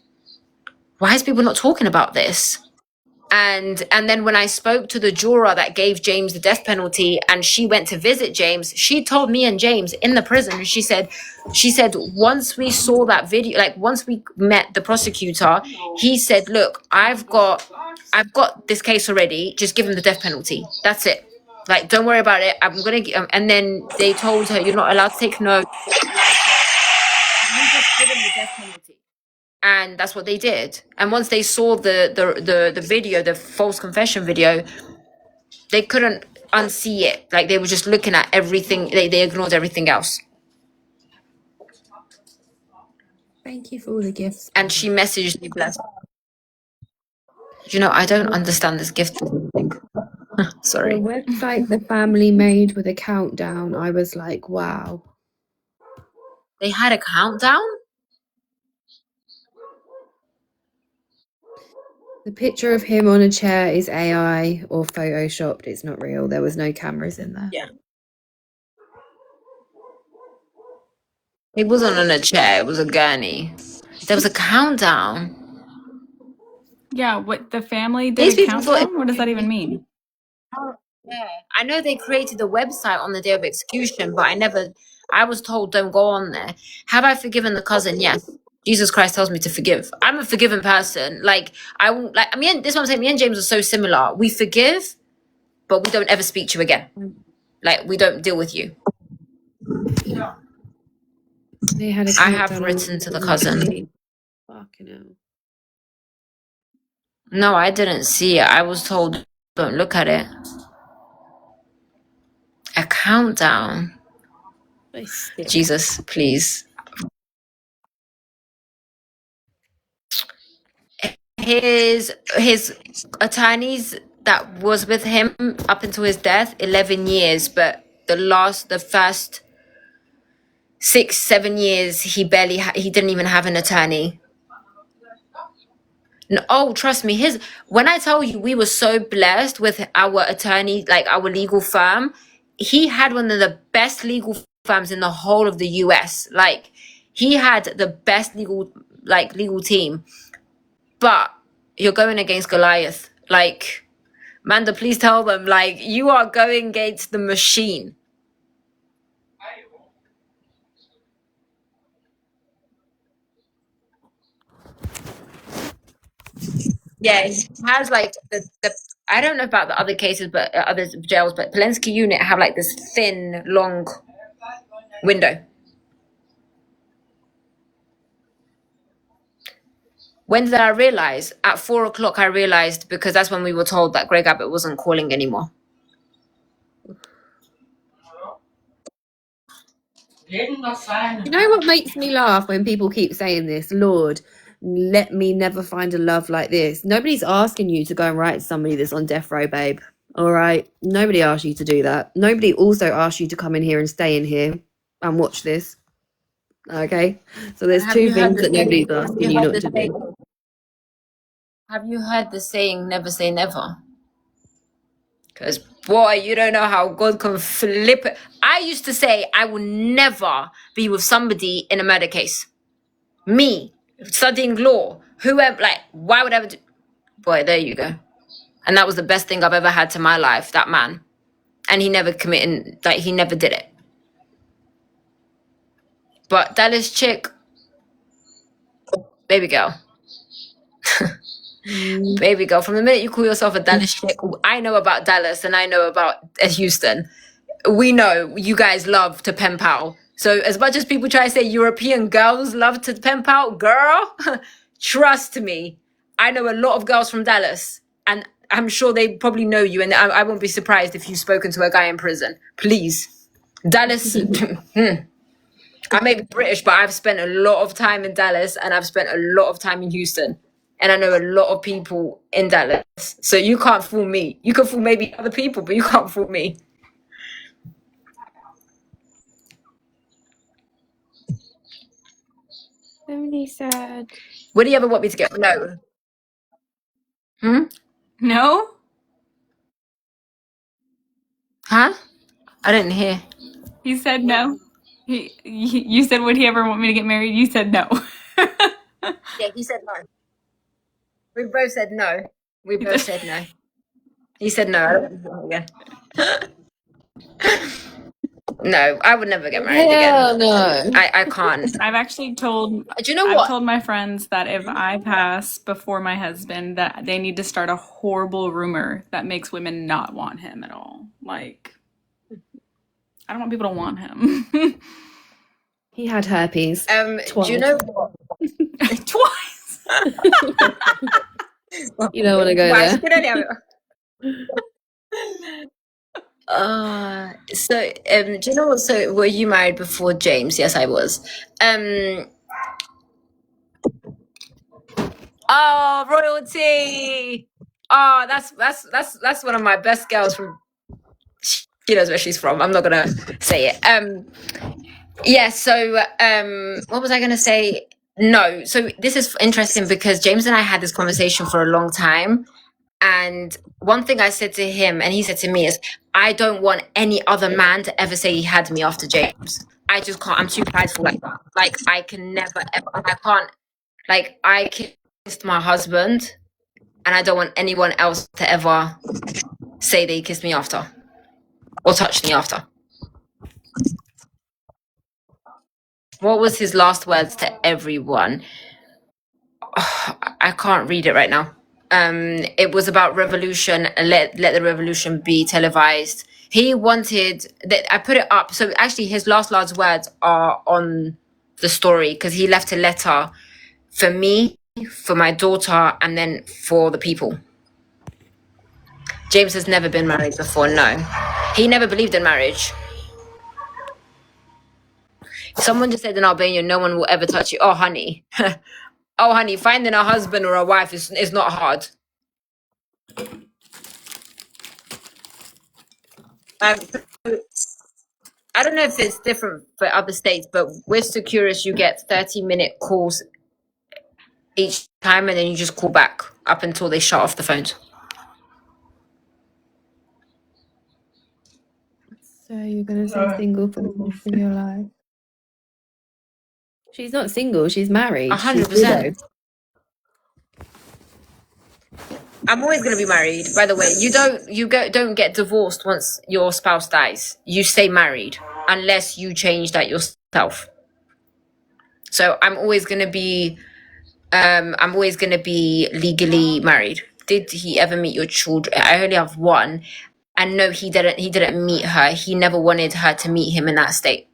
Speaker 4: why is people not talking about this? And then when I spoke to the juror that gave James the death penalty, and she went to visit James, she told me and James in the prison, she said once we saw that video, like, once we met the prosecutor, he said, look, I've got this case already, just give him the death penalty, that's it, like, don't worry about it, I'm gonna and then they told her, you're not allowed to take notes, you just give him the death penalty. And that's what they did. And once they saw the video, the false confession video, they couldn't unsee it. Like, they were just looking at everything. They ignored everything else.
Speaker 1: Thank you for all the gifts.
Speaker 4: And she messaged me, bless. You know, I don't understand this gift thing. Sorry.
Speaker 1: The website the family made with a countdown, I was like, wow.
Speaker 4: They had a countdown?
Speaker 1: The picture of him on a chair is AI or photoshopped. It's not real. There was no cameras in there.
Speaker 4: Yeah. It wasn't on a chair. It was a gurney. There was a countdown.
Speaker 3: Yeah, what the family
Speaker 4: These
Speaker 3: did a
Speaker 4: people thought
Speaker 3: countdown? What does that even mean?
Speaker 4: Yeah, I know they created a website on the day of execution, but I was told don't go on there. Have I forgiven the cousin? Yes. Jesus Christ tells me to forgive. I'm a forgiving person. Like, I won't, like, this is what I'm saying. Me and James are so similar. We forgive, but we don't ever speak to you again. Like, we don't deal with you.
Speaker 1: They had a
Speaker 4: I have
Speaker 1: countdown
Speaker 4: written to the cousin.
Speaker 1: Fucking hell.
Speaker 4: No, I didn't see it. I was told don't look at it. A countdown. Jesus, please. His attorneys that was with him up until his death, 11 years, but the first 6-7 years he didn't even have an attorney. No, oh, trust me, when I tell you we were so blessed with our attorney, like our legal firm, he had one of the best legal firms in the whole of the US. Like, he had the best legal team. But you're going against Goliath. Like, Manda, please tell them, like, you are going against the machine. Yeah, it has like the I don't know about the other cases, but other jails, but Polensky unit have like this thin, long window. When did I realize? At 4 o'clock, I realized, because that's when we were told that Greg Abbott wasn't calling anymore.
Speaker 1: You know what makes me laugh when people keep saying this? Lord, let me never find a love like this. Nobody's asking you to go and write to somebody that's on death row, babe. All right? Nobody asked you to do that. Nobody also asked you to come in here and stay in here and watch this. Okay? So there's two things that nobody's asking you not to do.
Speaker 4: Have you heard the saying, never say never? Because, boy, you don't know how God can flip it. I used to say I will never be with somebody in a murder case. Me, studying law, whoever, like, why would I ever do? Boy, there you go. And that was the best thing I've ever had to my life, that man. And he never committed, like, he never did it. But Dallas chick, baby girl. Baby girl, from the minute you call yourself a Dallas chick, I know about Dallas and I know about Houston. We know you guys love to pen pal. So as much as people try to say European girls love to pen pal, girl, trust me, I know a lot of girls from Dallas, and I'm sure they probably know you, and I won't be surprised if you've spoken to a guy in prison. Please. Dallas, I may be British, but I've spent a lot of time in Dallas and I've spent a lot of time in Houston. And I know a lot of people in Dallas. So you can't fool me. You can fool maybe other people, but you can't fool me.
Speaker 1: Really sad.
Speaker 4: What do you ever want me to get? No.
Speaker 3: No?
Speaker 4: Huh? I didn't hear.
Speaker 3: He said no. You said, would he ever want me to get married? You said no.
Speaker 4: Yeah, he said no. We both said no. We both said no. He said no. I don't want to again. No, I would never get married
Speaker 1: Hell
Speaker 4: again.
Speaker 1: no.
Speaker 4: I can't.
Speaker 3: I've actually told
Speaker 4: Do you know
Speaker 3: I've
Speaker 4: what?
Speaker 3: told my friends that if I pass before my husband, that they need to start a horrible rumor that makes women not want him at all. Like, I don't want people to want him.
Speaker 1: He had herpes.
Speaker 4: Do you know what?
Speaker 3: Twice.
Speaker 1: You don't want to go
Speaker 4: Why?
Speaker 1: there.
Speaker 4: So do you know what? So were you married before James? Yes, I was. Oh, royalty. Oh, that's one of my best girls from. She knows where she's from. I'm not gonna say it. Yeah. So what was I gonna say? No. So this is interesting because James and I had this conversation for a long time. And one thing I said to him and he said to me is, I don't want any other man to ever say he had me after James. I just can't. I'm too prideful like that. Like, I can never, ever, I can't, like, I kissed my husband and I don't want anyone else to ever say they kissed me after or touched me after. What was his last words to everyone? Oh, I can't read it right now. It was about revolution. Let the revolution be televised. He wanted that. I put it up. So actually, his last words are on the story because he left a letter for me, for my daughter, and then for the people. James has never been married before. No, he never believed in marriage. Someone just said in Albania, no one will ever touch you. Oh, honey. Oh, honey, finding a husband or a wife is not hard. I don't know if it's different for other states, but with Securus, you get 30-minute calls each time, and then you just call back up until they shut off the phones.
Speaker 1: So you're going to say single for the rest of your life? She's not single. She's married.
Speaker 4: 100%. I'm always going to be married. By the way, you don't get divorced once your spouse dies. You stay married unless you change that yourself. So I'm always going to be legally married. Did he ever meet your children? I only have one, and no, he didn't meet her. He never wanted her to meet him in that state.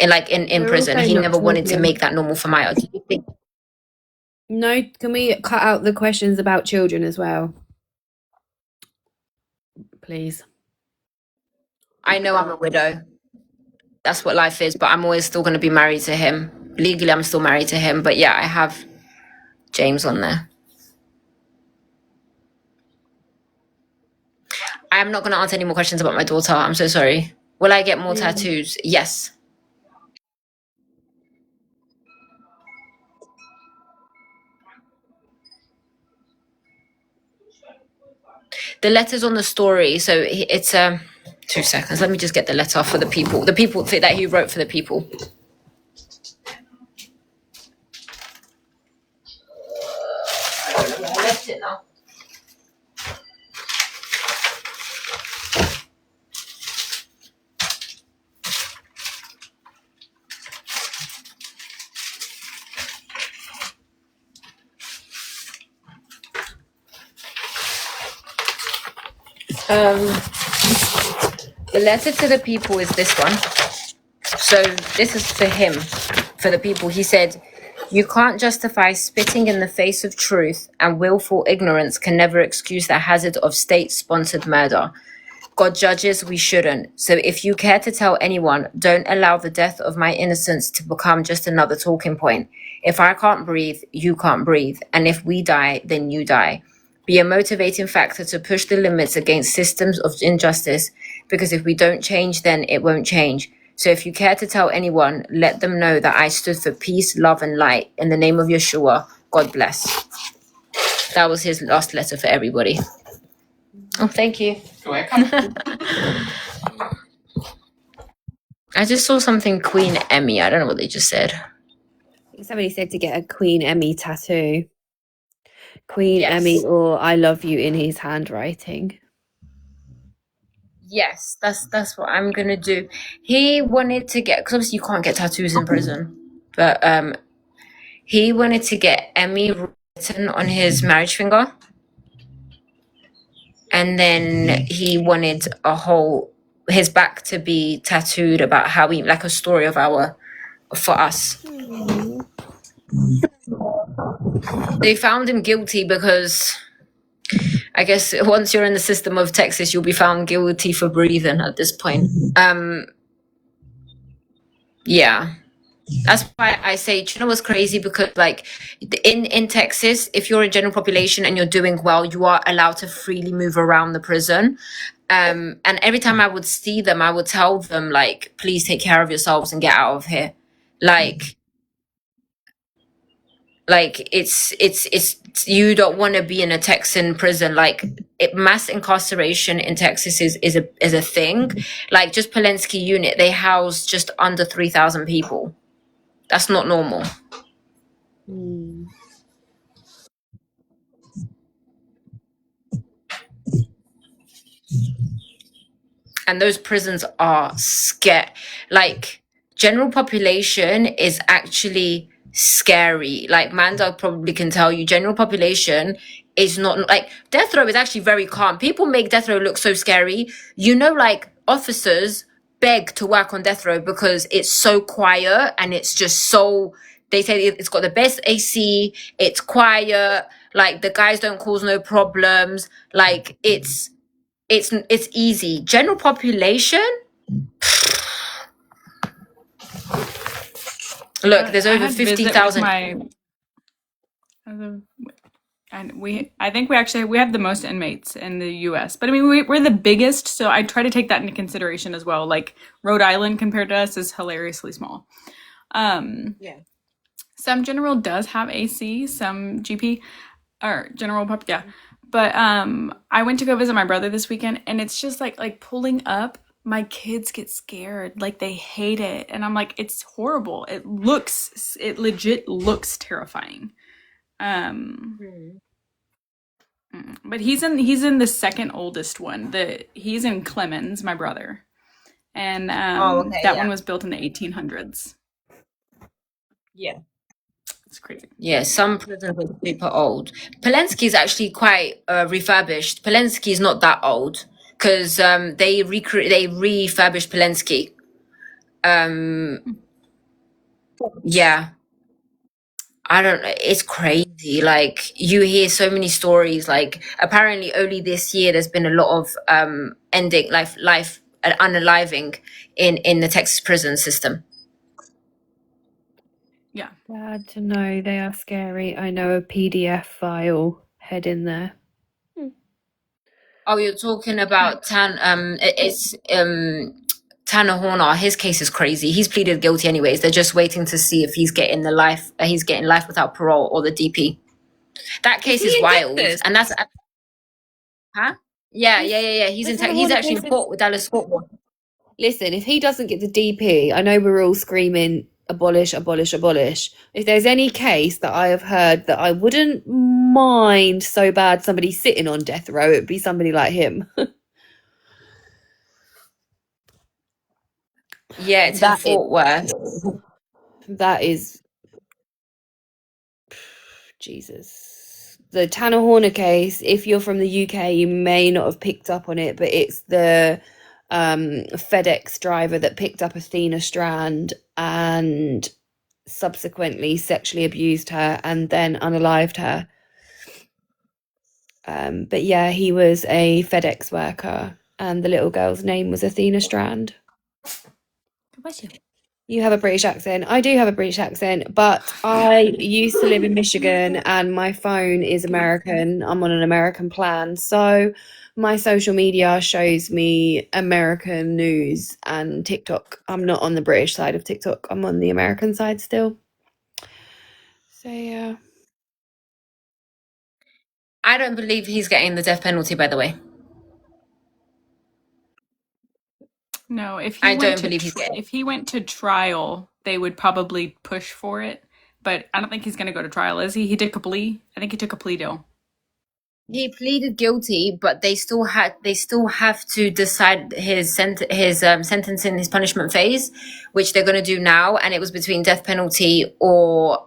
Speaker 4: in
Speaker 1: We're
Speaker 4: prison.
Speaker 1: also
Speaker 4: He
Speaker 1: not
Speaker 4: never wanted to
Speaker 1: talking.
Speaker 4: make that normal for Maya. Do you think?
Speaker 1: No, can we cut out the questions about children as well, please?
Speaker 4: I know I'm a widow. That's what life is, but I'm always still going to be married to him. Legally, I'm still married to him, but yeah, I have James on there. I am not going to answer any more questions about my daughter. I'm so sorry. Will I get more tattoos? Yes. The letter's on the story, so it's 2 seconds. Let me just get the letter for the people that he wrote for the people. I left it now. The letter to the people is this one. So this is for him, for the people. He said, "You can't justify spitting in the face of truth, and willful ignorance can never excuse the hazard of state-sponsored murder. God judges we shouldn't. So if you care to tell anyone, don't allow the death of my innocence to become just another talking point. If I can't breathe, you can't breathe. And if we die, then you die. Be a motivating factor to push the limits against systems of injustice, because if we don't change, then it won't change. So if you care to tell anyone, let them know that I stood for peace, love, and light. In the name of Yeshua, God bless." That was his last letter for everybody. Oh, thank you. I just saw something Queen Emmy. I don't know what they just said.
Speaker 1: Somebody said to get a Queen Emmy tattoo. Queen
Speaker 4: Yes.
Speaker 1: Emmy or I love you in his handwriting.
Speaker 4: Yes, that's what I'm gonna do. He wanted to get, because obviously you can't get tattoos in prison, but he wanted to get Emmy written on his marriage finger, and then he wanted his back to be tattooed about how we, like a story of for us. They found him guilty because I guess once you're in the system of Texas, you'll be found guilty for breathing at this point. Yeah. That's why I say, do you know what's crazy? Because like in Texas, if you're a general population and you're doing well, you are allowed to freely move around the prison. And every time I would see them, I would tell them like, please take care of yourselves and get out of here. Like it's you don't want to be in a Texan prison. Like mass incarceration in Texas is a thing. Like just Polensky unit, they house just under 3,000 people. That's not normal. And those prisons are scary. Like general population is actually scary. Like Manda probably can tell you, general population is not like death row is actually very calm. People make death row look so scary. You know, like officers beg to work on death row because it's so quiet and it's just so. They say it's got the best AC. It's quiet. Like the guys don't cause no problems. Like it's easy. General population. Look, there's over 50,000.
Speaker 3: And I think we have the most inmates in the U.S. But I mean, we're the biggest, so I try to take that into consideration as well. Like Rhode Island compared to us is hilariously small.
Speaker 1: Yeah.
Speaker 3: Some general does have AC, some GP or general pop, yeah. But I went to go visit my brother this weekend, and it's just like pulling up. My kids get scared, like they hate it, and I'm like, it's horrible. It legit looks terrifying. But he's in the second oldest one. He's in Clemens, my brother, and that one was built in the 1800s.
Speaker 4: Yeah.
Speaker 3: It's crazy.
Speaker 4: Yeah, some prisons are super old. Polensky is actually quite refurbished. Polensky is not that old because they refurbished Polensky. Yeah. I don't know. It's crazy. Like you hear so many stories. Like apparently, only this year there's been a lot of ending life unaliving in the Texas prison system.
Speaker 3: Yeah.
Speaker 1: Glad to know they are scary. I know a PDF file. Head in there.
Speaker 4: Oh, you're talking about it's Tanner Horner. His case is crazy. He's pleaded guilty anyways. They're just waiting to see if he's getting he's getting life without parole or the DP. That case is wild, and that's huh? Yeah. He's in. He's actually in court with Dallas Fort Worth.
Speaker 1: Listen, if he doesn't get the DP, I know we're all screaming abolish, abolish, abolish. If there's any case that I have heard that I wouldn't mind so bad somebody sitting on death row, it would be somebody like him.
Speaker 4: Yeah, it's in Fort Worth.
Speaker 1: That is Jesus. The Tanner Horner case, if you're from the UK, you may not have picked up on it, but it's the FedEx driver that picked up Athena Strand and subsequently sexually abused her and then unalived her. But yeah, he was a FedEx worker and the little girl's name was Athena Strand.
Speaker 3: Bless you.
Speaker 1: You have a British accent. I do have a British accent, but I used to live in Michigan and my phone is American. I'm on an American plan. So my social media shows me American news and TikTok. I'm not on the British side of TikTok. I'm on the American side still. So yeah.
Speaker 4: I don't believe he's getting the death penalty, by the way.
Speaker 3: No, if
Speaker 4: I
Speaker 3: he
Speaker 4: don't
Speaker 3: went to
Speaker 4: believe he's getting.
Speaker 3: if he went to trial, they would probably push for it. But I don't think he's going to go to trial, is he? He took a plea. I think he took a plea deal.
Speaker 4: He pleaded guilty, but they still have to decide his sentencing, his punishment phase, which they're going to do now, and it was between death penalty or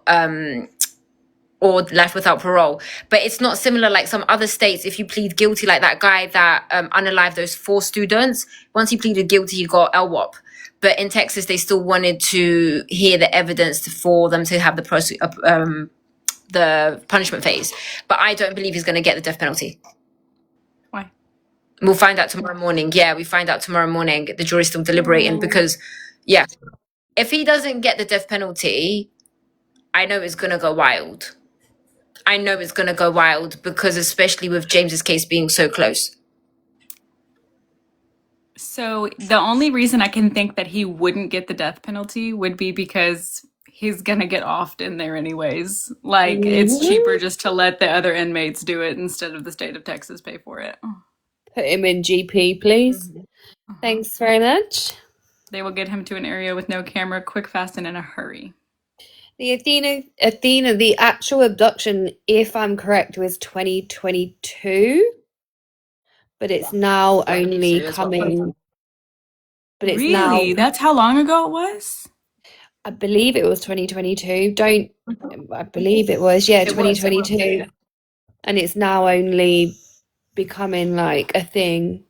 Speaker 4: life without parole. But it's not similar like some other states. If you plead guilty, like that guy that unalived those 4 students, once he pleaded guilty, he got LWOP. But in Texas, they still wanted to hear the evidence for them to have the punishment phase. But I don't believe he's going to get the death penalty.
Speaker 3: Why?
Speaker 4: We'll find out tomorrow morning. Yeah, we find out tomorrow morning. The jury's still deliberating because, yeah, if he doesn't get the death penalty, I know it's going to go wild. I know it's going to go wild because especially with James's case being so close.
Speaker 3: So the only reason I can think that he wouldn't get the death penalty would be because he's going to get offed in there anyways. Like, it's cheaper just to let the other inmates do it instead of the state of Texas pay for it.
Speaker 1: Put him in GP, please. Thanks very much.
Speaker 3: They will get him to an area with no camera, quick, fast, and in a hurry.
Speaker 1: The Athena, the actual abduction, if I'm correct, was 2022, but it's now only coming. But it's
Speaker 3: really?
Speaker 1: now.
Speaker 3: That's how long ago it was?
Speaker 1: I believe it was 2022. I believe it was, yeah, 2022. And it's now only becoming like a thing.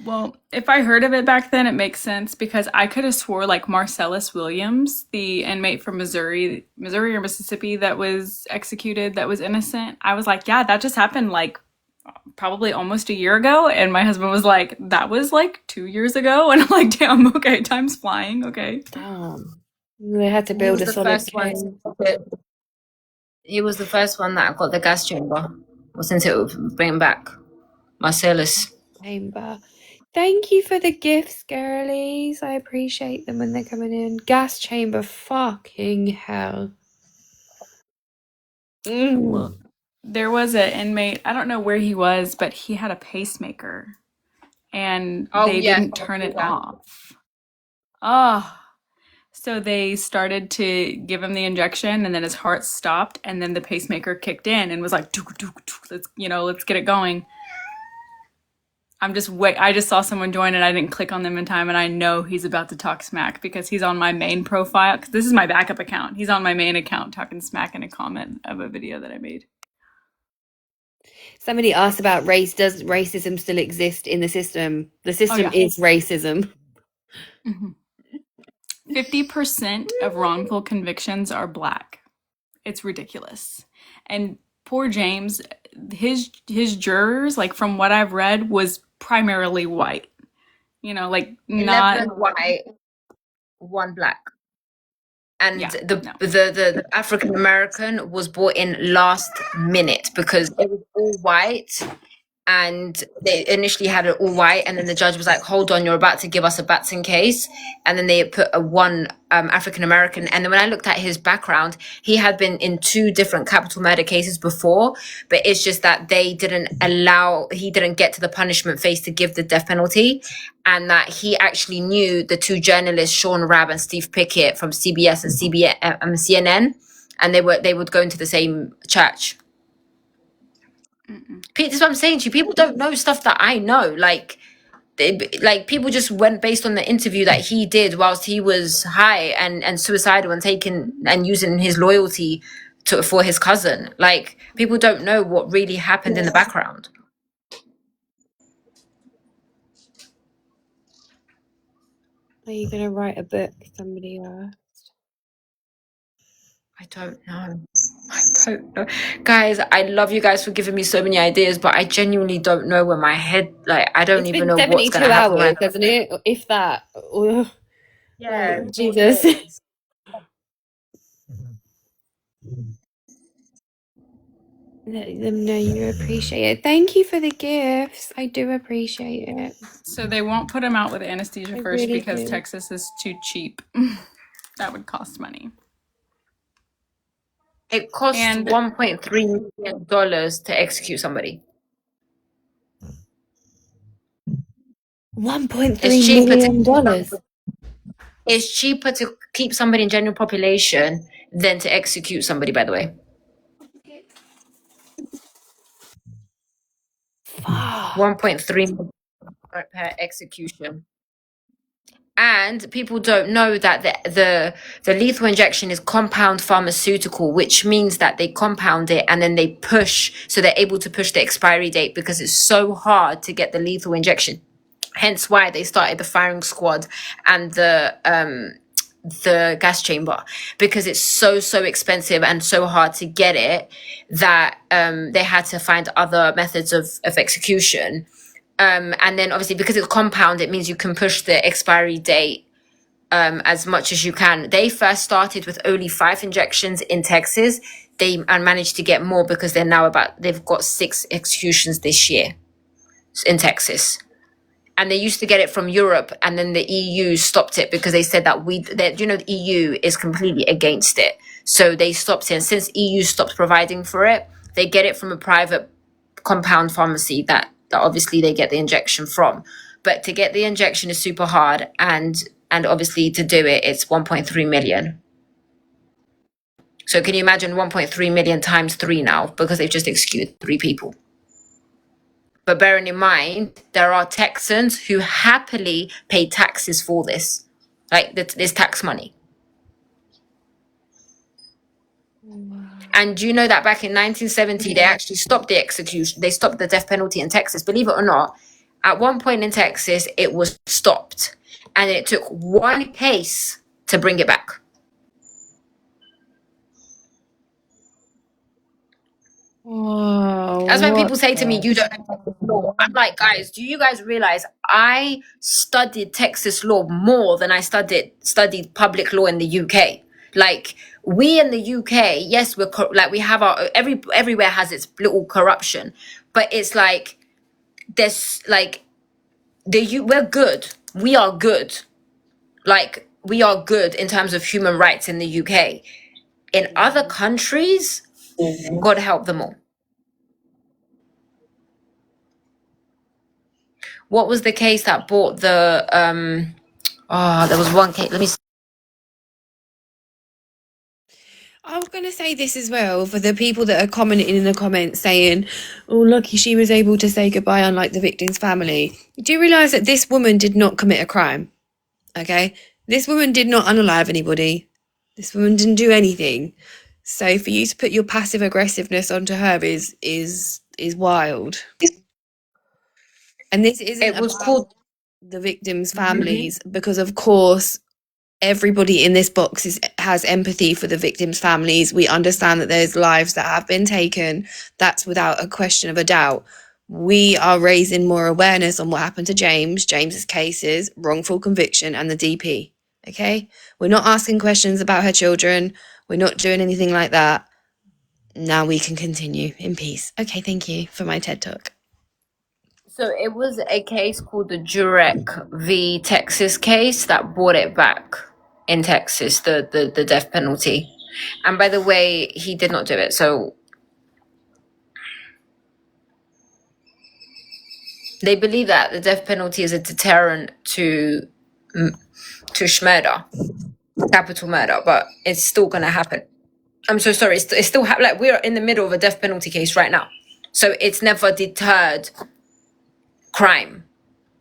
Speaker 3: Well, if I heard of it back then, it makes sense because I could have swore like Marcellus Williams, the inmate from Missouri or Mississippi that was executed, that was innocent. I was like, yeah, that just happened like probably almost a year ago. And my husband was like, that was like 2 years ago. And I'm like, damn, okay, time's flying. Okay.
Speaker 1: Damn. They had to build a solid case.
Speaker 4: He was the first one that got the gas chamber. Well, since it would bring him back. Marcellus.
Speaker 1: Chamber. Thank you for the gifts, girlies. I appreciate them when they're coming in. Gas chamber, fucking hell.
Speaker 3: Well, there was an inmate, I don't know where he was, but he had a pacemaker and they didn't turn it off. Oh, so they started to give him the injection and then his heart stopped and then the pacemaker kicked in and was like, let's get it going. I just saw someone join and I didn't click on them in time and I know he's about to talk smack because he's on my main profile. Because this is my backup account. He's on my main account talking smack in a comment of a video that I made.
Speaker 1: Somebody asked about race. Does racism still exist in the system? The system is racism.
Speaker 3: Mm-hmm. 50% of wrongful convictions are Black. It's ridiculous. And poor James, his jurors, like from what I've read, was primarily white. You know, like not
Speaker 4: 11 white, 1 Black. And
Speaker 3: Yeah,
Speaker 4: the African American was brought in last minute because it was all white, and they initially had it all white, and then the judge was like, hold on, you're about to give us a Batson case, and then they put a one African American. And then when I looked at his background, he had been in 2 different capital murder cases before, but it's just that he didn't get to the punishment phase to give the death penalty, and that he actually knew the 2 journalists, Sean Rabb and Steve Pickett from CBS and CNN, and they would go into the same church. Pete, that's what I'm saying to you. People don't know stuff that I know. Like people just went based on the interview that he did whilst he was high and suicidal and taking and using his loyalty for his cousin. Like, people don't know what really happened in the background.
Speaker 1: Are you going to write a book? Somebody asked.
Speaker 4: I don't know. Guys, I love you guys for giving me so many ideas, but I genuinely don't know where my head, like, I don't even know what's going to happen.
Speaker 1: 72 hours, hasn't it? If that.
Speaker 4: Yeah,
Speaker 1: like, Jesus. Let them know you appreciate it. Thank you for the gifts. I do appreciate it.
Speaker 3: So they won't put him out with anesthesia first
Speaker 1: really
Speaker 3: because
Speaker 1: do.
Speaker 3: Texas is too cheap. That would cost money.
Speaker 4: It costs $1.3 million to execute somebody.
Speaker 1: $1.3 million.
Speaker 4: It's cheaper to keep somebody in general population than to execute somebody, by the way.
Speaker 1: Fuck.
Speaker 4: 1.3 million per execution. And people don't know that the lethal injection is compound pharmaceutical, which means that they compound it and then they push, so they're able to push the expiry date because it's so hard to get the lethal injection. Hence why they started the firing squad and the gas chamber, because it's so expensive and so hard to get it that they had to find other methods of execution. And then obviously because it's compound, it means you can push the expiry date as much as you can. They first started with only 5 injections in Texas. They managed to get more because they've got 6 executions this year in Texas. And they used to get it from Europe, and then the EU stopped it because they said that the EU is completely against it. So they stopped it. And since EU stopped providing for it, they get it from a private compound pharmacy that obviously they get the injection from. But to get the injection is super hard, and obviously to do it, it's 1.3 million. So can you imagine 1.3 million times 3 now, because they've just executed 3 people. But bearing in mind, there are Texans who happily pay taxes for this. Like, this tax money. And do you know that back in 1970, they actually stopped the execution. They stopped the death penalty in Texas. Believe it or not, at one point in Texas, it was stopped. And it took 1 case to bring it back.
Speaker 1: Whoa,
Speaker 4: That's when people say to me, you don't know Texas law. I'm like, guys, do you guys realize I studied Texas law more than I studied public law in the UK? Like, we in the UK, yes, we have our everywhere has its little corruption, but it's like there's like we're good. We are good. Like, we are good in terms of human rights in the UK. In other countries, God help them all. What was the case that bought the there was one case, let me see.
Speaker 1: I was going to say this as well for the people that are commenting in the comments saying, oh, lucky she was able to say goodbye, unlike the victim's family. Do you realise that this woman did not commit a crime? Okay? This woman did not unalive anybody. This woman didn't do anything. So for you to put your passive aggressiveness onto her is wild. And this isn't
Speaker 4: It was
Speaker 1: about
Speaker 4: called
Speaker 1: the victims' families, because of course everybody in this box has empathy for the victims' families. We understand that there's lives that have been taken. That's without a question of a doubt. We are raising more awareness on what happened to James's cases, wrongful conviction, and the DP. Okay? We're not asking questions about her children. We're not doing anything like that. Now we can continue in peace. Okay, thank you for my TED Talk.
Speaker 4: So it was a case called the Jurek v. Texas case that brought it back in Texas, the death penalty. And by the way, he did not do it. So they believe that the death penalty is a deterrent to murder, capital murder, but it's still going to happen. I'm so sorry. It's still like we're in the middle of a death penalty case right now. So it's never deterred crime.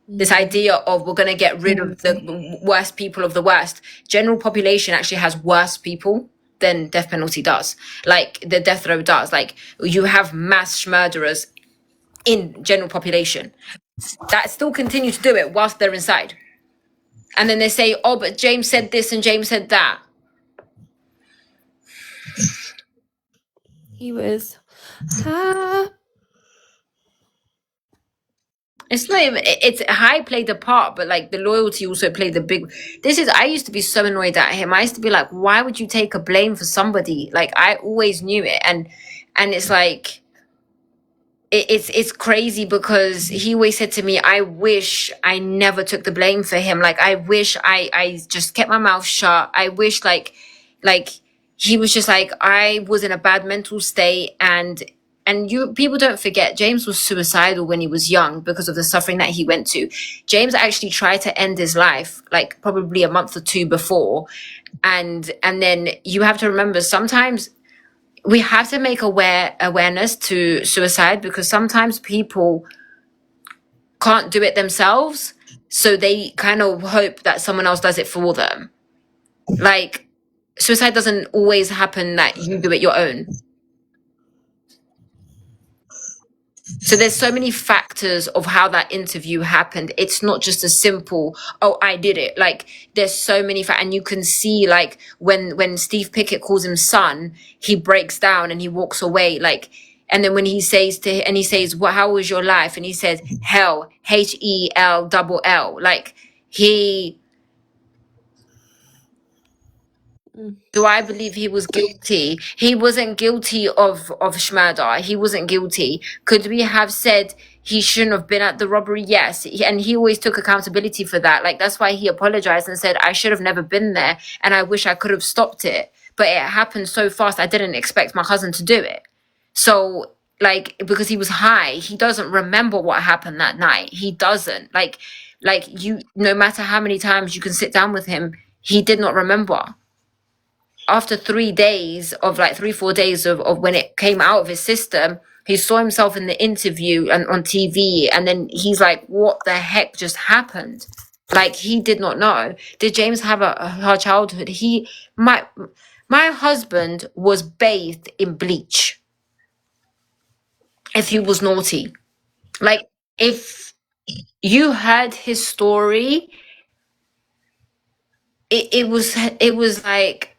Speaker 4: This idea of we're going to get rid of the worst people of the worst. General population actually has worse people than death penalty does. Like the death row does. Like you have mass murderers in general population that still continue to do it whilst they're inside. And then they say, oh, but James said this and James said that.
Speaker 1: He was...
Speaker 4: It's not even, it's High played a part, but like the loyalty also played the big. I used to be so annoyed at him. I used to be like, why would you take a blame for somebody? Like I always knew it. And it's like, it's crazy because he always said to me, I wish I never took the blame for him. Like, I wish I just kept my mouth shut. I wish like he was just like, I was in a bad mental state and people don't forget James was suicidal when he was young because of the suffering that he went to. James actually tried to end his life like probably a month or two before. And then you have to remember sometimes we have to make awareness to suicide because sometimes people can't do it themselves. So they kind of hope that someone else does it for them. Like suicide doesn't always happen that you do it your own. So there's so many factors of how that interview happened. It's not just a simple, oh, I did it. Like there's so many and you can see like when Steve Pickett calls him son, he breaks down and he walks away. Like, and then when he says well, how was your life? And he says, hell, HELLL. Like do I believe he was guilty? He wasn't guilty of murder. He wasn't guilty. Could we have said he shouldn't have been at the robbery? Yes. And he always took accountability for that. Like, that's why he apologized and said, I should have never been there. And I wish I could have stopped it. But it happened so fast, I didn't expect my cousin to do it. So, like, because he was high, he doesn't remember what happened that night. He doesn't. Like you, no matter how many times you can sit down with him, he did not remember. After 3 days of 4 days of when it came out of his system, he saw himself in the interview and on TV. And then he's like, what the heck just happened? Like, he did not know. Did James have a hard childhood? My husband was bathed in bleach. If he was naughty. Like, if you heard his story, it was like,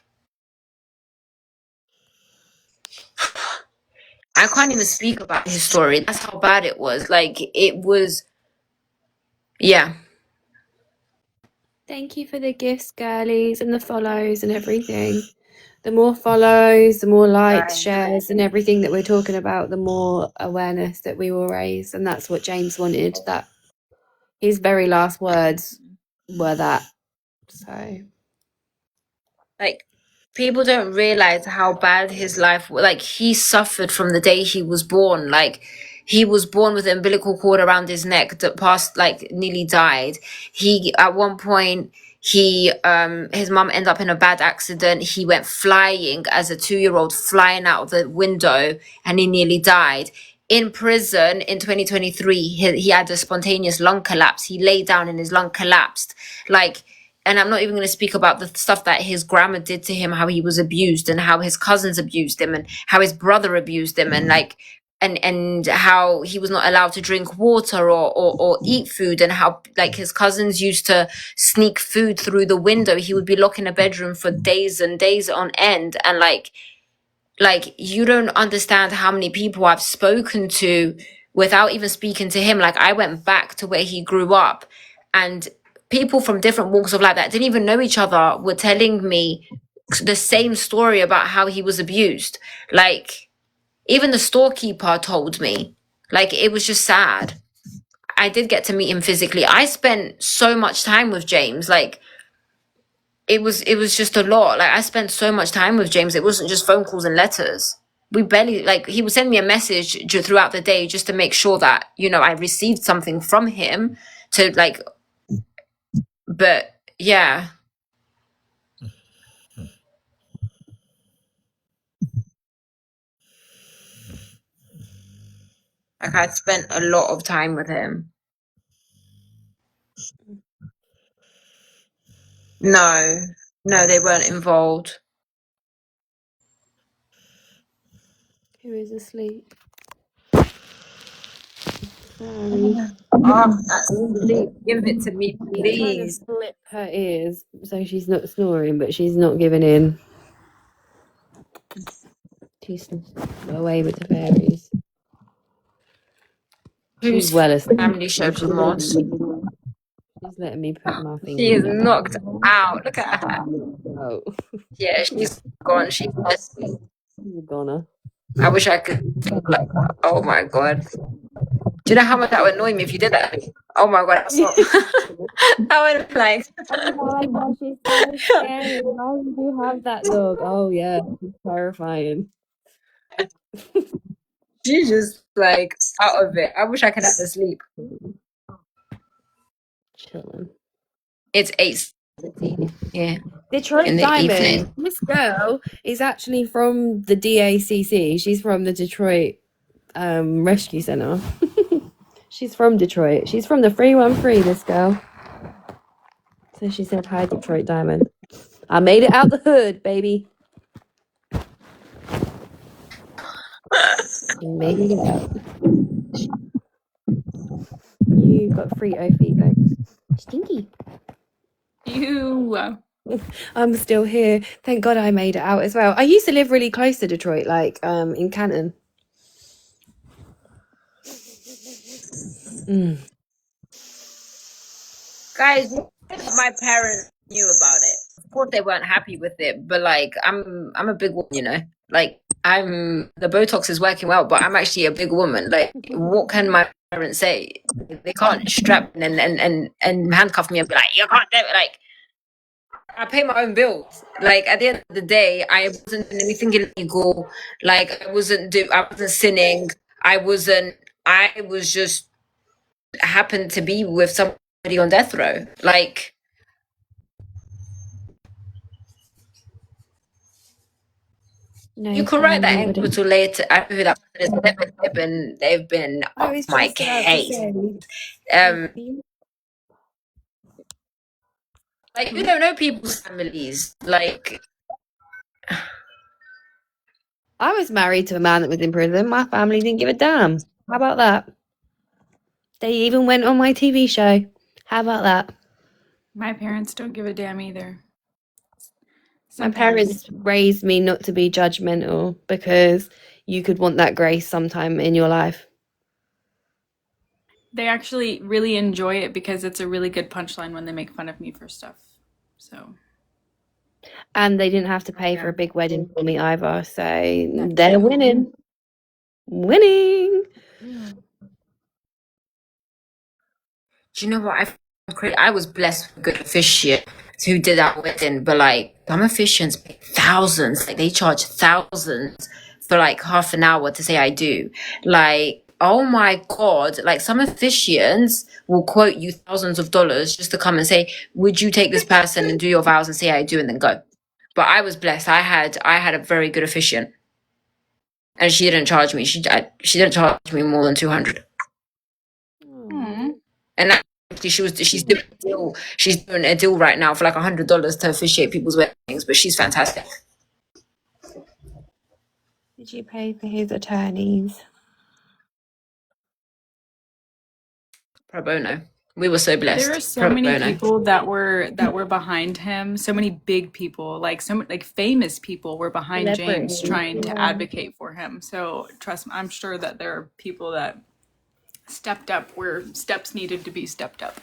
Speaker 4: I can't even speak about his story. That's how bad it was. Like, it was, yeah.
Speaker 1: Thank you for the gifts, girlies, and the follows and everything. The more follows, the more likes, shares, and everything that we're talking about, the more awareness that we will raise. And that's what James wanted. That his very last words were that. So,
Speaker 4: like, people don't realize how bad his life was. Like, he suffered from the day he was born. Like, he was born with an umbilical cord around his neck that passed, like, nearly died. At one point, his mum ended up in a bad accident. He went flying as a 2-year-old, flying out of the window, and he nearly died. In prison in 2023, he had a spontaneous lung collapse. He lay down and his lung collapsed. Like, and I'm not even going to speak about the stuff that his grandma did to him, how he was abused and how his cousins abused him and how his brother abused him. And like, and how he was not allowed to drink water or eat food, and how like his cousins used to sneak food through the window. He would be locked in a bedroom for days and days on end. And like you don't understand how many people I've spoken to without even speaking to him. Like I went back to where he grew up, and people from different walks of life that didn't even know each other were telling me the same story about how he was abused. Like even the storekeeper told me. Like it was just sad. I did get to meet him physically. I spent so much time with James. Like it was just a lot. Like I spent so much time with James. It wasn't just phone calls and letters. We barely, like, he would send me a message throughout the day just to make sure that, you know, I received something from him to like, but yeah. Like I spent a lot of time with him. No, no, they weren't involved.
Speaker 1: Who is asleep?
Speaker 4: Oh, that's sleep. Give it to me,
Speaker 1: I'm trying to
Speaker 4: please.
Speaker 1: flip her ears so she's not snoring, but she's not giving in. She's away with the fairies. She's well asleep.
Speaker 4: Family showed remorse.
Speaker 1: She's letting me put my finger.
Speaker 4: She is knocked out. Look at her.
Speaker 1: Oh,
Speaker 4: Yeah, she's gone. She's asleep.
Speaker 1: you're gonna.
Speaker 4: I wish I could think like that. Oh my god. Do you know how much that would annoy me if you did that? Oh my god, that's not. I would be like.
Speaker 1: Oh my gosh, she's so scary. Why would you have that dog? Oh yeah, it's terrifying.
Speaker 4: She's just like out of it. I wish I could have to sleep.
Speaker 1: Chilling.
Speaker 4: It's 8:17. Yeah.
Speaker 1: Detroit
Speaker 4: In the
Speaker 1: Diamond.
Speaker 4: evening.
Speaker 1: This girl is actually from the DACC. She's from the Detroit Rescue Center. She's from Detroit. She's from the 313, this girl. So she said, hi, Detroit Diamond. I made it out the hood, baby. You made it out. You got free OF go. Stinky.
Speaker 3: You.
Speaker 1: I'm still here. Thank God I made it out as well. I used to live really close to Detroit, like in Canton.
Speaker 4: Guys, my parents knew about it. Of course they weren't happy with it, but like I'm a big woman, you know. Like the Botox is working well, but I'm actually a big woman. Like what can my parents say? They can't strap and handcuff me and be like, you can't do it. Like I pay my own bills. Like at the end of the day, I wasn't doing anything illegal. Like I wasn't sinning. I was just happened to be with somebody on death row. Like
Speaker 1: No,
Speaker 4: you can write that in
Speaker 1: nobody.
Speaker 4: capital later. I know who that person is. They've been
Speaker 1: I
Speaker 4: off
Speaker 1: was
Speaker 4: my
Speaker 1: just about to
Speaker 4: case.
Speaker 1: say.
Speaker 4: Like you don't know people's families. Like
Speaker 1: I was married to a man that was in prison. My family didn't give a damn. How about that? They even went on my TV show. How about that?
Speaker 3: My parents don't give a damn either.
Speaker 1: My parents raised me not to be judgmental because you could want that grace sometime in your life.
Speaker 3: They actually really enjoy it because it's a really good punchline when they make fun of me for stuff. So.
Speaker 1: And they didn't have to pay for a big wedding for me either. So they're winning. Winning.
Speaker 4: do you know what? I was blessed with good officiant who did our wedding, but like some officiants pay thousands. Like they charge thousands for like half an hour to say I do. Like, oh my god! Like some officiants will quote you thousands of dollars just to come and say, "Would you take this person and do your vows and say I do and then go?" But I was blessed. I had a very good officiant, and she didn't charge me. She didn't charge me more than 200. And actually, she's doing a deal. She's doing a deal right now for like $100 to officiate people's weddings. But she's fantastic.
Speaker 1: Did you pay for his attorneys?
Speaker 4: Pro bono. We were so blessed.
Speaker 3: There are so
Speaker 4: Pro
Speaker 3: many
Speaker 4: bono.
Speaker 3: people that were behind him. So many big people, like famous people, were behind James trying to advocate for him. So trust me, I'm sure that there are people that stepped up where steps needed to be stepped up.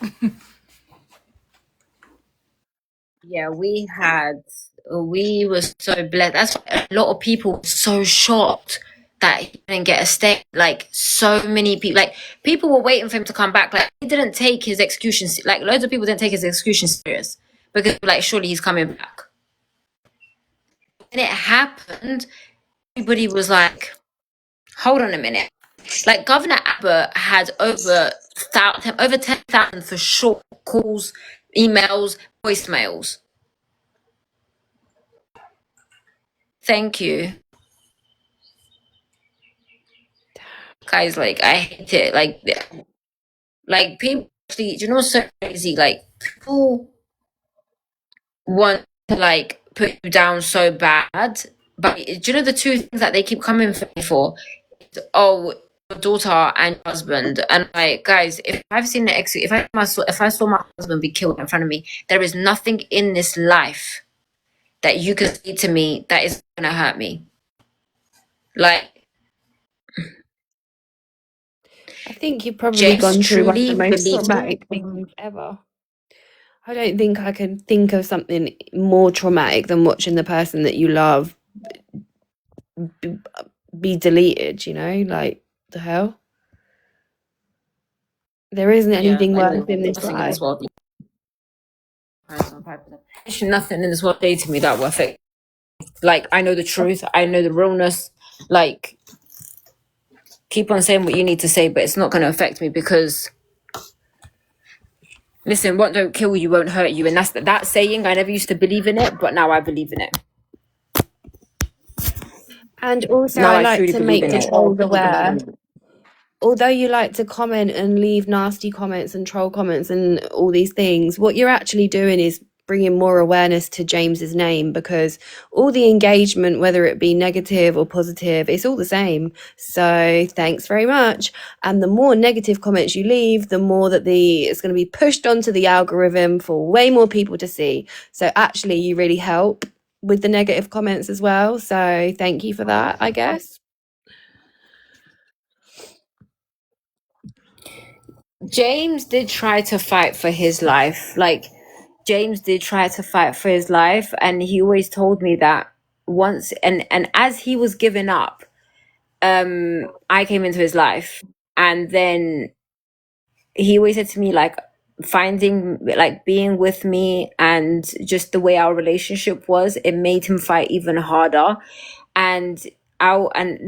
Speaker 4: Yeah, we were so blessed. That's why a lot of people were so shocked that he didn't get a stay. Like, so many people, like, people were waiting for him to come back. Like, he didn't take his execution, like, loads of people didn't take his execution serious because, like, surely he's coming back. When it happened, everybody was like, hold on a minute. Like, Governor Abbott had over 10,000 for short calls, emails, voicemails. Thank you. Guys, like, I hate it. Like people actually, do you know what's so crazy? Like, people want to, like, put you down so bad. But do you know the two things that they keep coming for me for? Oh, your daughter and your husband. And, like, guys, if I've seen the exit, if I saw my husband be killed in front of me, there is nothing in this life that you can say to me that is gonna hurt me. Like,
Speaker 1: I think you've probably
Speaker 4: James
Speaker 1: gone through one of the
Speaker 4: truly
Speaker 1: most
Speaker 4: believed
Speaker 1: traumatic things ever. I don't think I can think of something more traumatic than watching the person that you love be deleted, you know? Like, the hell? There isn't anything worse in this
Speaker 4: nothing in
Speaker 1: life.
Speaker 4: this world. Nothing in this world say to me that will affect. Like, I know the truth. I know the realness. Like, keep on saying what you need to say, but it's not going to affect me because, listen, what don't kill you won't hurt you. And that's that saying. I never used to believe in it, but now I believe in it.
Speaker 1: And also,
Speaker 4: Now
Speaker 1: I
Speaker 4: I
Speaker 1: like
Speaker 4: truly
Speaker 1: to
Speaker 4: believe
Speaker 1: make
Speaker 4: in
Speaker 1: the
Speaker 4: it.
Speaker 1: trolls aware. Although you like to comment and leave nasty comments and troll comments and all these things, what you're actually doing is bringing more awareness to James's name, because all the engagement, whether it be negative or positive, it's all the same. So thanks very much. And the more negative comments you leave, the more that it's going to be pushed onto the algorithm for way more people to see. So actually, you really help with the negative comments as well. So thank you for that, I guess.
Speaker 4: James did try to fight for his life. Like, James did try to fight for his life, and he always told me that once. And as he was giving up, I came into his life, and then he always said to me, like, finding, like, being with me and just the way our relationship was, it made him fight even harder. And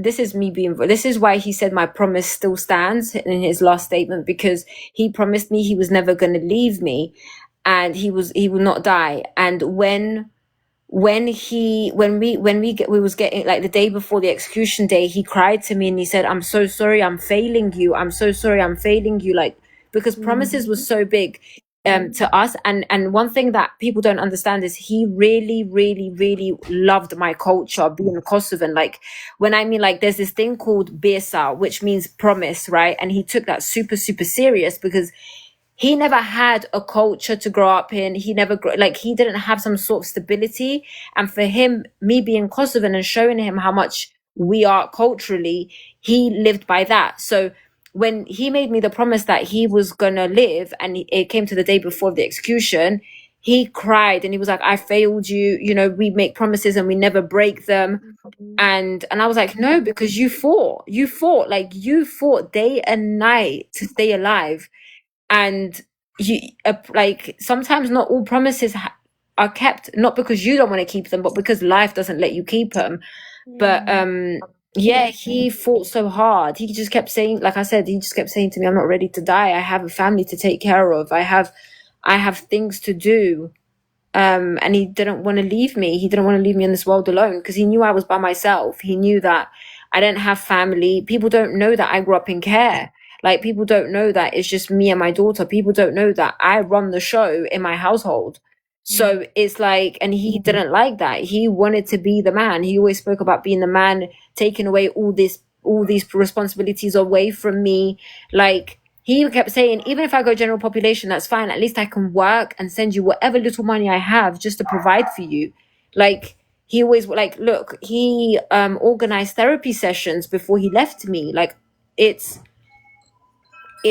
Speaker 4: this is me being, this is why he said my promise still stands in his last statement, because he promised me he was never going to leave me, and he will not die. And when we was getting, like, the day before the execution day, he cried to me and he said, I'm so sorry I'm failing you, I'm so sorry I'm failing you, like, because promises was so big to us. And one thing that people don't understand is he really, really, really loved my culture, being a Kosovan. Like, when I mean, like, there's this thing called Birsa, which means promise, right? And he took that super, super serious, because he never had a culture to grow up in. He never, he didn't have some sort of stability. And for him, me being Kosovan and showing him how much we are culturally, he lived by that. So when he made me the promise that he was gonna live, and it came to the day before the execution, he cried and he was like, I failed you. You know, we make promises and we never break them. And I was like, no, because you fought day and night to stay alive. And you, like, sometimes not all promises are kept, not because you don't want to keep them, but because life doesn't let you keep them. But yeah, he fought so hard. He just kept saying, like I said, he just kept saying to me, I'm not ready to die. I have a family to take care of. I have things to do. And he didn't want to leave me. He didn't want to leave me in this world alone, because he knew I was by myself. He knew that I didn't have family. People don't know that I grew up in care. Like, people don't know that it's just me and my daughter. People don't know that I run the show in my household. So it's like, and he didn't like that. He wanted to be the man. He always spoke about being the man, taking away all these responsibilities away from me. Like, He kept saying, even if I go general population, that's fine. At least I can work and send you whatever little money I have just to provide for you. Like, he always, like, look, he organized therapy sessions before he left me. Like, it's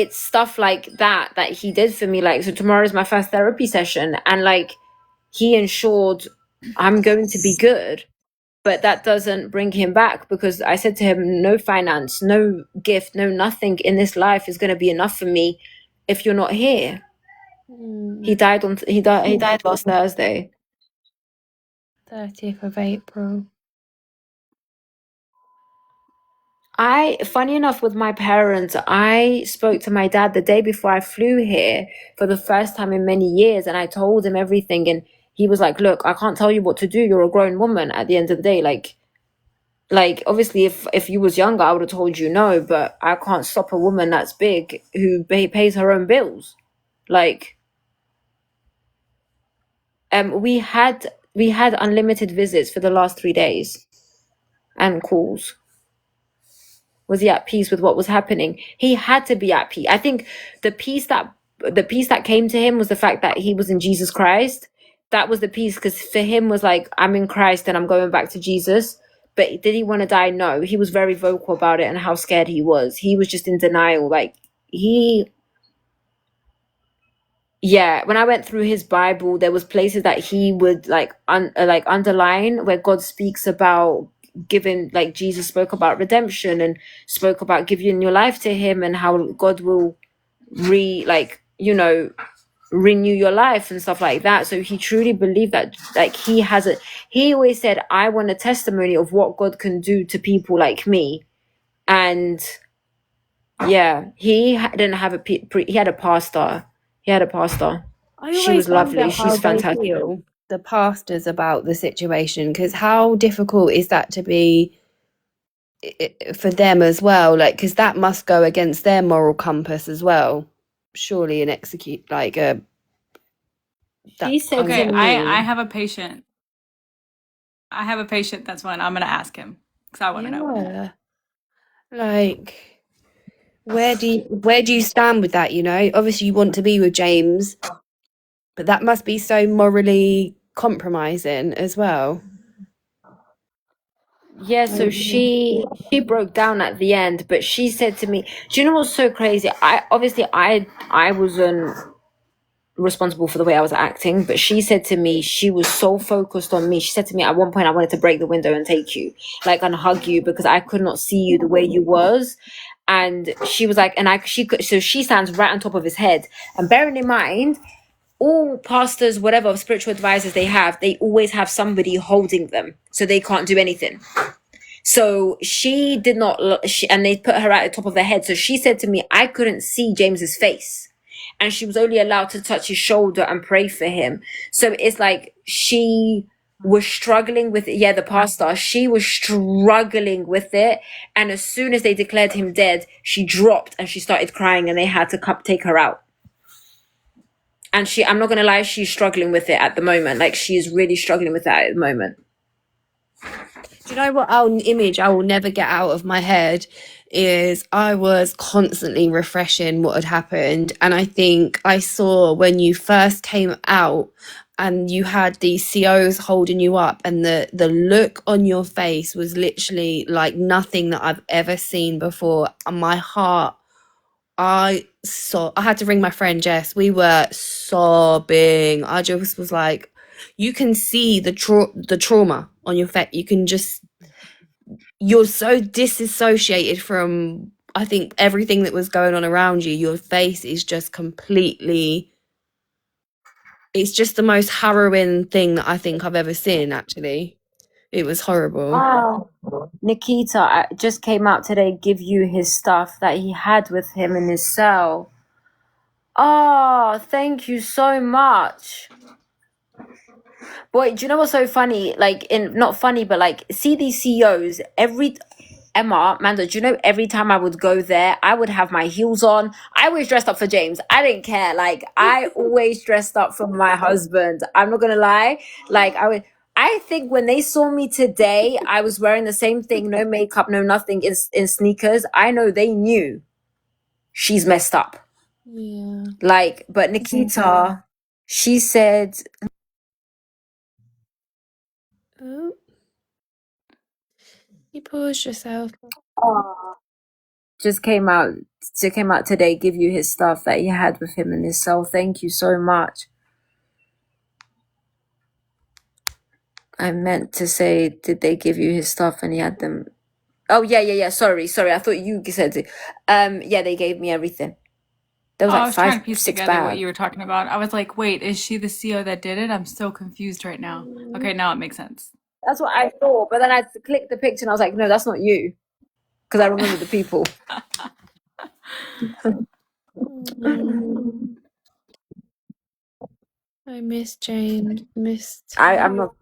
Speaker 4: stuff like that he did for me. Like, so tomorrow is my first therapy session, and like, he ensured I'm going to be good. But that doesn't bring him back, because I said to him, no finance, no gift, no nothing in this life is going to be enough for me if you're not here. He died last Thursday.
Speaker 1: 30th of April.
Speaker 4: Funny enough, with my parents, I spoke to my dad the day before I flew here for the first time in many years, and I told him everything, and he was like, look, I can't tell you what to do. You're a grown woman at the end of the day. Like obviously if you was younger, I would have told you no, but I can't stop a woman that's big who pays her own bills. Like, we had unlimited visits for the last 3 days and calls. Was he at peace with what was happening? He had to be at peace. I think the peace that came to him was the fact that he was in Jesus Christ. That was the peace, because for him was like, I'm in Christ and I'm going back to Jesus. But did he want to die? No. He was very vocal about it and how scared he was. He was just in denial. Like, when I went through his Bible, there was places that he would like underline where God speaks about giving, like Jesus spoke about redemption and spoke about giving your life to him, and how God will renew your life and stuff like that. So he truly believed that, like, he always said, I want a testimony of what God can do to people like me. And yeah, he didn't have he had a pastor. She was lovely. She's fantastic.
Speaker 1: The pastors about the situation, because how difficult is that to be for them as well? Like, because that must go against their moral compass as well, surely, and execute like a.
Speaker 4: She said,
Speaker 3: okay, I have a patient. That's one I'm gonna ask him, because I want to know.
Speaker 1: Like, where do you stand with that? You know, obviously you want to be with James, but that must be so morally compromising as well.
Speaker 4: Yeah, so she broke down at the end, but she said to me, do you know what's so crazy? I wasn't responsible for the way I was acting, but she said to me, she was so focused on me. She said to me, at one point, I wanted to break the window and take you, like, and hug you, because I could not see you the way you was. And she was like, so she stands right on top of his head. And bearing in mind, all pastors, whatever spiritual advisors they always have somebody holding them, so they can't do anything. So she did not, and they put her at the top of the head. So she said to me, I couldn't see James's face, and she was only allowed to touch his shoulder and pray for him. So it's like she was struggling with it. Yeah, the pastor, she was struggling with it. And as soon as they declared him dead, she dropped and she started crying, and they had to take her out. And I'm not going to lie, she's struggling with it at the moment. Like, she is really struggling with that at the moment.
Speaker 1: Do you know what image I will never get out of my head is I was constantly refreshing what had happened. And I think I saw when you first came out and you had these COs holding you up, and the look on your face was literally like nothing that I've ever seen before. And my heart, I had to ring my friend Jess. We were sobbing. I just was like, you can see the trauma on your face. You can just, you're so disassociated from, I think, everything that was going on around you. Your face is just completely, it's just the most harrowing thing that I think I've ever seen, actually. It was horrible.
Speaker 4: Wow. Nikita just came out today, give you his stuff that he had with him in his cell. Oh, thank you so much. Boy, do you know what's so funny? Like, not funny, but like, see these CEOs, Mando, do you know, every time I would go there, I would have my heels on. I always dressed up for James. I didn't care. Like, I always dressed up for my husband. I'm not gonna lie. Like, I think when they saw me today, I was wearing the same thing, no makeup, no nothing, in sneakers. I know they knew she's messed up.
Speaker 1: Yeah.
Speaker 4: Like, but Nikita, she said,
Speaker 1: Oh, you paused yourself.
Speaker 4: oh, just came out today, give you his stuff that he had with him in his cell. Thank you so much. I meant to say, did they give you his stuff and he had them? Oh, yeah. Sorry. I thought you said it. Yeah, they gave me everything. There was
Speaker 3: Oh, I
Speaker 4: like
Speaker 3: was trying to
Speaker 4: 5,
Speaker 3: piece
Speaker 4: 6
Speaker 3: together what
Speaker 4: bags.
Speaker 3: you were talking about. I was like, wait, is she the CO that did it? I'm so confused right now. Okay, now it makes sense.
Speaker 4: That's what I thought. But then I clicked the picture and I was like, no, that's not you. Because I remember the people.
Speaker 1: I miss James. Missed.
Speaker 4: I'm not.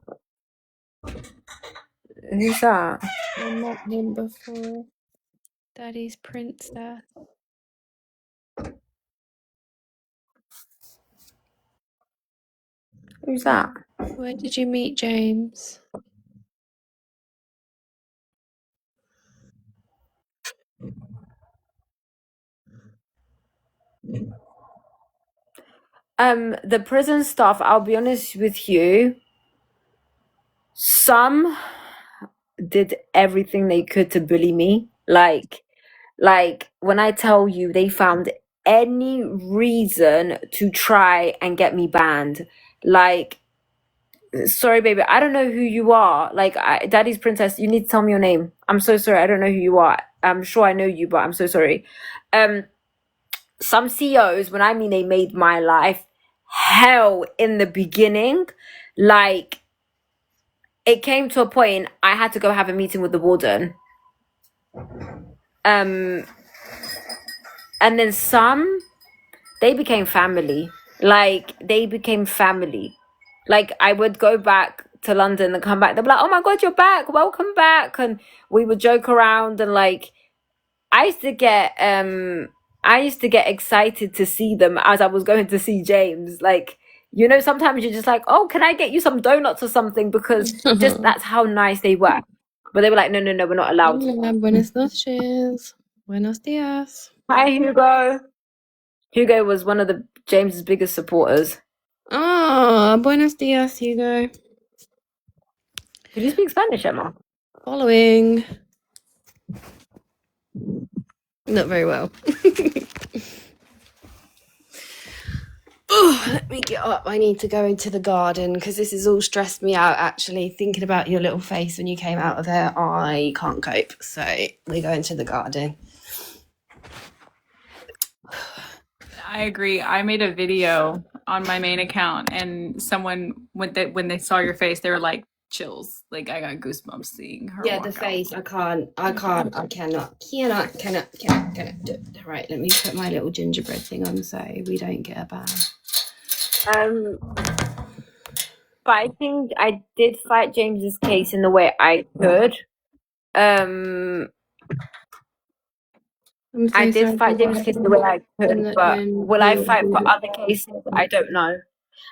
Speaker 4: Who's that?
Speaker 1: I met him before. Daddy's princess.
Speaker 4: Who's that?
Speaker 1: Where did you meet James?
Speaker 4: The prison staff, I'll be honest with you, some did everything they could to bully me. Like when I tell you they found any reason to try and get me banned. Like, sorry, baby, I don't know who you are. Like, Daddy's princess, you need to tell me your name. I'm so sorry, I don't know who you are. I'm sure I know you, but I'm so sorry. Some CEOs, when I mean they made my life hell in the beginning, like, it came to a point I had to go have a meeting with the warden. And then some, they became family. Like, they became family. Like, I would go back to London and come back. They'd be like, oh my God, you're back. Welcome back. And we would joke around and like, I used to get excited to see them as I was going to see James. Like, you know, sometimes you're just like, oh, can I get you some donuts or something? Because just that's how nice they were. But they were like, no, we're not allowed.
Speaker 1: Hola, buenas noches. Buenos dias.
Speaker 4: Hi, Hugo. Hugo was one of the James's biggest supporters.
Speaker 1: Ah, buenos dias, Hugo.
Speaker 4: Did you speak Spanish, Emma?
Speaker 1: Following. Not very well. Oh, let me get up. I need to go into the garden because this has all stressed me out, actually. Thinking about your little face when you came out of there, I can't cope. So we go into the garden.
Speaker 3: I agree. I made a video on my main account, and someone when they saw your face, they were like, chills. Like, I got goosebumps seeing her.
Speaker 1: Yeah,
Speaker 3: walk
Speaker 1: the
Speaker 3: out.
Speaker 1: face. I cannot do it. Right, let me put my little gingerbread thing on so we don't get a ban.
Speaker 4: But I think I did fight James's case in the way I could. I did fight James's case in the way I could, but will I fight for other cases? I don't know.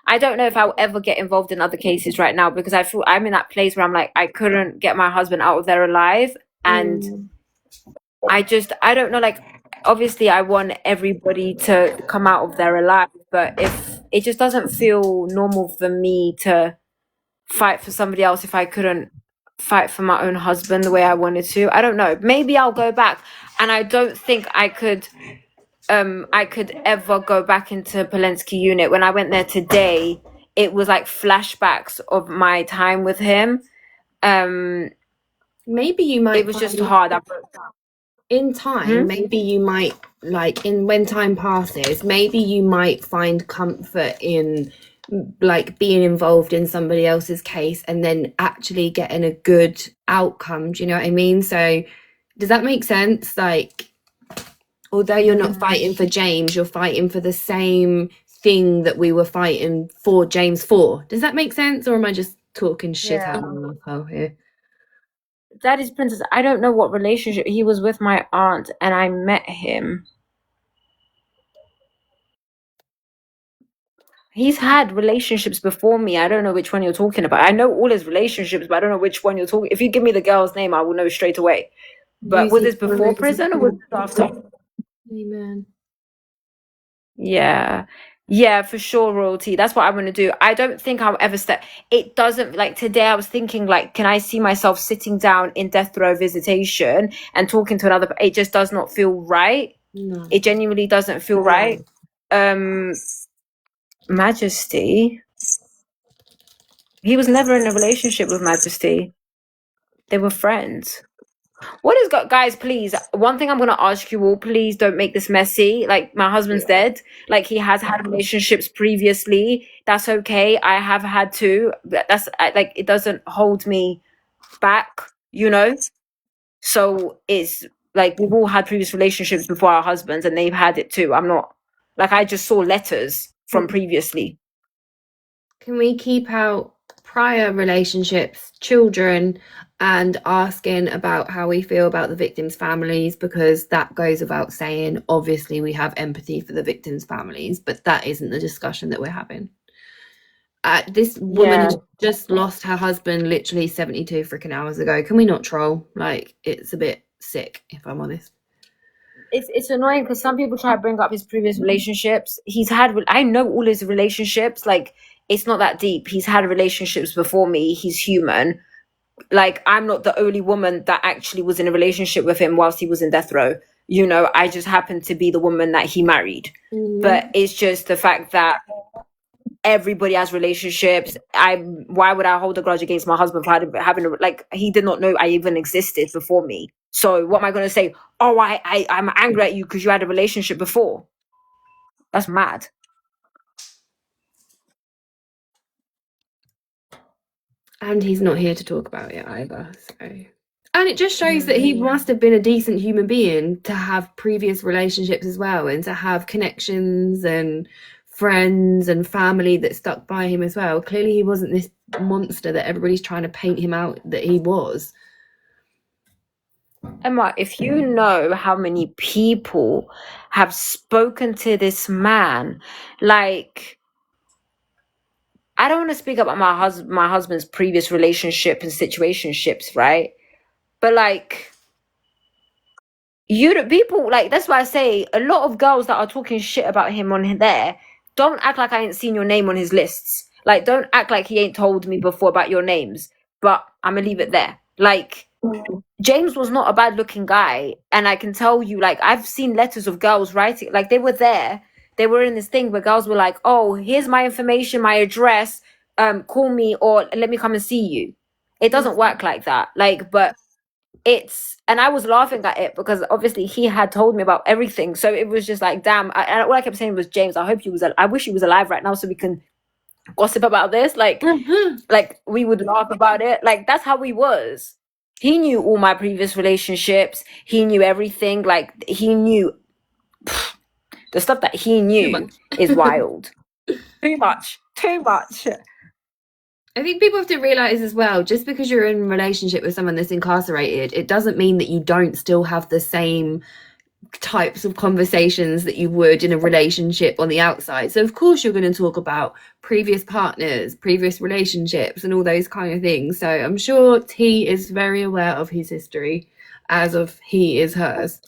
Speaker 4: I don't know if I'll ever get involved in other cases right now because I feel I'm in that place where I'm like, I couldn't get my husband out of there alive. And I don't know, like, obviously I want everybody to come out of there alive, but if it just doesn't feel normal for me to fight for somebody else if I couldn't fight for my own husband the way I wanted to. I don't know. Maybe I'll go back, and I don't think I could ever go back into Polensky unit. When I went there today, it was like flashbacks of my time with him.
Speaker 1: Maybe you might.
Speaker 4: It was just hard. I broke down.
Speaker 1: In time, maybe you might, like, when time passes, maybe you might find comfort in like being involved in somebody else's case and then actually getting a good outcome. Do you know what I mean? So does that make sense? Like, although you're not fighting for James, you're fighting for the same thing that we were fighting for James for. Does that make sense? Or am I just talking shit out of my mouth here?
Speaker 4: Daddy's princess, I don't know what relationship. He was with my aunt and I met him. He's had relationships before me. I don't know which one you're talking about. I know all his relationships, but I don't know which one you're talking. If you give me the girl's name, I will know straight away. But was this before prison or was this after?
Speaker 1: Amen.
Speaker 4: Yeah, for sure, royalty. That's what I'm gonna do. I don't think I'll ever step. It doesn't, like, today I was thinking, like, can I see myself sitting down in death row visitation and talking to another? It just does not feel right.
Speaker 1: No.
Speaker 4: It genuinely doesn't feel right. Majesty. He was never in a relationship with Majesty. They were friends. What is guys, please, one thing I'm going to ask you all, please don't make this messy. Like, my husband's dead. Like, he has had relationships previously. That's okay. I have had two. That's like, it doesn't hold me back, you know? So it's like, we've all had previous relationships before our husbands and they've had it too. I'm not, like, I just saw letters from previously.
Speaker 1: Can we keep out prior relationships, children, and asking about how we feel about the victims' families? Because that goes without saying. Obviously, we have empathy for the victims' families, but that isn't the discussion that we're having. This woman has just lost her husband literally 72 freaking hours ago. Can we not troll? Like, it's a bit sick, if I'm honest.
Speaker 4: It's annoying because some people try to bring up his previous relationships. I know all his relationships. Like, it's not that deep. He's had relationships before me. He's human. Like, I'm not the only woman that actually was in a relationship with him whilst he was in death row. You know, I just happened to be the woman that he married. But it's just the fact that everybody has relationships. Why would I hold a grudge against my husband for having like, he did not know I even existed before me. So what am I going to say? Oh, I'm angry at you because you had a relationship before. That's mad.
Speaker 1: And he's not here to talk about it either. So, and it just shows that he must have been a decent human being to have previous relationships as well, and to have connections and friends and family that stuck by him as well. Clearly he wasn't this monster that everybody's trying to paint him out that he was.
Speaker 4: Emma, if you know how many people have spoken to this man, like, I don't want to speak about my husband's previous relationship and situationships, right? But like, people, like, that's why I say a lot of girls that are talking shit about him on there, don't act like I ain't seen your name on his lists. Like, don't act like he ain't told me before about your names. But I'm gonna leave it there. Like, James was not a bad looking guy, and I can tell you, like, I've seen letters of girls writing, like, they were there. They were in this thing where girls were like, oh, here's my information, my address, call me or let me come and see you. It doesn't work like that. Like, but and I was laughing at it because obviously he had told me about everything. So it was just like, damn. And all I kept saying was, James, I wish he was alive right now so we can gossip about this. Like, like, we would laugh about it. Like, that's how he was. He knew all my previous relationships. He knew everything. Like, he knew the stuff that he knew is wild. Too much.
Speaker 1: I think people have to realize as well, just because you're in a relationship with someone that's incarcerated, it doesn't mean that you don't still have the same types of conversations that you would in a relationship on the outside. So of course you're going to talk about previous partners, previous relationships, and all those kind of things. So I'm sure T is very aware of his history, as of he is hers.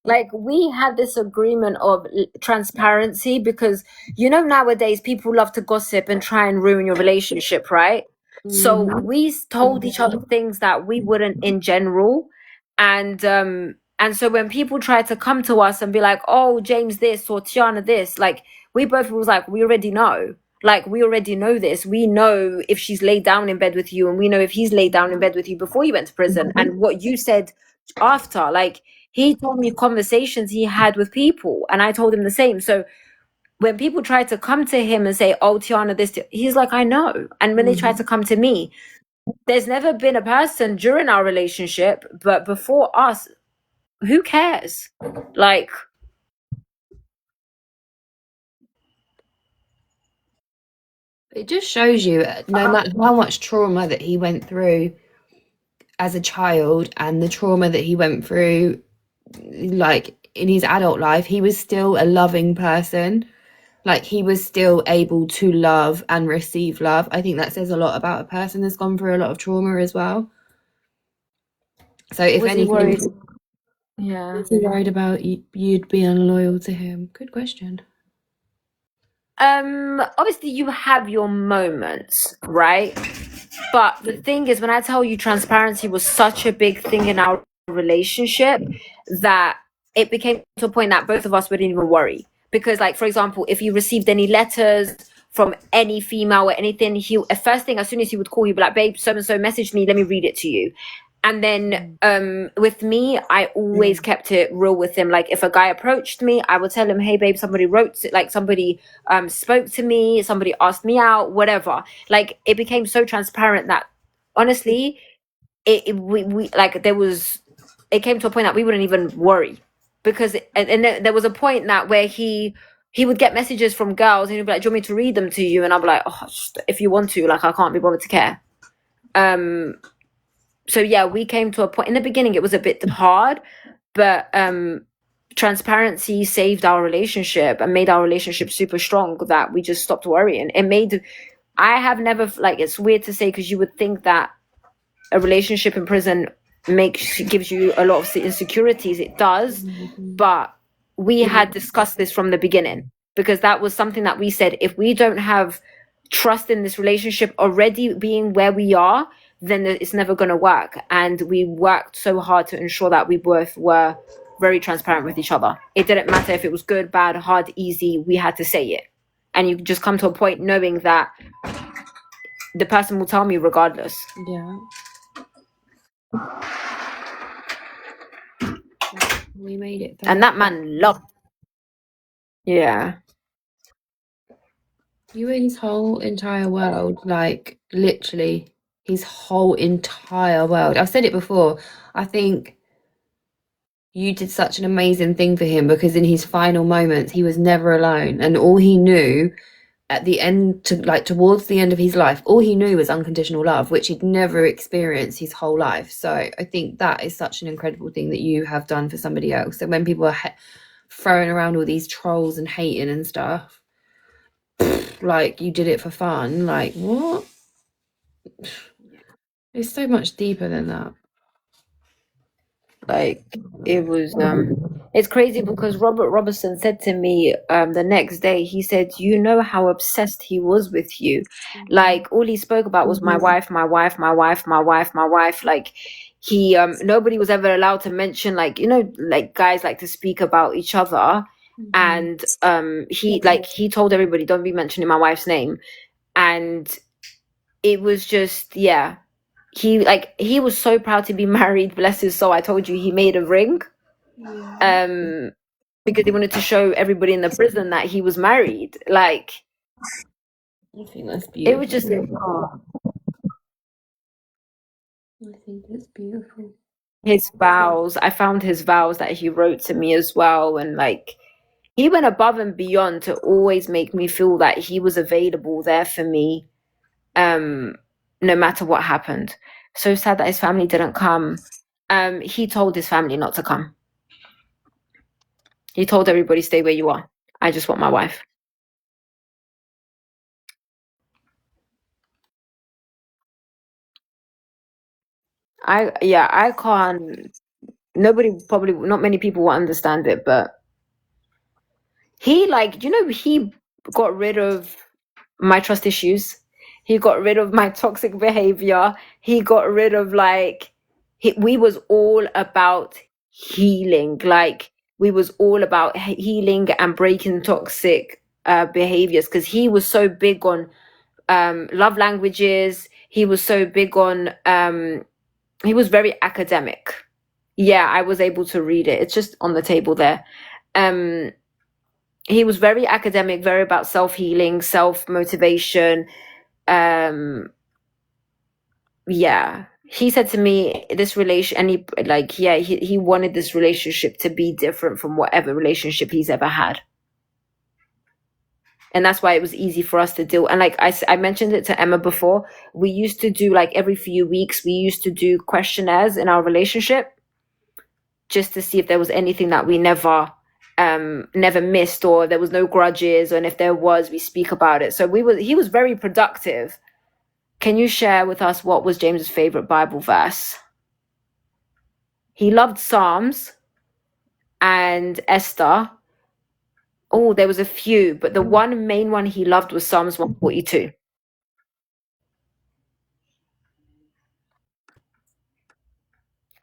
Speaker 4: Like, we had this agreement of transparency because, you know, nowadays people love to gossip and try and ruin your relationship, right? So we told each other things that we wouldn't in general. And so when people try to come to us and be like, oh, James this or Tiana this, like, we both was like, we already know. Like, we already know this. We know if she's laid down in bed with you, and we know if he's laid down in bed with you before you went to prison. And what you said after, like, he told me conversations he had with people, and I told him the same. So when people try to come to him and say, oh, Tiana, this, he's like, I know. And when they try to come to me, there's never been a person during our relationship, but before us, who cares? Like,
Speaker 1: it just shows you, no matter how much trauma that he went through as a child and the trauma that he went through, like, in his adult life, he was still a loving person. Like, he was still able to love and receive love. I think that says a lot about a person that's gone through a lot of trauma as well. So if anything,
Speaker 2: Yeah.
Speaker 1: Was he worried about you'd be unloyal to him? Good question.
Speaker 4: Obviously you have your moments, right? But the thing is, when I tell you transparency was such a big thing in our relationship, that it became to a point that both of us wouldn't even worry. Because, like, for example, if you received any letters from any female or anything, first thing, as soon as he would call, he'd be like, babe, so and so messaged me, let me read it to you. And then with me, I always kept it real with him. Like, if a guy approached me, I would tell him, hey babe, somebody somebody spoke to me, somebody asked me out, whatever. Like, it became so transparent that honestly, we like, it came to a point that we wouldn't even worry. Because there was a point that where he would get messages from girls and he'd be like, do you want me to read them to you? And I'd be like, oh, just, if you want to, like, I can't be bothered to care. So yeah, we came to a point in the beginning, it was a bit hard, but transparency saved our relationship and made our relationship super strong, that we just stopped worrying. I have never, like, it's weird to say, because you would think that a relationship in prison gives you a lot of insecurities. It does, but we had discussed this from the beginning, because that was something that we said, if we don't have trust in this relationship already being where we are, then it's never going to work. And we worked so hard to ensure that we both were very transparent with each other. It didn't matter if it was good, bad, hard, easy, we had to say it. And you just come to a point knowing that the person will tell me regardless.
Speaker 1: Yeah. We made it.
Speaker 4: And that man loved. Yeah.
Speaker 1: You were his whole entire world, like literally his whole entire world. I've said it before. I think you did such an amazing thing for him, because in his final moments, he was never alone. And all he knew at the end, towards the end of his life, all he knew was unconditional love, which he'd never experienced his whole life. So I think that is such an incredible thing that you have done for somebody else. And when people are throwing around all these trolls and hating and stuff, like, you did it for fun, like, what? It's so much deeper than that.
Speaker 4: Like, it was it's crazy, because Robert Robertson said to me the next day, he said, you know how obsessed he was with you. Like, all he spoke about was my wife, my wife, my wife, my wife, my wife. Like, he nobody was ever allowed to mention, like, you know, like, guys like to speak about each other. And he told everybody, don't be mentioning my wife's name. And it was just, yeah, he was so proud to be married, bless his soul. I told you he made a ring because he wanted to show everybody in the prison that he was married. Like,
Speaker 1: I think that's beautiful.
Speaker 4: it was just
Speaker 1: I think it's beautiful.
Speaker 4: his vows. I found his vows that he wrote to me as well, and like, he went above and beyond to always make me feel that he was available there for me, no matter what happened. So sad that his family didn't come. He told his family not to come. He told everybody, stay where you are. I just want my wife. I can't. Not many people will understand it, but he, like, you know, he got rid of my trust issues. He got rid of my toxic behavior. He got rid of, like, we was all about healing. Like, we was all about healing and breaking toxic behaviors, because he was so big on love languages. He was so big on he was very academic. Yeah, I was able to read it. It's just on the table there. He was very academic, very about self-healing, self-motivation. Yeah. He said to me, this relation, and he wanted this relationship to be different from whatever relationship he's ever had. And that's why it was easy for us to deal. And like I mentioned it to Emma before, we used to do, like, every few weeks, we used to do questionnaires in our relationship, just to see if there was anything that we never missed, or there was no grudges, and if there was, we speak about it. So he was very productive. Can you share with us what was James's favorite Bible verse? He loved Psalms. and Esther. Oh, there was a few, but the one main one he loved was Psalms 142.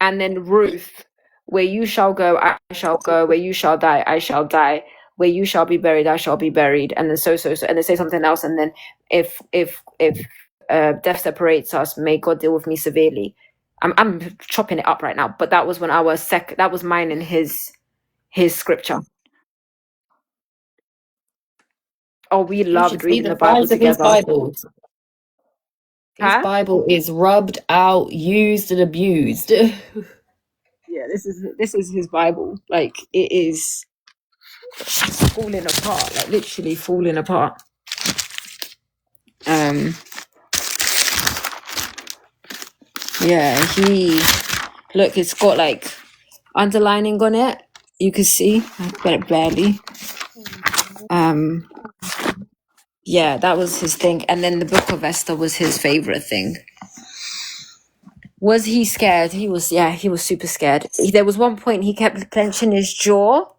Speaker 4: And then Ruth, where you shall go, I shall go. Where you shall die, I shall die. Where you shall be buried, I shall be buried. And then so, and they say something else. And then if death separates us, may God deal with me severely. I'm chopping it up right now, but that was when that was mine in his scripture. Oh, we loved reading the Bible together.
Speaker 5: His Bible. His Bible is rubbed out, used and abused.
Speaker 4: Yeah, this is his Bible. Like, it is falling apart, like literally falling apart. Yeah, look, it's got like underlining on it. You can see, but barely. Yeah, that was his thing. And then the Book of Esther was his favorite thing. Was he scared? He was super scared. There was one point he kept clenching his jaw,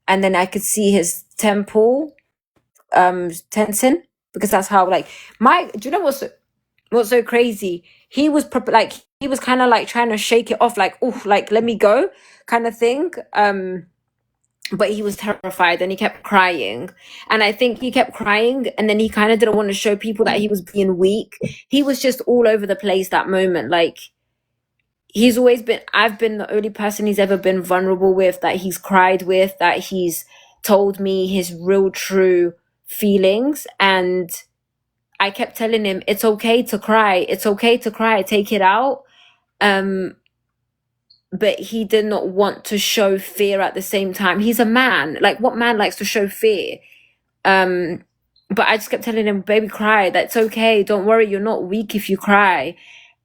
Speaker 4: and then I could see his temple tensing, because that's how, like, do you know what's so crazy? He was he was kind of like trying to shake it off, like, oh, like, let me go kind of thing. But he was terrified and he kept crying. And I think he kept crying and then he kind of didn't want to show people that he was being weak. He was just all over the place that moment. Like, I've been the only person he's ever been vulnerable with, that he's cried with, that he's told me his real true feelings. And I kept telling him, it's okay to cry. It's okay to cry. Take it out. But he did not want to show fear at the same time. He's a man. Like, what man likes to show fear? But I just kept telling him, baby, cry. That's okay. Don't worry. You're not weak if you cry.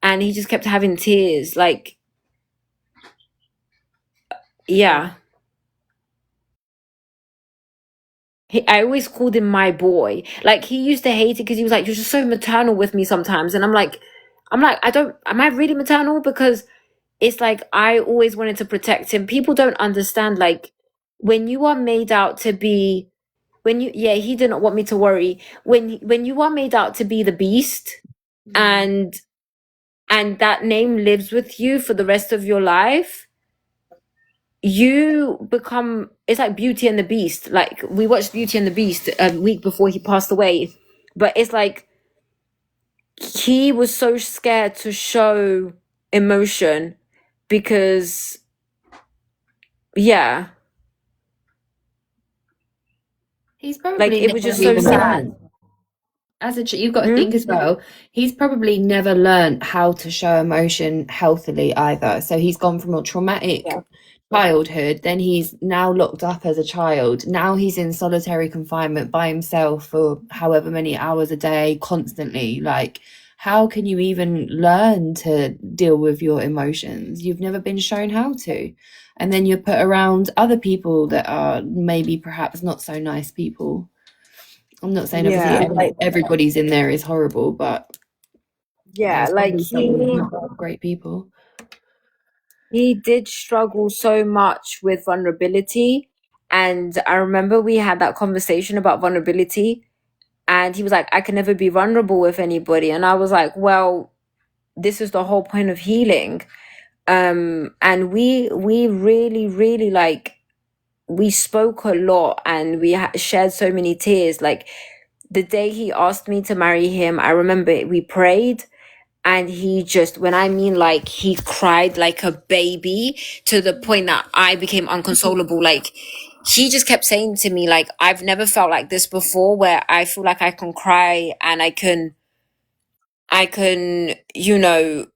Speaker 4: And he just kept having tears. Like, yeah. I always called him my boy. Like, he used to hate it because he was like, you're just so maternal with me sometimes. And I'm like, am I really maternal? Because it's like, I always wanted to protect him. People don't understand, like, when you are made out to be, he did not want me to worry. When you are made out to be the beast, and that name lives with you for the rest of your life, you become, it's like Beauty and the Beast. Like, we watched Beauty and the Beast a week before he passed away, but it's like, he was so scared to show emotion because, yeah,
Speaker 6: he's probably
Speaker 4: like, it was just so sad.
Speaker 6: You've got to think as well, he's probably never learned how to show emotion healthily either. So he's gone from a traumatic childhood, then he's now locked up as a child. Now he's in solitary confinement by himself for however many hours a day, constantly. Like, how can you even learn to deal with your emotions? You've never been shown how to. And then you're put around other people that are maybe perhaps not so nice people. I'm not saying obviously everybody's in there is horrible, but
Speaker 4: like,
Speaker 6: great people.
Speaker 4: He did struggle so much with vulnerability. And I remember we had that conversation about vulnerability, and he was like, I can never be vulnerable with anybody. And I was like, well, this is the whole point of healing. And we really, really, like, we spoke a lot, and we shared so many tears. Like, the day he asked me to marry him, I remember we prayed, and he just, when I mean, like, he cried like a baby, to the point that I became unconsolable. Like, he just kept saying to me, like, I've never felt like this before, where I feel like I can cry and I can, you know,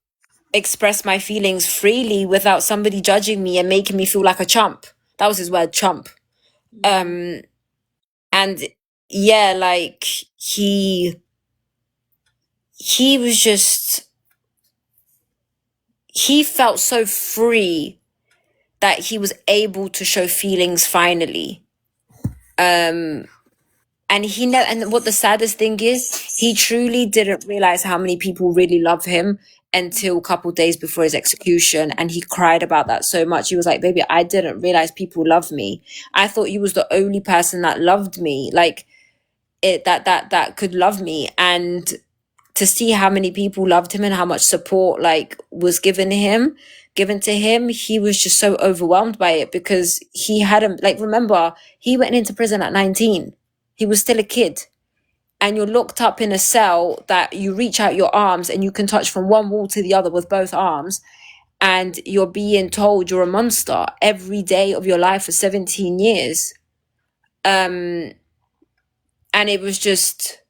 Speaker 4: express my feelings freely without somebody judging me and making me feel like a chump. That was his word, chump. And yeah, like, he was just, he felt so free that he was able to show feelings finally. And and what the saddest thing is, he truly didn't realize how many people really love him until a couple days before his execution, and he cried about that so much. He was like, baby, I didn't realize people love me. I thought you was the only person that loved me, like that could love me. And to see how many people loved him and how much support like was given to him, he was just so overwhelmed by it, because he hadn't, like, remember, he went into prison at 19. He was still a kid. And you're locked up in a cell that you reach out your arms and you can touch from one wall to the other with both arms. And you're being told you're a monster every day of your life for 17 years. And it was just,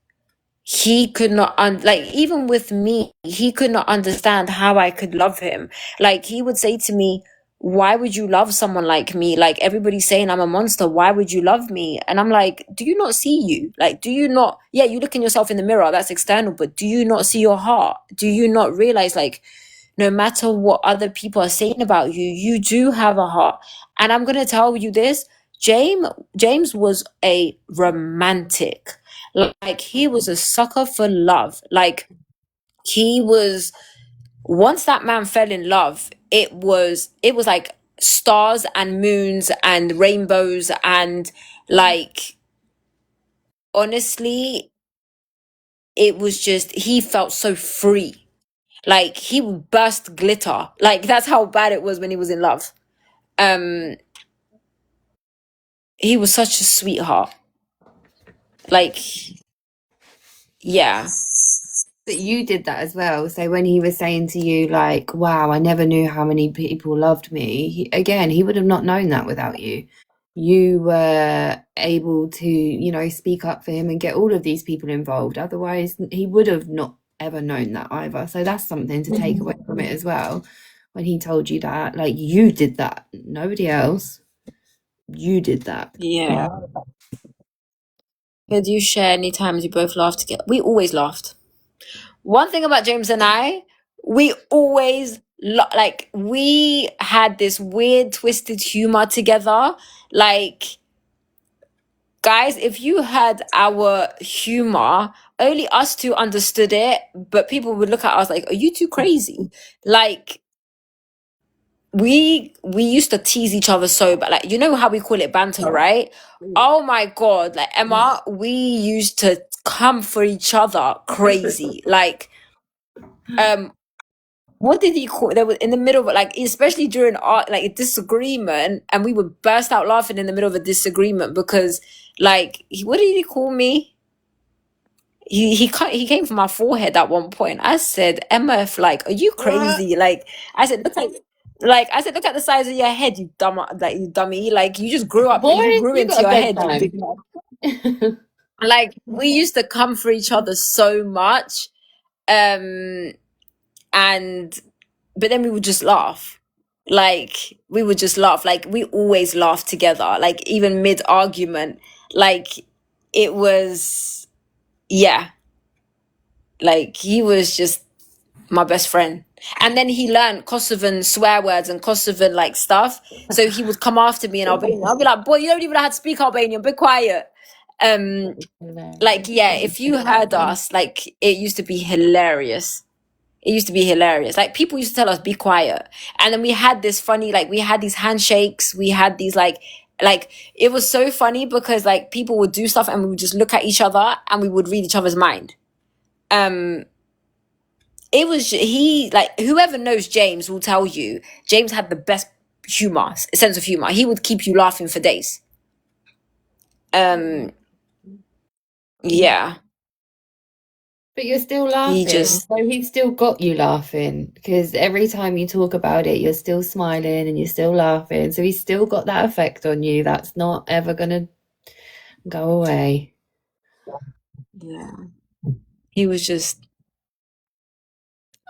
Speaker 4: he could not, like, even with me, he could not understand how I could love him. Like, he would say to me, why would you love someone like me? Like, everybody's saying I'm a monster. Why would you love me? And I'm like, do you not see you? Like, do you not, yeah, you look in yourself in the mirror, that's external, but do you not see your heart? Do you not realize, like, no matter what other people are saying about you, you do have a heart. And I'm going to tell you this, James was a romantic. Like, he was a sucker for love. Like, he was, once that man fell in love, it was like stars and moons and rainbows, and like, honestly, it was just, he felt so free. Like, he would burst glitter. Like, that's how bad it was when he was in love. He was such a sweetheart. Like, yeah.
Speaker 6: But you did that as well. So when he was saying to you, like, wow, I never knew how many people loved me, he would have not known that without you. You were able to, you know, speak up for him and get all of these people involved. Otherwise, he would have not ever known that either. So that's something to take away from it as well. When he told you that, like, you did that, nobody else. You did that.
Speaker 4: Yeah. Did you share any times you both laughed together? We always laughed. One thing about James and I, we always like, we had this weird twisted humor together. Like, guys, if you had our humor, only us two understood it, but people would look at us like, are you too crazy? Like, we used to tease each other so bad. Like, you know how we call it banter, right? Oh my God. Like, Emma, we used to come for each other crazy. Like, what did he call, there was in the middle of, like, especially during our, like, a disagreement, and we would burst out laughing in the middle of a disagreement because, like, what did he call me? He came for my forehead at one point. I said, MF, like, are you crazy? Like, I said, look at the size of your head, you dummy. Like, you just grew up,
Speaker 6: Boy,
Speaker 4: you grew
Speaker 6: you
Speaker 4: into
Speaker 6: got a
Speaker 4: your head,
Speaker 6: bedtime.
Speaker 4: you big man. Like, we used to come for each other so much. But then we would just laugh. Like, we would just laugh. Like, we always laugh together. Like, even mid-argument. Like, it was, yeah. Like, he was just my best friend. And then he learned Kosovan swear words and Kosovan, like, stuff. So he would come after me in Albanian. I'll be like, boy, you don't even know how to speak Albanian. Be quiet. Like, yeah, if you heard us, like, it used to be hilarious. It used to be hilarious. Like, people used to tell us, be quiet. And then we had this funny, like, we had these handshakes. We had these, like, it was so funny because, like, people would do stuff and we would just look at each other and we would read each other's mind. It was, like, whoever knows James will tell you, James had the best humor, sense of humor. He would keep you laughing for days. Yeah.
Speaker 6: But you're still laughing. So he's still got you laughing, because every time you talk about it, you're still smiling and you're still laughing. So he's still got that effect on you. That's not ever going to go away.
Speaker 4: Yeah. He was just,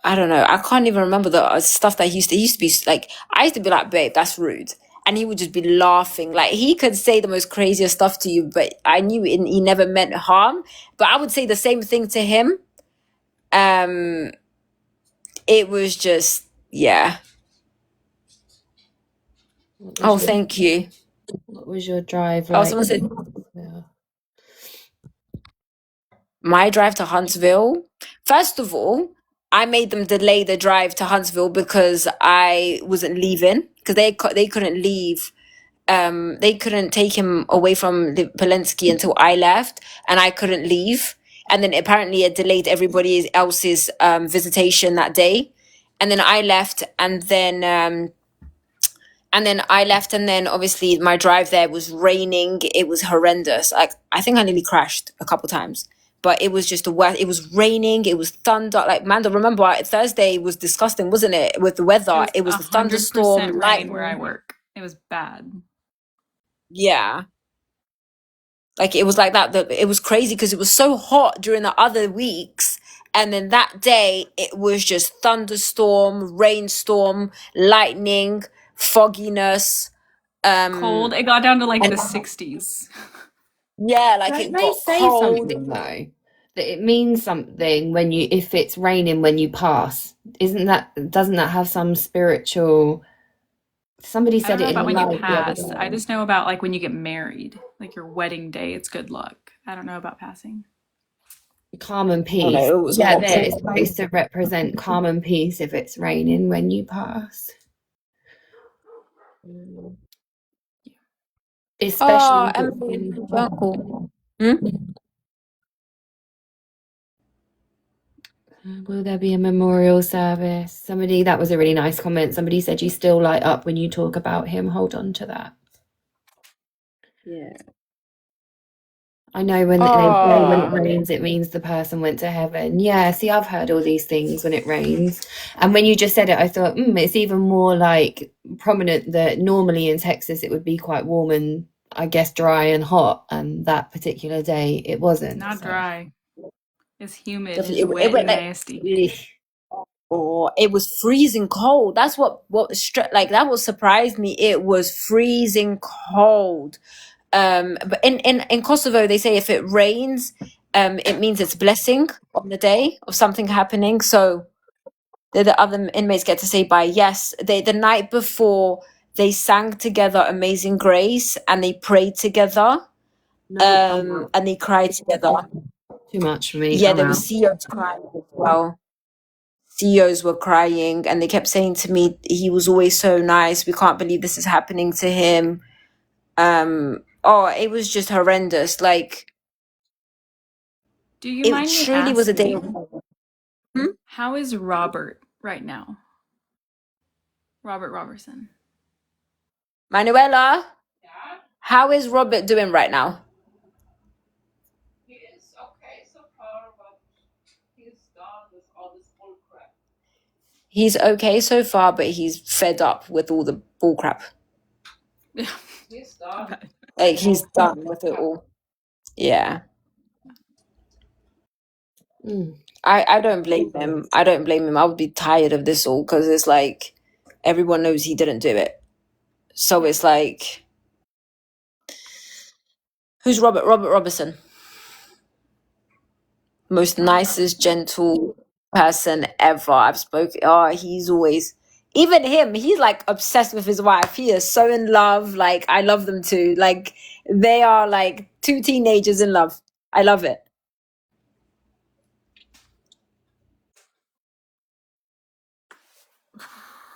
Speaker 4: I don't know. I can't even remember the stuff that he used to be like, I used to be like, babe, that's rude. And he would just be laughing. Like, he could say the most craziest stuff to you, but I knew he never meant harm. But I would say the same thing to him. It was just, yeah. Thank you.
Speaker 6: What was your drive like?
Speaker 4: Someone said, my drive to Huntsville. First of all, I made them delay the drive to Huntsville because I wasn't leaving, because they couldn't leave. They couldn't take him away from Polensky until I left, and I couldn't leave. And then apparently it delayed everybody else's visitation that day. And then I left, and then obviously my drive there was raining. It was horrendous. Like, I think I nearly crashed a couple times. But it was just the worst. It was raining. It was thunder. Like, Manda, remember Thursday was disgusting, wasn't it? With the weather, it was the
Speaker 3: 100%
Speaker 4: thunderstorm,
Speaker 3: rain
Speaker 4: lightning.
Speaker 3: where I work. It was bad.
Speaker 4: Yeah. Like, it was like that. It was crazy because it was so hot during the other weeks. And then that day, it was just thunderstorm, rainstorm, lightning, fogginess.
Speaker 3: Cold. It got down to like
Speaker 4: and-
Speaker 3: the 60s.
Speaker 4: Yeah, like
Speaker 6: Don't
Speaker 4: it
Speaker 6: they
Speaker 4: got
Speaker 6: say
Speaker 4: cold.
Speaker 6: something though? That it means something when if it's raining when you pass. Doesn't that have some spiritual? Somebody
Speaker 3: I
Speaker 6: said
Speaker 3: don't know
Speaker 6: it in
Speaker 3: about
Speaker 6: the
Speaker 3: when you
Speaker 6: live the other
Speaker 3: pass.
Speaker 6: day.
Speaker 3: I just know about like when you get married, like your wedding day. It's good luck. I don't know about passing.
Speaker 6: Calm and peace.
Speaker 4: Oh, no, it was
Speaker 6: Yeah,
Speaker 4: hot.
Speaker 6: there it's supposed to represent calm and peace if it's raining when you pass. Especially
Speaker 4: uncle.
Speaker 6: Will there be a memorial service? That was a really nice comment. Somebody said you still light up when you talk about him. Hold on to that.
Speaker 4: Yeah.
Speaker 6: I know when they say when it rains, it means the person went to heaven. Yeah, see, I've heard all these things when it rains. And when you just said it, I thought, it's even more like prominent that normally in Texas it would be quite warm and I guess dry and hot. And that particular day it wasn't.
Speaker 3: Not dry. It's humid.
Speaker 4: Definitely,
Speaker 3: It's wet and nasty.
Speaker 4: Or it was freezing cold. That's what that what surprised me. It was freezing cold. But in Kosovo, they say if it rains, it means it's blessing on the day of something happening. So the other inmates get to say the night before they sang together Amazing Grace and they prayed together, and they cried together.
Speaker 6: Too much for me.
Speaker 4: Yeah, there was CEOs crying as well. CEOs were crying and they kept saying to me, he was always so nice. We can't believe this is happening to him. It was just horrendous. Like,
Speaker 3: do you mind me truly asking,
Speaker 4: was a day.
Speaker 3: How is Robert right now? Robert Robertson.
Speaker 4: Manuela? Yeah? How is Robert doing right now?
Speaker 5: He is okay so far, but he's done with all this bull crap.
Speaker 4: He's okay so far, but he's fed up with all the bull crap.
Speaker 3: Yeah.
Speaker 5: He's done.
Speaker 4: Like, he's done with it all. Yeah. I don't blame him. I don't blame him. I would be tired of this all because it's like everyone knows he didn't do it. So it's like, who's Robert? Robert Robertson. Most nicest, gentle person ever I've spoken. He's always, even him, he's like obsessed with his wife. He is so in love. Like, I love them too. Like, they are like two teenagers in love. I love it.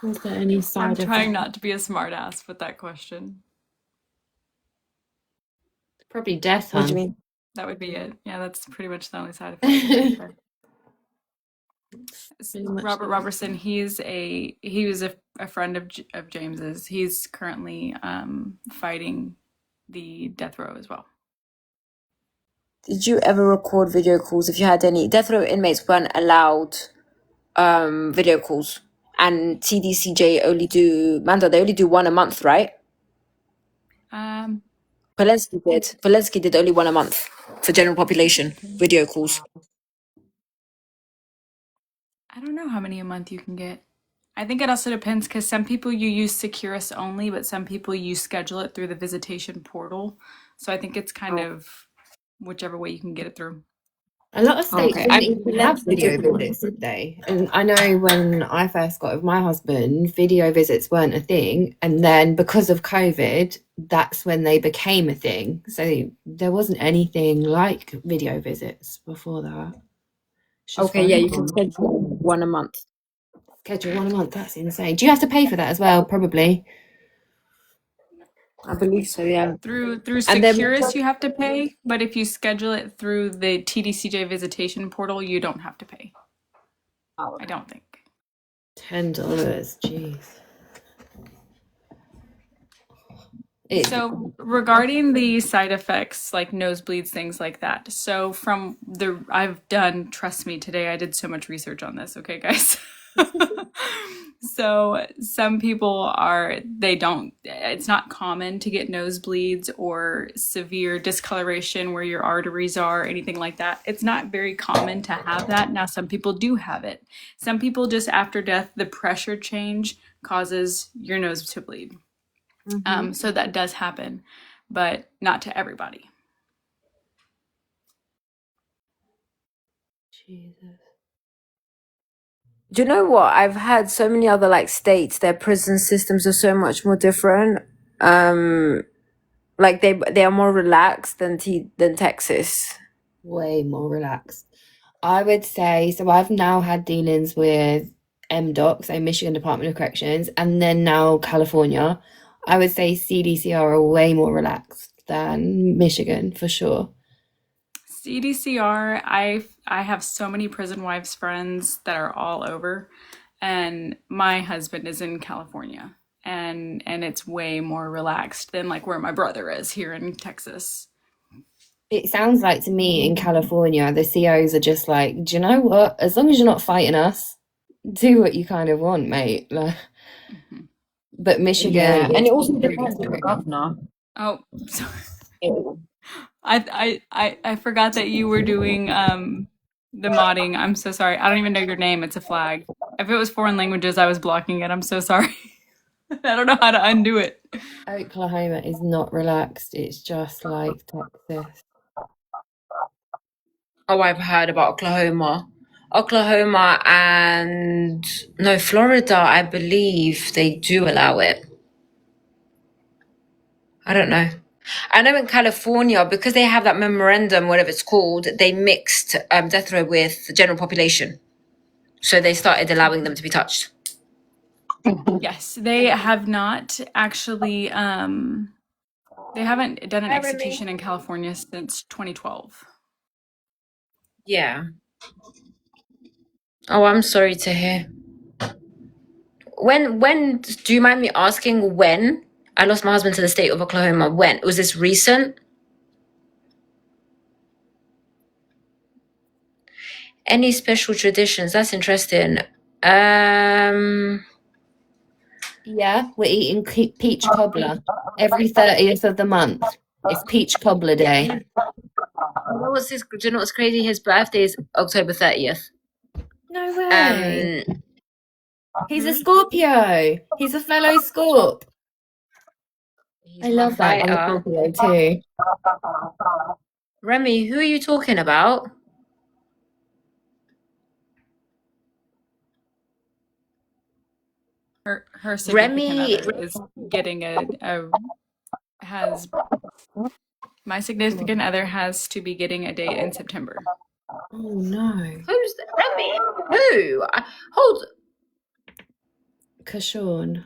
Speaker 6: Was there any side
Speaker 3: I'm trying not to be a smart ass with that question.
Speaker 6: Probably death.
Speaker 4: What do you mean?
Speaker 3: That would be it. Yeah, that's pretty much the only side effect. Robert Robertson, he was a friend of James's. He's currently fighting the death row as well.
Speaker 4: Did you ever record video calls? If you had any, death row inmates weren't allowed video calls, and TDCJ they only do one a month, right? Polensky did only one a month for general population video calls.
Speaker 3: I don't know how many a month you can get. I think it also depends because some people you use Securus only, but some people you schedule it through the visitation portal. So I think it's kind of whichever way you can get it through.
Speaker 6: A lot of states didn't even have video visits, did they? And I know when I first got with my husband, video visits weren't a thing. And then because of COVID, that's when they became a thing. So there wasn't anything like video visits before that. It's just
Speaker 4: Okay, yeah, you
Speaker 6: fine.
Speaker 4: can schedule one a month.
Speaker 6: Schedule one a month. That's insane. Do you have to pay for that as well? Probably.
Speaker 4: I believe so, yeah.
Speaker 3: Through
Speaker 4: And then
Speaker 3: Securus you have to pay, but if you schedule it through the TDCJ visitation portal, you don't have to pay. I don't think.
Speaker 6: $10. Jeez.
Speaker 3: So regarding the side effects like nosebleeds, things like that. So from the I've done, trust me, today I did so much research on this, okay guys? So some people it's not common to get nosebleeds or severe discoloration where your arteries are, anything like that. It's not very common to have that. Now some people do have it. Some people just after death, the pressure change causes your nose to bleed. So that does happen, but not to everybody.
Speaker 6: Jesus.
Speaker 4: do you know what? I've had so many other like states, their prison systems are so much more different. Like they are more relaxed than Texas.
Speaker 6: Way more relaxed. I would say, so I've now had dealings with MDOC, so Michigan Department of Corrections, and then now California. I would say CDCR are way more relaxed than Michigan, for sure.
Speaker 3: CDCR, I have so many prison wives friends that are all over, and my husband is in California, and it's way more relaxed than like where my brother is here in Texas.
Speaker 6: It sounds like to me in California, the COs are just like, do you know what? As long as you're not fighting us, do what you kind of want, mate. Like, but Michigan,
Speaker 4: and it also
Speaker 6: it's
Speaker 4: depends on the governor.
Speaker 3: Oh, sorry. I forgot that you were doing the modding. I'm so sorry. I don't even know your name. It's a flag. If it was foreign languages, I was blocking it. I'm so sorry. I don't know how to undo it.
Speaker 6: Oklahoma is not relaxed. It's just like Texas.
Speaker 4: Oh, I've heard about Oklahoma and no, Florida, I believe they do allow it. I don't know. I know in California, because they have that memorandum, whatever it's called, they mixed death row with the general population. So they started allowing them to be touched.
Speaker 3: Yes, they have not actually they haven't done an execution in California since 2012.
Speaker 4: Yeah. Oh, I'm sorry to hear. When do you mind me asking when I lost my husband to the state of Oklahoma? When was this recent? Any special traditions? That's interesting.
Speaker 6: Yeah, we're eating peach cobbler every 30th of the month. It's peach cobbler day.
Speaker 4: Do you know what's crazy? His birthday is October 30th.
Speaker 6: No way. He's a Scorpio. He's a fellow Scorp. I love that. I'm a Scorpio too.
Speaker 4: Remy, who are you talking about?
Speaker 3: Her significant other is getting my significant other has to be getting a date in September.
Speaker 6: Oh no.
Speaker 4: Who's Remy? Who? Hold.
Speaker 6: Kashawn.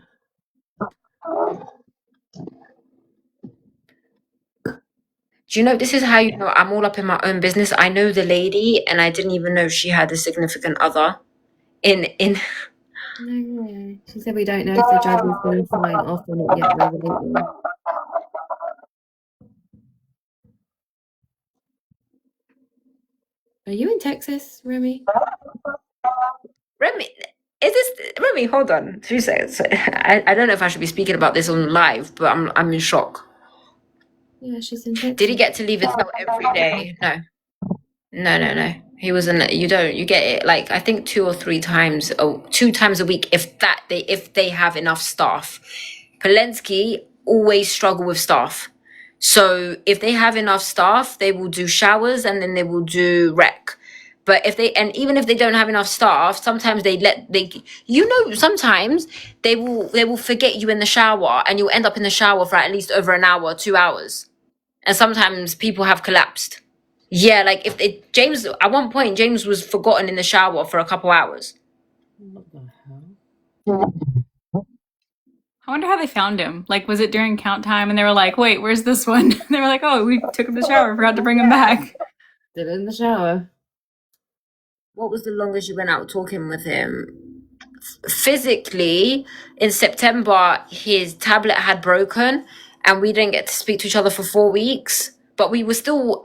Speaker 4: Do you know, this is how you know I'm all up in my own business. I know the lady and I didn't even know she had a significant other in
Speaker 6: No way. She said we don't know if the judge is going to sign off on it yet. Revelation. Are you in Texas, Remy?
Speaker 4: Remy. Is this Remy? Hold on 2 seconds. I don't know if I should be speaking about this on live, but I'm in shock.
Speaker 6: Yeah, she's in Texas.
Speaker 4: Did he get to leave his cell every day? No. He wasn't. You get it like I think 2 or 3 times, 2 times a week, if they have enough staff. Polensky always struggle with staff. So if they have enough staff, they will do showers and then they will do rec. But even if they don't have enough staff, sometimes sometimes they will forget you in the shower and you'll end up in the shower for at least over an hour, 2 hours. And sometimes people have collapsed. Yeah, like James, at one point, James was forgotten in the shower for a couple hours.
Speaker 6: What the hell?
Speaker 3: I wonder how they found him. Like, was it during count time and they were like, wait, where's this one? They were like, oh, we took him to the shower, forgot to bring him back.
Speaker 6: Still in the shower.
Speaker 4: What was the longest you went out talking with him? Physically, in September, his tablet had broken and we didn't get to speak to each other for 4 weeks. But we were still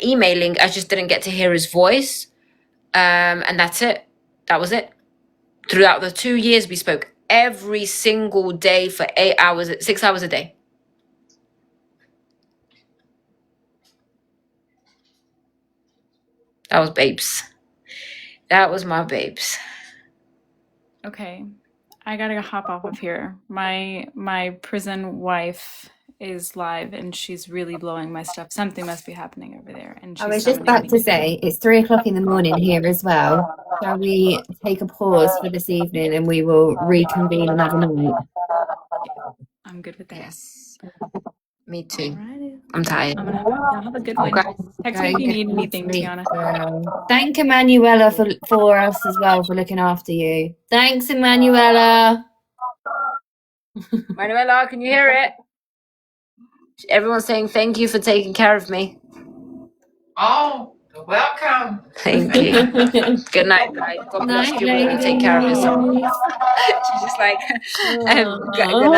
Speaker 4: emailing. I just didn't get to hear his voice. And that's it. That was it. Throughout the 2 years, we spoke every single day for 8 hours, 6 hours a day. That was babes. That was my babes.
Speaker 3: Okay, I gotta hop off of here. My prison wife is live and she's really blowing my stuff. Something must be happening over there. And
Speaker 6: I
Speaker 3: she's
Speaker 6: was just about to say, it's 3 o'clock in the morning here as well. Shall we take a pause for this evening and we will reconvene another night?
Speaker 3: I'm good with that.
Speaker 4: Yes. Me too.
Speaker 3: Alrighty.
Speaker 4: I'm tired.
Speaker 3: I'm gonna have a good one.
Speaker 4: Okay.
Speaker 3: Text me if you need anything, Tiana.
Speaker 6: Thank Emanuela for us as well for looking after you. Thanks, Emanuela.
Speaker 4: Manuela, can you hear it? Everyone's saying thank you for taking care of me.
Speaker 5: Oh, you're welcome.
Speaker 4: Thank you. Good night, guys. God bless you. Take care of yourself. She's just like, good night.